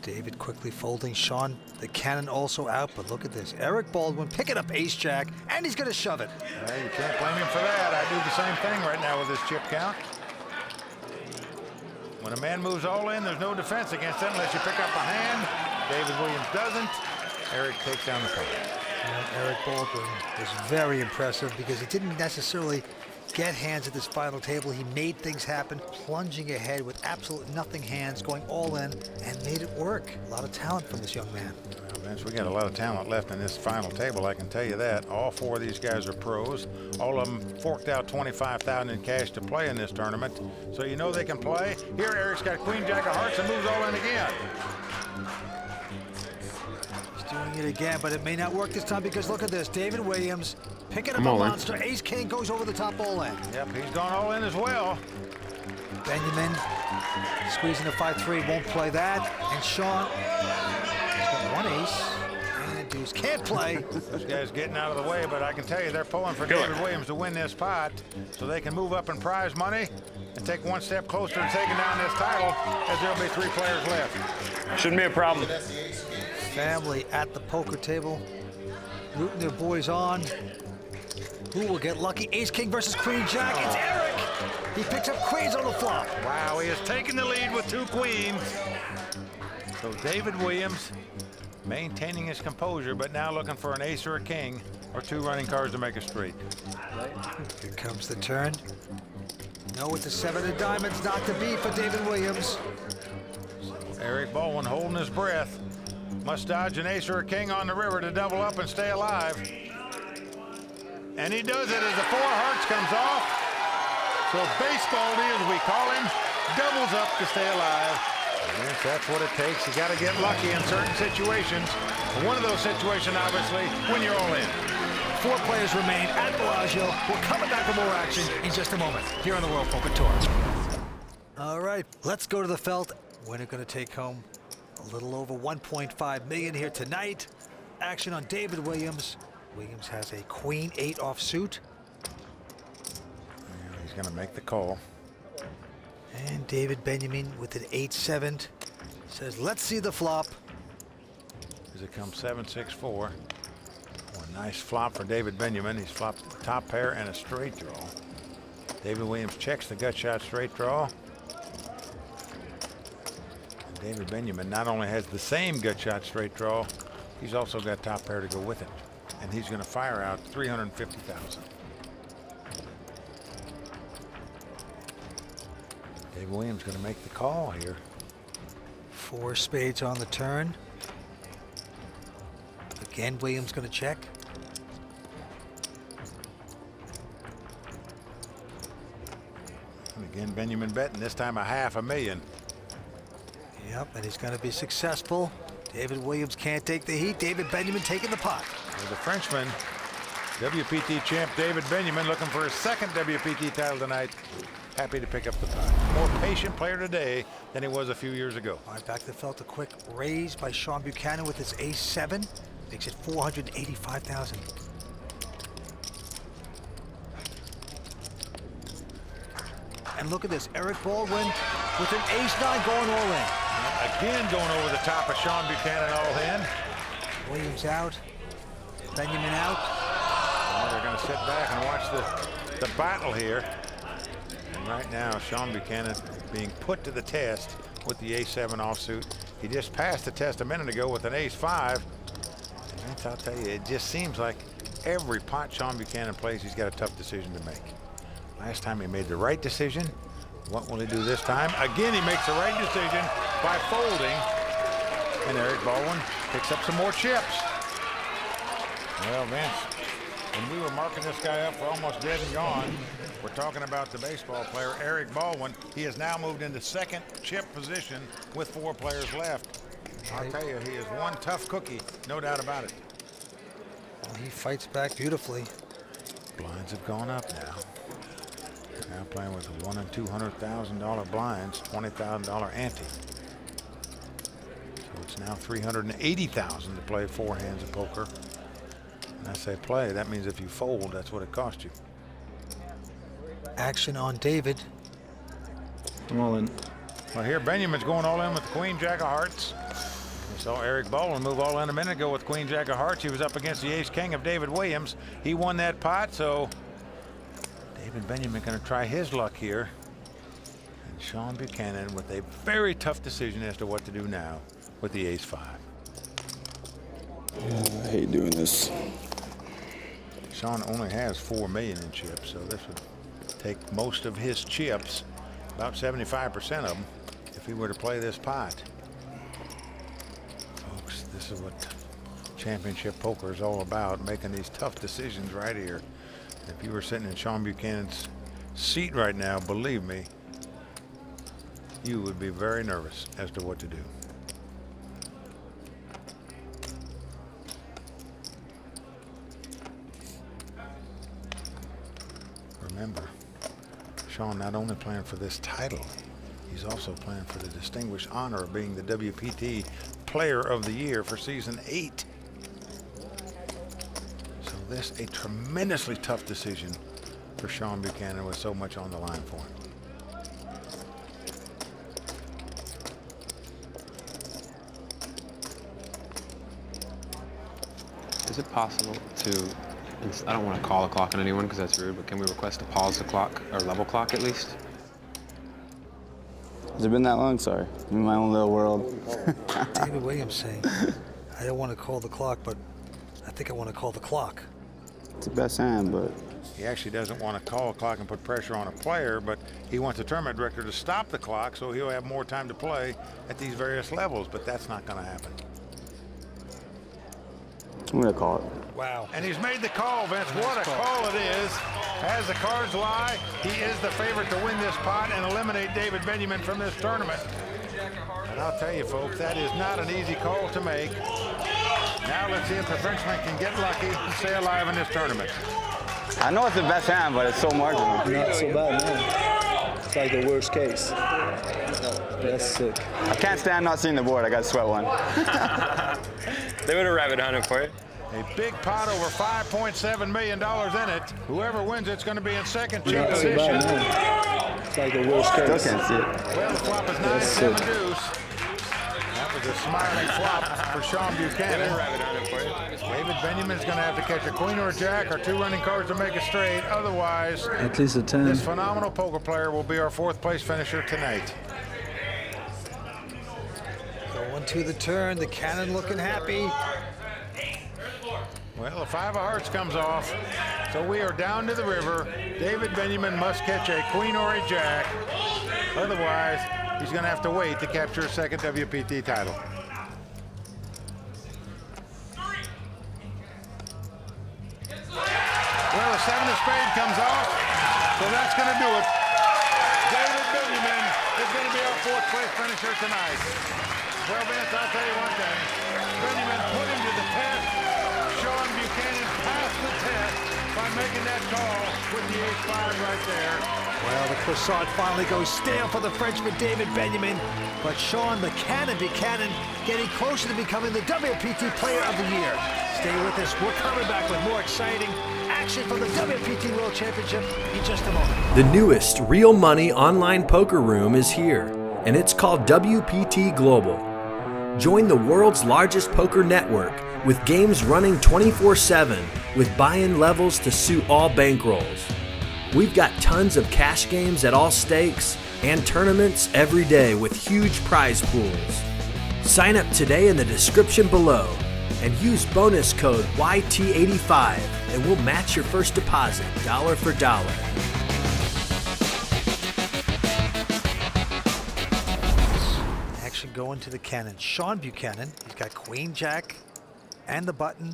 David quickly folding. Shawn the Cannon also out, but look at this. Eric Baldwin picking up ace-jack, and he's going to shove it. Well, you can't blame him for that. I do the same thing right now with this chip count. When a man moves all in, there's no defense against it unless you pick up a hand. David Williams doesn't. Eric takes down the card. Eric Baldwin was very impressive because he didn't necessarily get hands at this final table. He made things happen, plunging ahead with absolutely nothing hands, going all in, and made it work. A lot of talent from this young man. Well, Vince, we got a lot of talent left in this final table, I can tell you that. All 4 of these guys are pros. All of them forked out $25,000 in cash to play in this tournament, so you know they can play. Here, Eric's got Queen Jack of Hearts and moves all in again. Doing it again, but it may not work this time because look at this. David Williams picking up a monster. Ace King goes over the top all in. Yep, he's gone all in as well. Benyamine squeezing a 5-3, won't play that. And Shawn has got 1 ace. And Deuce can't play. This guy's getting out of the way, but I can tell you they're pulling for David Williams to win this pot so they can move up in prize money and take 1 step closer to taking down this title as there'll be 3 players left. Shouldn't be a problem. Family at the poker table, rooting their boys on. Who will get lucky? Ace King versus Queen Jack. It's Eric. He picks up queens on the flop. Wow, he has taken the lead with 2 queens. So David Williams maintaining his composure, but now looking for an ace or a king or 2 running cards to make a streak. Here comes the turn. No, with the 7 of diamonds, not to be for David Williams. Eric Baldwin holding his breath. Must dodge an ace or a king on the river to double up and stay alive. And he does it as the 4 of hearts comes off. So Basebaldy, as we call him, doubles up to stay alive. Yes, that's what it takes. You got to get lucky in certain situations. One of those situations, obviously, when you're all in. 4 players remain at Bellagio. We're coming back for more action in just a moment here on the World Poker Tour. All right, let's go to the felt. Winner going to take home a little over $1.5 million here tonight. Action on David Williams. Williams has a Queen 8 offsuit. Yeah, he's going to make the call. And David Benyamine with an 8-7 says, let's see the flop. As it comes 7-6-4. Oh, a nice flop for David Benyamine. He's flopped the top pair and a straight draw. David Williams checks the gut shot straight draw. David Benyamine not only has the same gut shot straight draw, he's also got top pair to go with it. And he's going to fire out $350,000. David Williams going to make the call here. 4 spades on the turn. Again, Williams going to check. And again, Benyamine betting, this time $500,000. Yep, and he's going to be successful. David Williams can't take the heat. David Benyamine taking the pot. Well, the Frenchman, WPT champ David Benyamine, looking for his 2nd WPT title tonight. Happy to pick up the pot. More patient player today than he was a few years ago. All right, back to the felt. A quick raise by Shawn Buchanan with his ace-7. Makes it $485,000. And look at this, Eric Baldwin with an ace-9 going all in. Again going over the top of Shawn Buchanan all in. Williams out, Benyamine out. Well, they're going to sit back and watch the battle here. And right now, Shawn Buchanan being put to the test with the ace-7 offsuit. He just passed the test a minute ago with an ace-5. And I'll tell you, it just seems like every pot Shawn Buchanan plays, he's got a tough decision to make. Last time he made the right decision. What will he do this time? Again, he makes the right decision by folding. And Eric Baldwin picks up some more chips. Well, Vince, When we were marking this guy up for almost dead and gone, we're talking about the baseball player, Eric Baldwin. He has now moved into second chip position with 4 players left. I'll tell you, he is one tough cookie, no doubt about it. Well, he fights back beautifully. Blinds have gone up now. Now playing with $100,000 and $200,000 blinds, $20,000 ante. So it's now $380,000 to play 4 hands of poker. And I say play, that means if you fold, that's what it cost you. Action on David. I'm all in. Well, here Benyamine's going all in with the Queen Jack of Hearts. We saw Eric Baldwin move all in a minute ago with Queen Jack of Hearts. He was up against the Ace King of David Williams. He won that pot, so David Benyamine going to try his luck here. And Shawn Buchanan with a very tough decision as to what to do now with the Ace-5. I hate doing this. Shawn only has $4 million in chips, so this would take most of his chips, about 75% of them, if he were to play this pot. Folks, this is what championship poker is all about, making these tough decisions right here. If you were sitting in Shawn Buchanan's seat right now, believe me, you would be very nervous as to what to do. Remember, Shawn not only playing for this title, he's also playing for the distinguished honor of being the WPT Player of the Year for season 8. So this a tremendously tough decision for Shawn Buchanan with so much on the line for him. Is it possible to, I don't want to call the clock on anyone because that's rude, but can we request to pause the clock or level clock at least? Has it been that long? Sorry. I'm in my own little world. David Williams saying, I don't want to call the clock, but I think I want to call the clock. It's the best hand, but He actually doesn't want to call a clock and put pressure on a player, but he wants the tournament director to stop the clock so he'll have more time to play at these various levels, but that's not going to happen. I'm going to call it. Wow. And he's made the call, Vince. What a call it is. As the cards lie, he is the favorite to win this pot and eliminate David Benyamine from this tournament. And I'll tell you, folks, that is not an easy call to make. Now let's see if the Frenchman can get lucky and stay alive in this tournament. I know it's the best hand, but it's so marginal. Not so bad, man. It's like the worst case. That's sick. I can't stand not seeing the board. I got to sweat one. They would have rabbit hunted for it. A big pot over $5.7 million in it. Whoever wins it's going to be in second chip Not so position. bad, man. It's like the worst case. Still can't see it. Well, the flop is 9-7 deuce. That was a smiling flop for Shawn Buchanan. David Benyamine's going to have to catch a queen or a jack or 2 running cards to make it straight. Otherwise, At least a 10. this phenomenal poker player will be our 4th place finisher tonight. Going to the turn, the cannon looking happy. Well, the 5 of hearts comes off, so we are down to the river. David Benyamine must catch a queen or a jack. Otherwise, he's going to have to wait to capture a second WPT title. Well, the 7 of spades comes off, so that's going to do it. David Benyamine is going to be our 4th place finisher tonight. Well, Vince, I'll tell you one thing. Benyamine put him to the test. Shawn Buchanan passed the test by making that call with the ace-5 right there. Well, the croissant finally goes stale for the Frenchman David Benyamine, but Shawn the Cannon Buchanan getting closer to becoming the WPT Player of the Year. Stay with us. We're coming back with more exciting action from the WPT World Championship in just a moment. The newest real money online poker room is here, and it's called WPT Global. Join the world's largest poker network with games running 24/7 with buy-in levels to suit all bankrolls. We've got tons of cash games at all stakes and tournaments every day with huge prize pools. Sign up today in the description below and use bonus code YT85 and we'll match your first deposit dollar for dollar. Action going to the cannon. Shawn Buchanan, he's got queen jack and the button.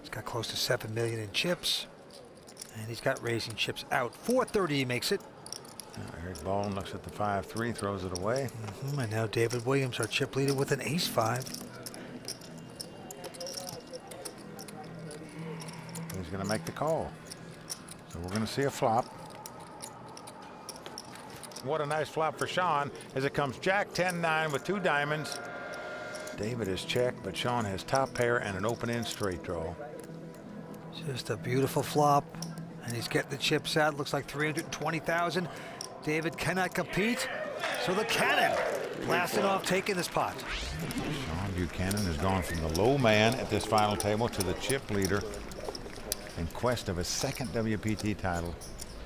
He's He's got close to 7 million in chips. And he's got raising chips out. 430 he makes it. Eric Baldwin looks at the 5-3, throws it away. And now David Williams, our chip leader, with an ace-5. He's going to make the call. So we're going to see a flop. What a nice flop for Shawn as it comes Jack 10-9 with 2 diamonds. David is checked, but Shawn has top pair and an open-end straight draw. Just a beautiful flop. And he's getting the chips out. Looks like 320,000. David cannot compete. So the cannon blasting off, taking this pot. Shawn Buchanan has gone from the low man at this final table to the chip leader in quest of his second WPT title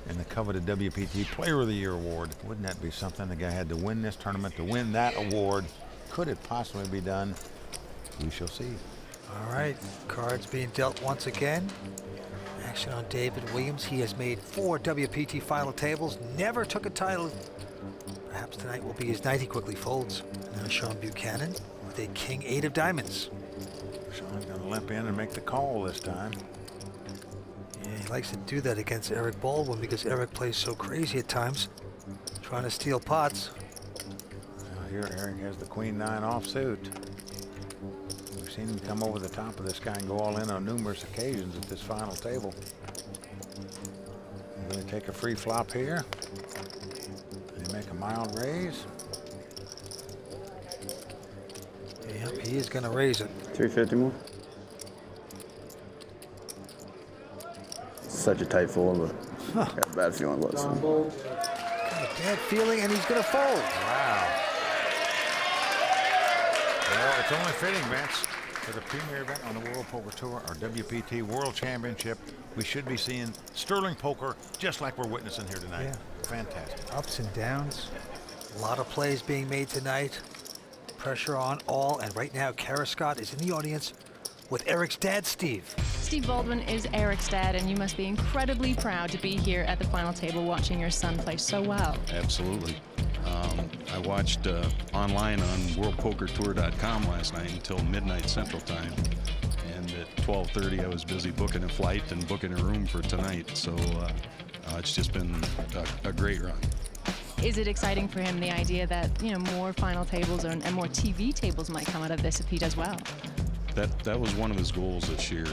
and the coveted WPT Player of the Year award. Wouldn't that be something? The guy had to win this tournament to win that award. Could it possibly be done? We shall see. All right, cards being dealt once again. Action on David Williams. He has made 4 WPT final tables, never took a title. Perhaps tonight will be his night. He quickly folds. Now Shawn Buchanan with a king 8 of diamonds. Shawn's going to limp in and make the call this time. Yeah, he likes to do that against Eric Baldwin because Eric plays so crazy at times, trying to steal pots. Now here Eric has the queen 9 offsuit. We've seen him come over the top of this guy and go all in on numerous occasions at this final table. I'm going to take a free flop here. They make a mild raise. Yep, he is going to raise it. 350 more. Such a tight fold, but got a bad feeling about this. Got a bad feeling, and he's going to fold. Wow. Well, it's only fitting, Vince, for the premier event on the World Poker Tour, our WPT World Championship. We should be seeing sterling poker just like we're witnessing here tonight. Yeah. Fantastic. Ups and downs. A lot of plays being made tonight. Pressure on all, and right now, Kara Scott is in the audience with Eric's dad, Steve. Steve Baldwin is Eric's dad, and you must be incredibly proud to be here at the final table watching your son play so well. Absolutely. I watched online on worldpokertour.com last night until midnight Central Time. And at 12:30, I was busy booking a flight and booking a room for tonight. So it's just been a great run. Is it exciting for him, the idea that, you know, more final tables and more TV tables might come out of this if he does well? That was one of his goals this year.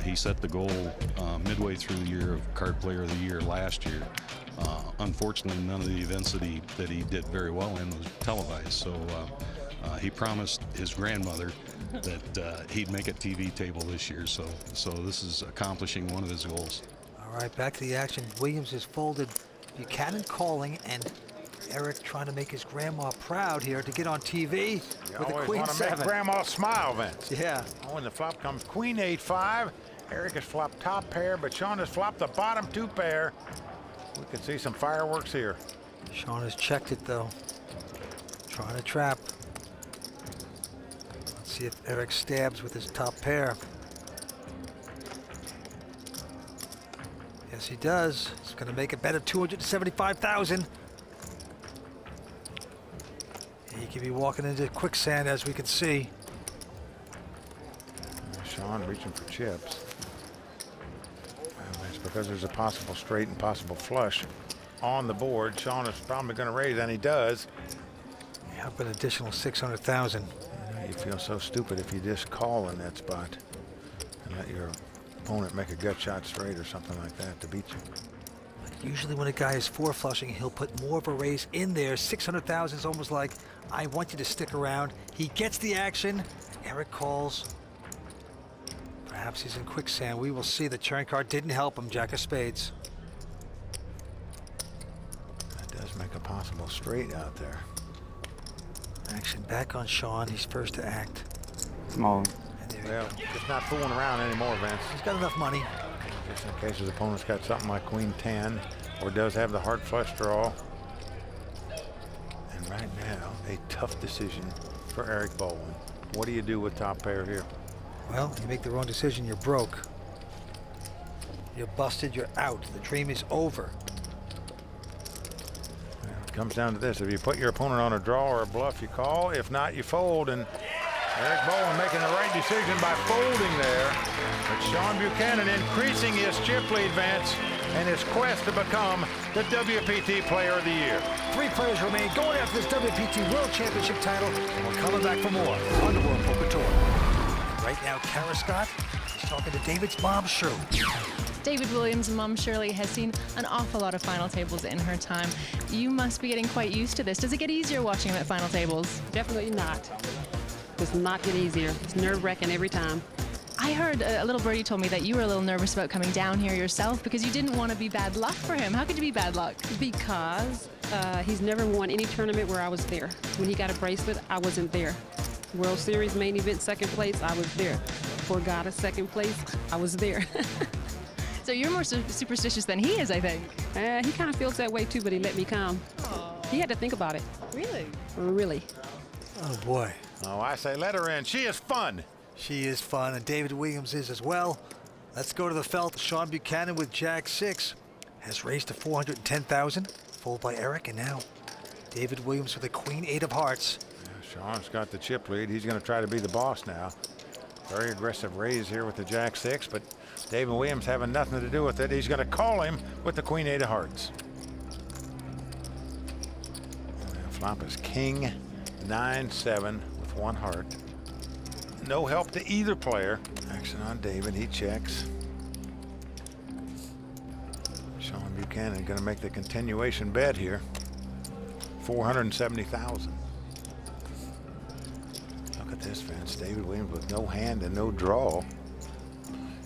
He set the goal midway through the year of Card Player of the Year last year. Unfortunately, none of the events that he did very well in was televised. So he promised his grandmother that he'd make a TV table this year. So this is accomplishing one of his goals. All right, back to the action. Williams is folded. Buchanan calling, and Eric trying to make his grandma proud here to get on TV You with a always queen want to 7. make grandma smile, Vince. Yeah. Oh, when the flop comes queen 8-5. Eric has flopped top pair, but Shawn has flopped the bottom 2 pair. We could see some fireworks here. Shawn has checked it though. Trying to trap. Let's see if Eric stabs with his top pair. Yes, he does. He's going to make a bet of 275,000. He could be walking into quicksand, as we can see. Shawn reaching for chips. It's because there's a possible straight and possible flush on the board. Shawn is probably going to raise, and he does. Yeah, up an additional 600,000. You feel so stupid if you just call in that spot and let your opponent make a gut shot straight or something like that to beat you. Usually when a guy is 4 flushing, he'll put more of a raise in there. 600,000 is almost like, I want you to stick around. He gets the action. Eric calls. Perhaps he's in quicksand. We will see. The turn card didn't help him. Jack of spades. That does make a possible straight out there. Action back on Shawn. He's first to act. Small. Well, just not fooling around anymore, Vince. He's got enough money. Just in case his opponent's got something like queen 10 or does have the heart flush draw. And right now, a tough decision for Eric Baldwin. What do you do with top pair here? Well, you make the wrong decision, you're broke. You're busted, you're out. The dream is over. Well, it comes down to this. If you put your opponent on a draw or a bluff, you call. If not, you fold. And Eric Baldwin making the right decision by folding there. But Shawn Buchanan increasing his chip lead, Vince, and his quest to become the WPT Player of the Year. 3 players remain going after this WPT World Championship title, and we're coming back for more on the World Poker Tour. Right now, Kara Scott is talking to David's mom, Shirley. David Williams' mom, Shirley, has seen an awful lot of final tables in her time. You must be getting quite used to this. Does it get easier watching them at final tables? Definitely not. Does not get easier. It's nerve-wracking every time. I heard a little birdie told me that you were a little nervous about coming down here yourself because you didn't want to be bad luck for him. How could you be bad luck? Because he's never won any tournament where I was there. When he got a bracelet, I wasn't there. World Series main event, second place, I was there. For God, a second place, I was there. So you're more superstitious than he is, I think. He kind of feels that way too, but he let me come. He had to think about it. Really? Really. Oh, boy. Oh, I say let her in. She is fun. She is fun, and David Williams is as well. Let's go to the felt. Shawn Buchanan with Jack 6 has raised to $410,000, followed by Eric, and now David Williams with the Queen 8 of Hearts. Yeah, Shawn's got the chip lead. He's going to try to be the boss now. Very aggressive raise here with the Jack 6, but David Williams having nothing to do with it. He's going to call him with the Queen 8 of Hearts. And flop is King 9-7 with 1 heart. No help to either player. Action on David. He checks. Shawn Buchanan going to make the continuation bet here. $470,000. Look at this, Vince. David Williams with no hand and no draw.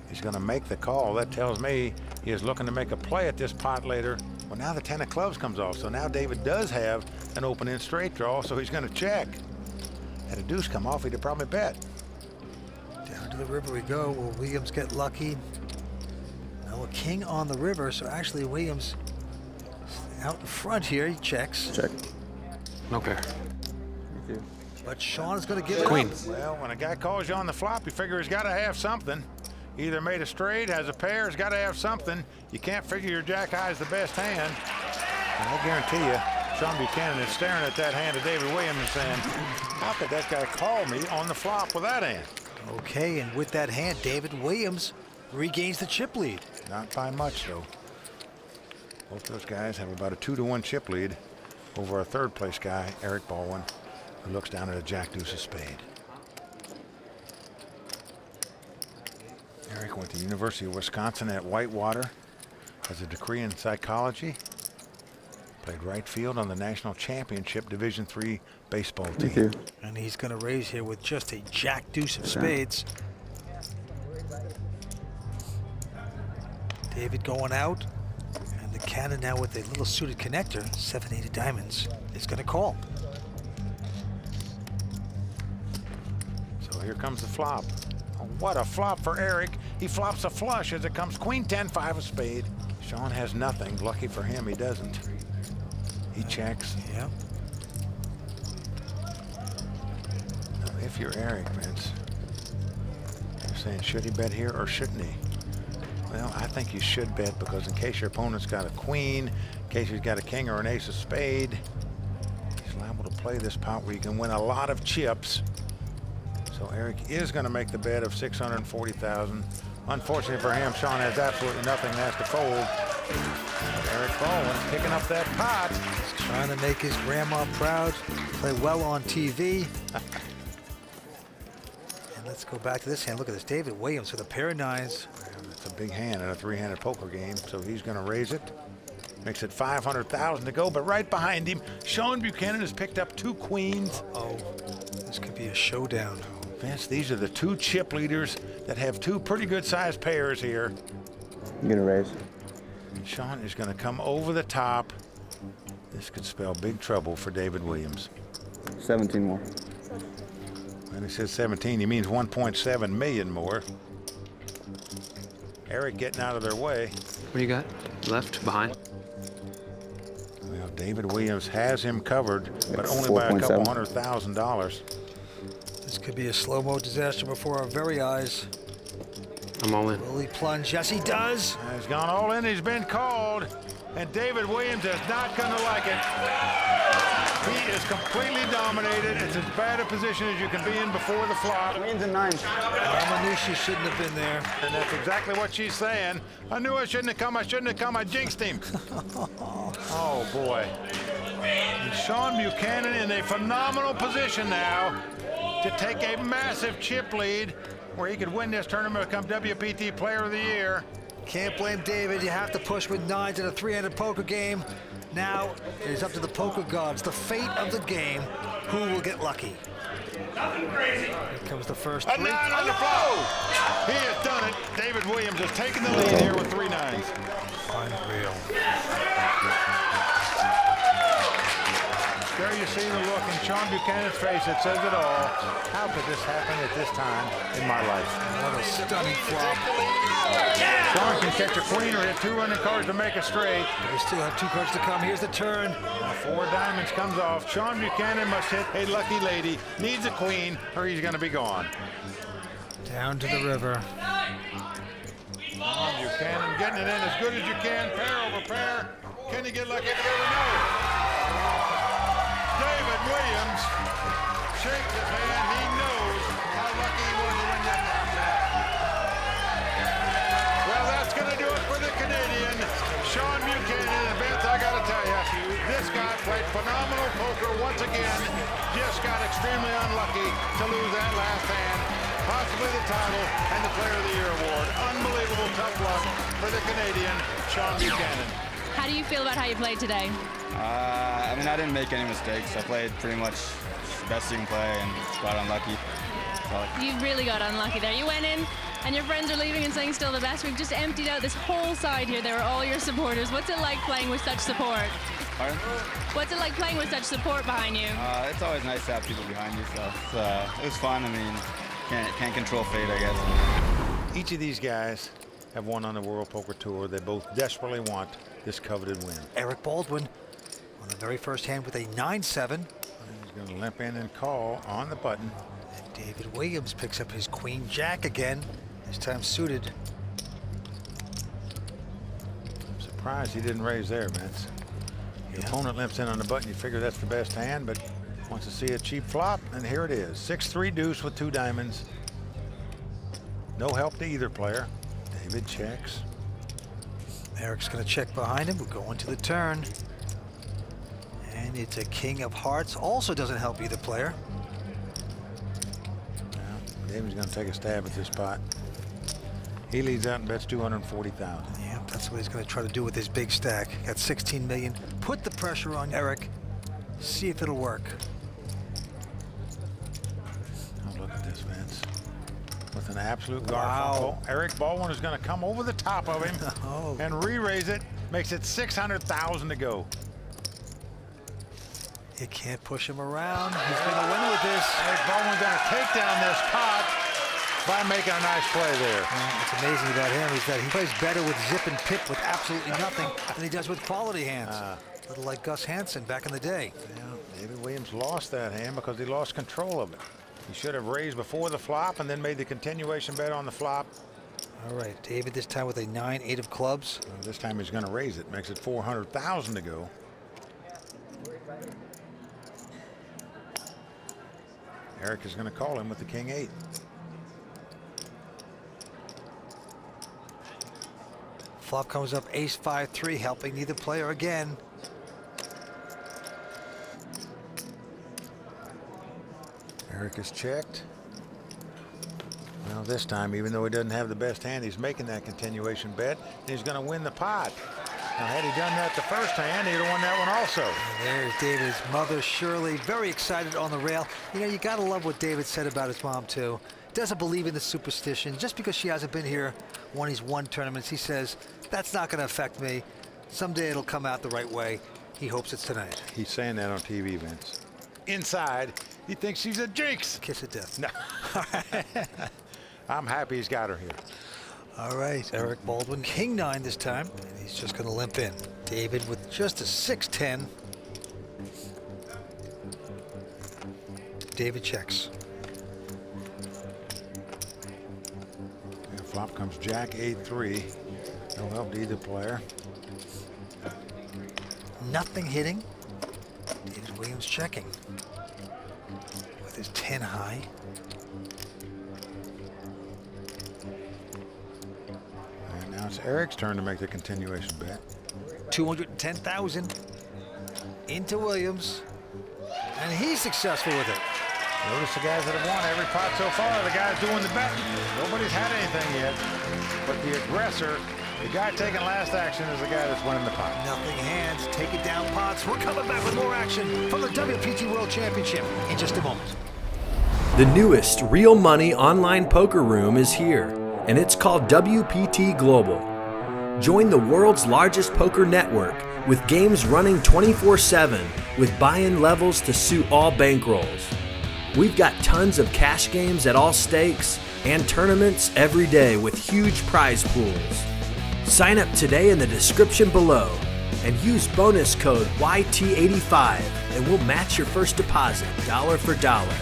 He's going to make the call. That tells me he is looking to make a play at this pot later. Well, now the 10 of clubs comes off, so now David does have an open-end straight draw, so he's going to check. Had a deuce come off, he'd have probably bet. Down to the river we go. Will Williams get lucky? No, a king on the river, so actually Williams out in front here. He checks. Check. No pair. Thank you. But Shawn is going to give it Queen. up. Well, when a guy calls you on the flop, you figure he's got to have something. Either made a straight, has a pair, has got to have something. You can't figure your jack high is the best hand. And I guarantee you, Shawn Buchanan is staring at that hand of David Williams and saying, how could that guy call me on the flop with that hand? Okay, and with that hand, David Williams regains the chip lead. Not by much, though. Both those guys have about a 2-to-1 chip lead over a third place guy, Eric Baldwin, who looks down at a jack deuce of spade. Eric went to the University of Wisconsin at Whitewater, has a degree in psychology, played right field on the national championship Division III baseball team. Thank you. And he's going to raise here with just a jack deuce of spades. David going out, and the cannon now with a little suited connector, 7-8 of diamonds, is going to call. So here comes the flop. Oh, what a flop for Eric. He flops a flush as it comes Queen 10-5 of spade. Shawn has nothing. Lucky for him, he doesn't. He checks. Yeah. Now, if you're Eric, Vince, you're saying, should he bet here or shouldn't he? Well, I think you should bet because in case your opponent's got a queen, in case he's got a king or an ace of spade, he's liable to play this pot where you can win a lot of chips. So Eric is going to make the bet of $640,000. Unfortunately for him, Shawn has absolutely nothing and has to fold. But Eric Baldwin picking up that pot. He's trying to make his grandma proud, play well on TV. And let's go back to this hand. Look at this, David Williams with a pair of nines. It's a big hand in a three-handed poker game, so he's going to raise it. Makes it $500,000 to go, but right behind him, Shawn Buchanan has picked up 2 queens. Oh, this could be a showdown. Vince, these are the 2 chip leaders that have 2 pretty good-sized pairs here. You gonna raise? Shawn is going to come over the top. This could spell big trouble for David Williams. 17 more. When he says 17, he means 1.7 million more. Eric getting out of their way. What do you got? Left, behind? Well, David Williams has him covered, but only by a couple $100,000. This could be a slow-mo disaster before our very eyes. I'm all in. Will he plunge? Yes, he does. He's gone all in. He's been called. And David Williams is not going to like it. He is completely dominated. It's as bad a position as you can be in before the flop. Queens and nines. I knew she shouldn't have been there. And that's exactly what she's saying. I knew I shouldn't have come. I shouldn't have come. I jinxed him. Oh, boy. And Shawn Buchanan in a phenomenal position now to take a massive chip lead where he could win this tournament, become WPT Player of the Year. Can't blame David. You have to push with nines in a three-handed poker game. Now it is up to the poker gods, the fate of the game. Who will get lucky? Here comes the first A three. nine on the flop. He has done it. David Williams has taken the lead here with 3 nines. Unreal. There you see the look in Shawn Buchanan's face that says it all. How could this happen at this time in my life? What a stunning flop. Shawn can catch a queen or hit 2 running cards to make a straight. They still have 2 cards to come. Here's the turn. Now 4 diamonds comes off. Shawn Buchanan must hit a lucky lady. Needs a queen or he's going to be gone. Down to the river. Shawn Buchanan getting it in as good as you can. Pair over pair. Can he get lucky at the river? No. David Williams shakes his hand. He knows how lucky he was to win that contest. Well, that's going to do it for the Canadian, Shawn Buchanan. And Vince, I got to tell you, this guy played phenomenal poker once again. Just got extremely unlucky to lose that last hand. Possibly the title and the Player of the Year award. Unbelievable tough luck for the Canadian, Shawn Buchanan. How do you feel about how you played today? I mean, I didn't make any mistakes. I played pretty much the best you can play and got unlucky. You really got unlucky there. You went in and your friends are leaving and saying still the best. We've just emptied out this whole side here. They were all your supporters. What's it like playing with such support? Pardon? What's it like playing with such support behind you? It's always nice to have people behind you, so it was fun. I mean, can't control fate, I guess. Each of these guys have won on the World Poker Tour. They both desperately want this coveted win. Eric Baldwin on the very first hand with a 9-7. He's going to limp in and call on the button. And David Williams picks up his queen jack again, this time suited. I'm surprised he didn't raise there, Vince. Your opponent limps in on the button. You figure that's the best hand, but wants to see a cheap flop, and here it is. 6-3 deuce with 2 diamonds. No help to either player. David checks. Eric's going to check behind him. We're going to the turn. And it's a king of hearts. Also doesn't help either player. Now, David's going to take a stab at this pot. He leads out and bets 240,000. Yeah, that's what he's going to try to do with his big stack. Got 16 million. Put the pressure on Eric. See if it'll work. Oh, look at this, Vince. With an absolute garfunkel. Eric Baldwin is going to come over the top of him and re-raise it. Makes it 600,000 to go. You can't push him around. He's going to win with this. Eric Baldwin's going to take down this pot by making a nice play there. What's amazing about him is that he plays better with zip and pip with absolutely nothing than he does with quality hands. A little like Gus Hansen back in the day. Yeah, David Williams lost that hand because he lost control of it. He should have raised before the flop and then made the continuation bet on the flop. All right, David this time with a 9-8 of clubs. This time he's going to raise it. Makes it 400,000 to go. Eric is going to call him with the king-8. Flop comes up ace-5-3, helping neither player again. Eric is checked. Well, this time, even though he doesn't have the best hand, he's making that continuation bet, and he's going to win the pot. Now, had he done that the first hand, he'd have won that one also. And there's David's mother, Shirley, very excited on the rail. You know, you got to love what David said about his mom, too. Doesn't believe in the superstition. Just because she hasn't been here when he's won tournaments, he says, that's not going to affect me. Someday it'll come out the right way. He hopes it's tonight. He's saying that on TV, Vince. Inside, he thinks she's a jinx. Kiss of death. No. I'm happy he's got her here. All right, Eric Baldwin, king-9 this time, and he's just going to limp in. David with just a 6-10. David checks. Flop comes Jack 8-3. No help to either player. Nothing hitting. David Williams checking with his 10 high. And now it's Eric's turn to make the continuation bet. 210,000 into Williams, and he's successful with it. Notice the guys that have won every pot so far, the guys doing the betting. Nobody's had anything yet, but the aggressor, the guy taking last action, is the guy that's winning the pot. Nothing hands, take it down pots. We're coming back with more action from the WPT World Championship in just a moment. The newest real money online poker room is here, and it's called WPT Global. Join the world's largest poker network with games running 24/7 with buy-in levels to suit all bankrolls. We've got tons of cash games at all stakes and tournaments every day with huge prize pools. Sign up today in the description below and use bonus code YT85 and we'll match your first deposit dollar for dollar.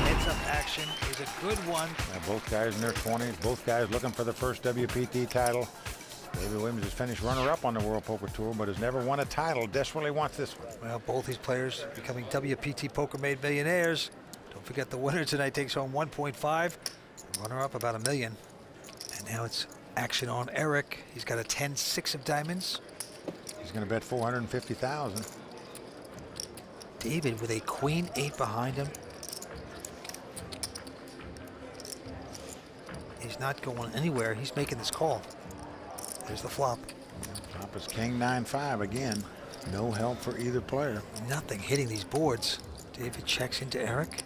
Heads-up action is a good one. Now both guys in their 20s, both guys looking for the first WPT title. David Williams has finished runner-up on the World Poker Tour, but has never won a title. Desperately wants this one. Well, both these players becoming WPT Poker Made millionaires. Don't forget the winner tonight takes home 1.5. Runner-up about $1 million. And now it's action on Eric. He's got a 10-6 of diamonds. He's going to bet 450,000. David with a queen 8 behind him. He's not going anywhere. He's making this call. There's the flop. Flop is king 9-5 again. No help for either player. Nothing hitting these boards. David checks into Eric.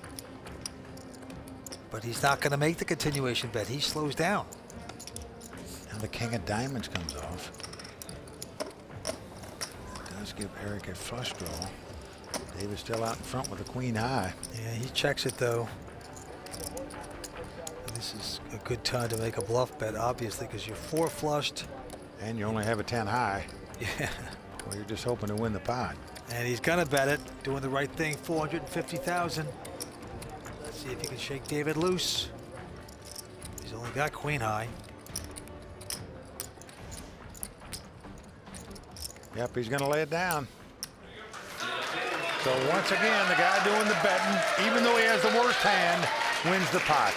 But he's not going to make the continuation bet. He slows down. Now the king of diamonds comes off. It does give Eric a flush draw. David's still out in front with a queen high. Yeah, he checks it though. This is a good time to make a bluff bet, obviously, because you're 4 flushed. And you only have a 10 high. Yeah. Well, you're just hoping to win the pot. And he's gonna bet it, doing the right thing, 450,000. Let's see if he can shake David loose. He's only got queen high. Yep, he's gonna lay it down. So once again, the guy doing the betting, even though he has the worst hand, wins the pot.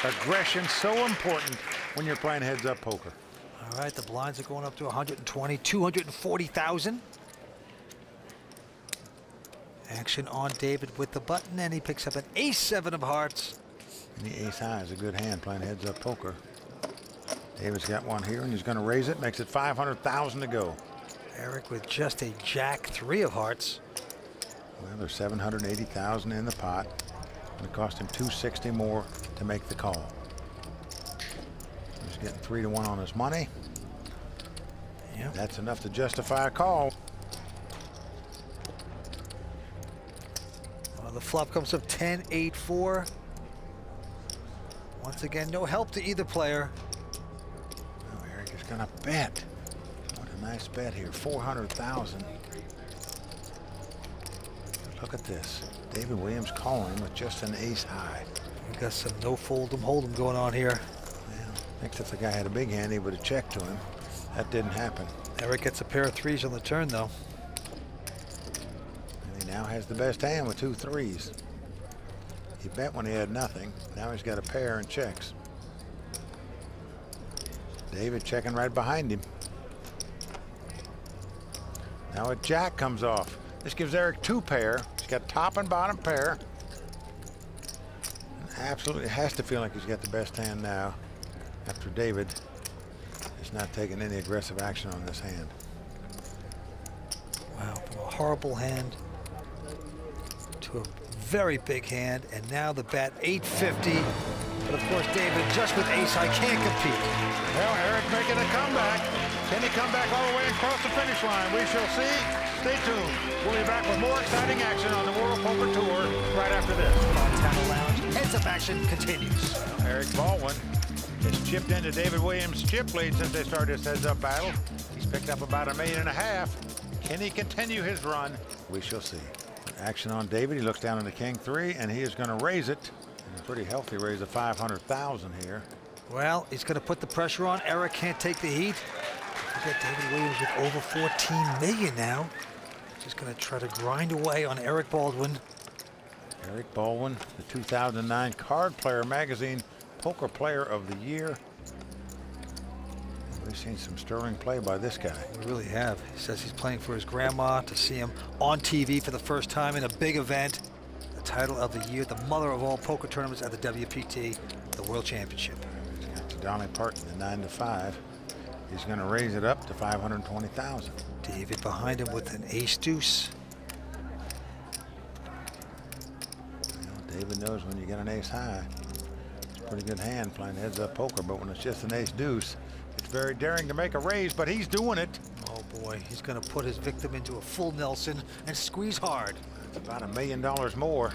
Aggression so important when you're playing heads-up poker. All right, the blinds are going up to 120, 240,000. Action on David with the button, and he picks up an ace-7 of hearts. And the ace high is a good hand playing heads-up poker. David's got one here, and he's going to raise it. Makes it 500,000 to go. Eric with just a jack-3 of hearts. Well, there's 780,000 in the pot. It cost him 260 more to make the call. He's getting 3-1 on his money. Yep. That's enough to justify a call. Well, the flop comes up 10-8-4. Once again, no help to either player. Oh, Eric is going to bet. What a nice bet here, 400,000. Look at this. David Williams calling with just an ace high. We got some no fold 'em hold 'em going on here. Well, I think if the guy had a big hand, he would have checked to him. That didn't happen. Eric gets a pair of 3s on the turn, though. And he now has the best hand with 2 3s. He bet when he had nothing. Now he's got a pair and checks. David checking right behind him. Now a jack comes off. This gives Eric 2 pair. He's got top and bottom pair. Absolutely has to feel like he's got the best hand now after David is not taking any aggressive action on this hand. Wow, from a horrible hand to a very big hand, and now the bet 850. But of course, David, just with ace high, can't compete. Well, Eric making a comeback. Can he come back all the way and cross the finish line? We shall see. Stay tuned. We'll be back with more exciting action on the World Poker Tour right after this. Montana Lounge, heads-up action continues. Eric Baldwin has chipped into David Williams' chip lead since they started this heads-up battle. He's picked up about $1.5 million. Can he continue his run? We shall see. Action on David. He looks down into King 3, and he is going to raise it. And a pretty healthy raise of 500,000 here. Well, he's going to put the pressure on. Eric can't take the heat. Forget David Williams with over 14 million now. Just going to try to grind away on Eric Baldwin. Eric Baldwin, the 2009 Card Player Magazine Poker Player of the Year. We've seen some sterling play by this guy. We really have. He says he's playing for his grandma, to see him on TV for the first time in a big event. The title of the year, the mother of all poker tournaments at the WPT, the World Championship. He's got to Donnie Parton, the 9-5. He's going to raise it up to 520,000. David behind him with an ace-deuce. David knows when you get an ace high, it's a pretty good hand playing heads up poker, but when it's just an ace deuce, it's very daring to make a raise, but he's doing it. Oh boy, he's going to put his victim into a full Nelson and squeeze hard. It's about $1 million more.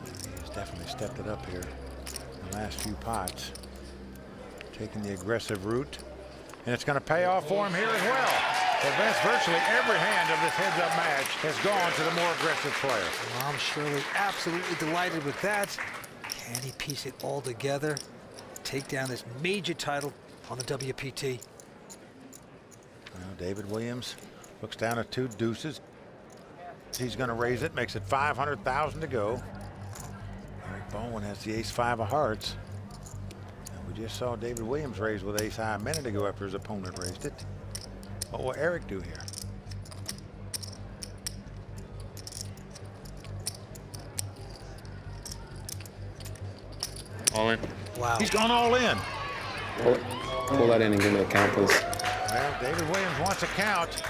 He's definitely stepped it up here in the last few pots, taking the aggressive route, and it's going to pay off for him here as well. Vince, virtually every hand of this heads-up match has gone to the more aggressive player. Mom Shirley absolutely delighted with that. Can he piece it all together? Take down this major title on the WPT. Well, David Williams looks down at 2 deuces. He's going to raise it, makes it 500,000 to go. Eric Baldwin has the ace-5 of hearts. And we just saw David Williams raise with ace-high a minute ago after his opponent raised it. What will Eric do here? All in. Wow. He's gone all in. Pull that in and give me a count, please. Well, David Williams wants a count.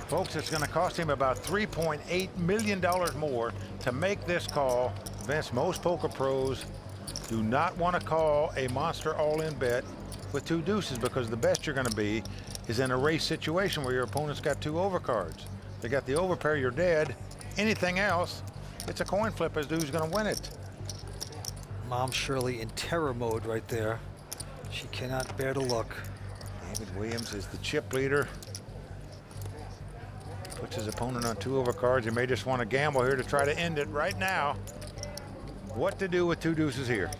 Folks, it's going to cost him about $3.8 million more to make this call. Vince, most poker pros do not want to call a monster all-in bet with 2 deuces, because the best you're going to be is in a race situation where your opponent's got 2 overcards. They got the overpair, you're dead. Anything else, it's a coin flip as to who's going to win it. Mom Shirley in terror mode right there. She cannot bear to look. David Williams is the chip leader. Puts his opponent on 2 overcards. He may just want to gamble here to try to end it right now. What to do with 2 deuces here?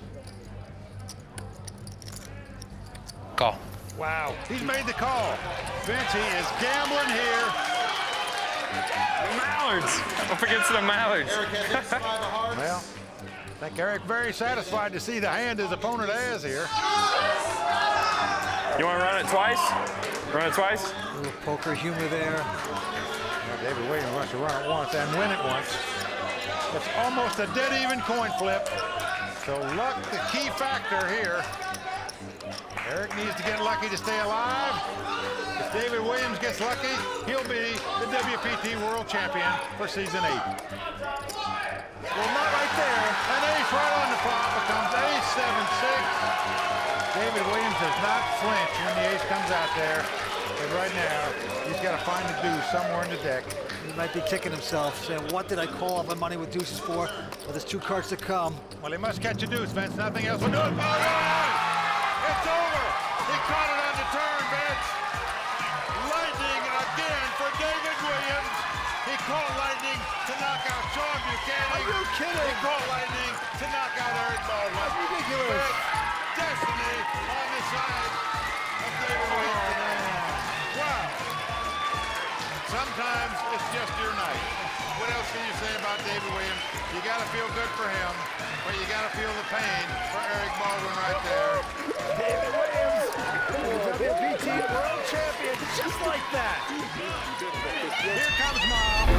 Call. Wow, he's made the call. Vince, he is gambling here. Mallards. Don't forget the Mallards. Well, I think Eric very satisfied to see the hand his opponent has here. You want to run it twice? Run it twice? A little poker humor there. Well, David Williams wants to run it once and win it once. It's almost a dead even coin flip. So luck, the key factor here. Eric needs to get lucky to stay alive. If David Williams gets lucky, he'll be the WPT World Champion for Season 8. Well, not right there. An ace right on the flop becomes ace 7-6. David Williams does not flinch when the ace comes out there. But right now, he's got to find the deuce somewhere in the deck. He might be kicking himself, saying, what did I call up my money with deuces for? Well, there's 2 cards to come. Well, he must catch a deuce, Vince. Nothing else will do it. Oh, yeah! It's over. He caught it on the turn, Vince. Lightning again for David Williams. He caught lightning to knock out Shawn Buchanan. Are you kidding? He caught lightning to knock out Eric Baldwin. That's ridiculous. Destiny on the side of David Williams today. Wow. Sometimes it's just your night. What else can you say about David Williams? You got to feel good for him, but you got to feel the pain for Eric Baldwin right there. David Williams, WPT World Champion, just like that. Here comes Mom.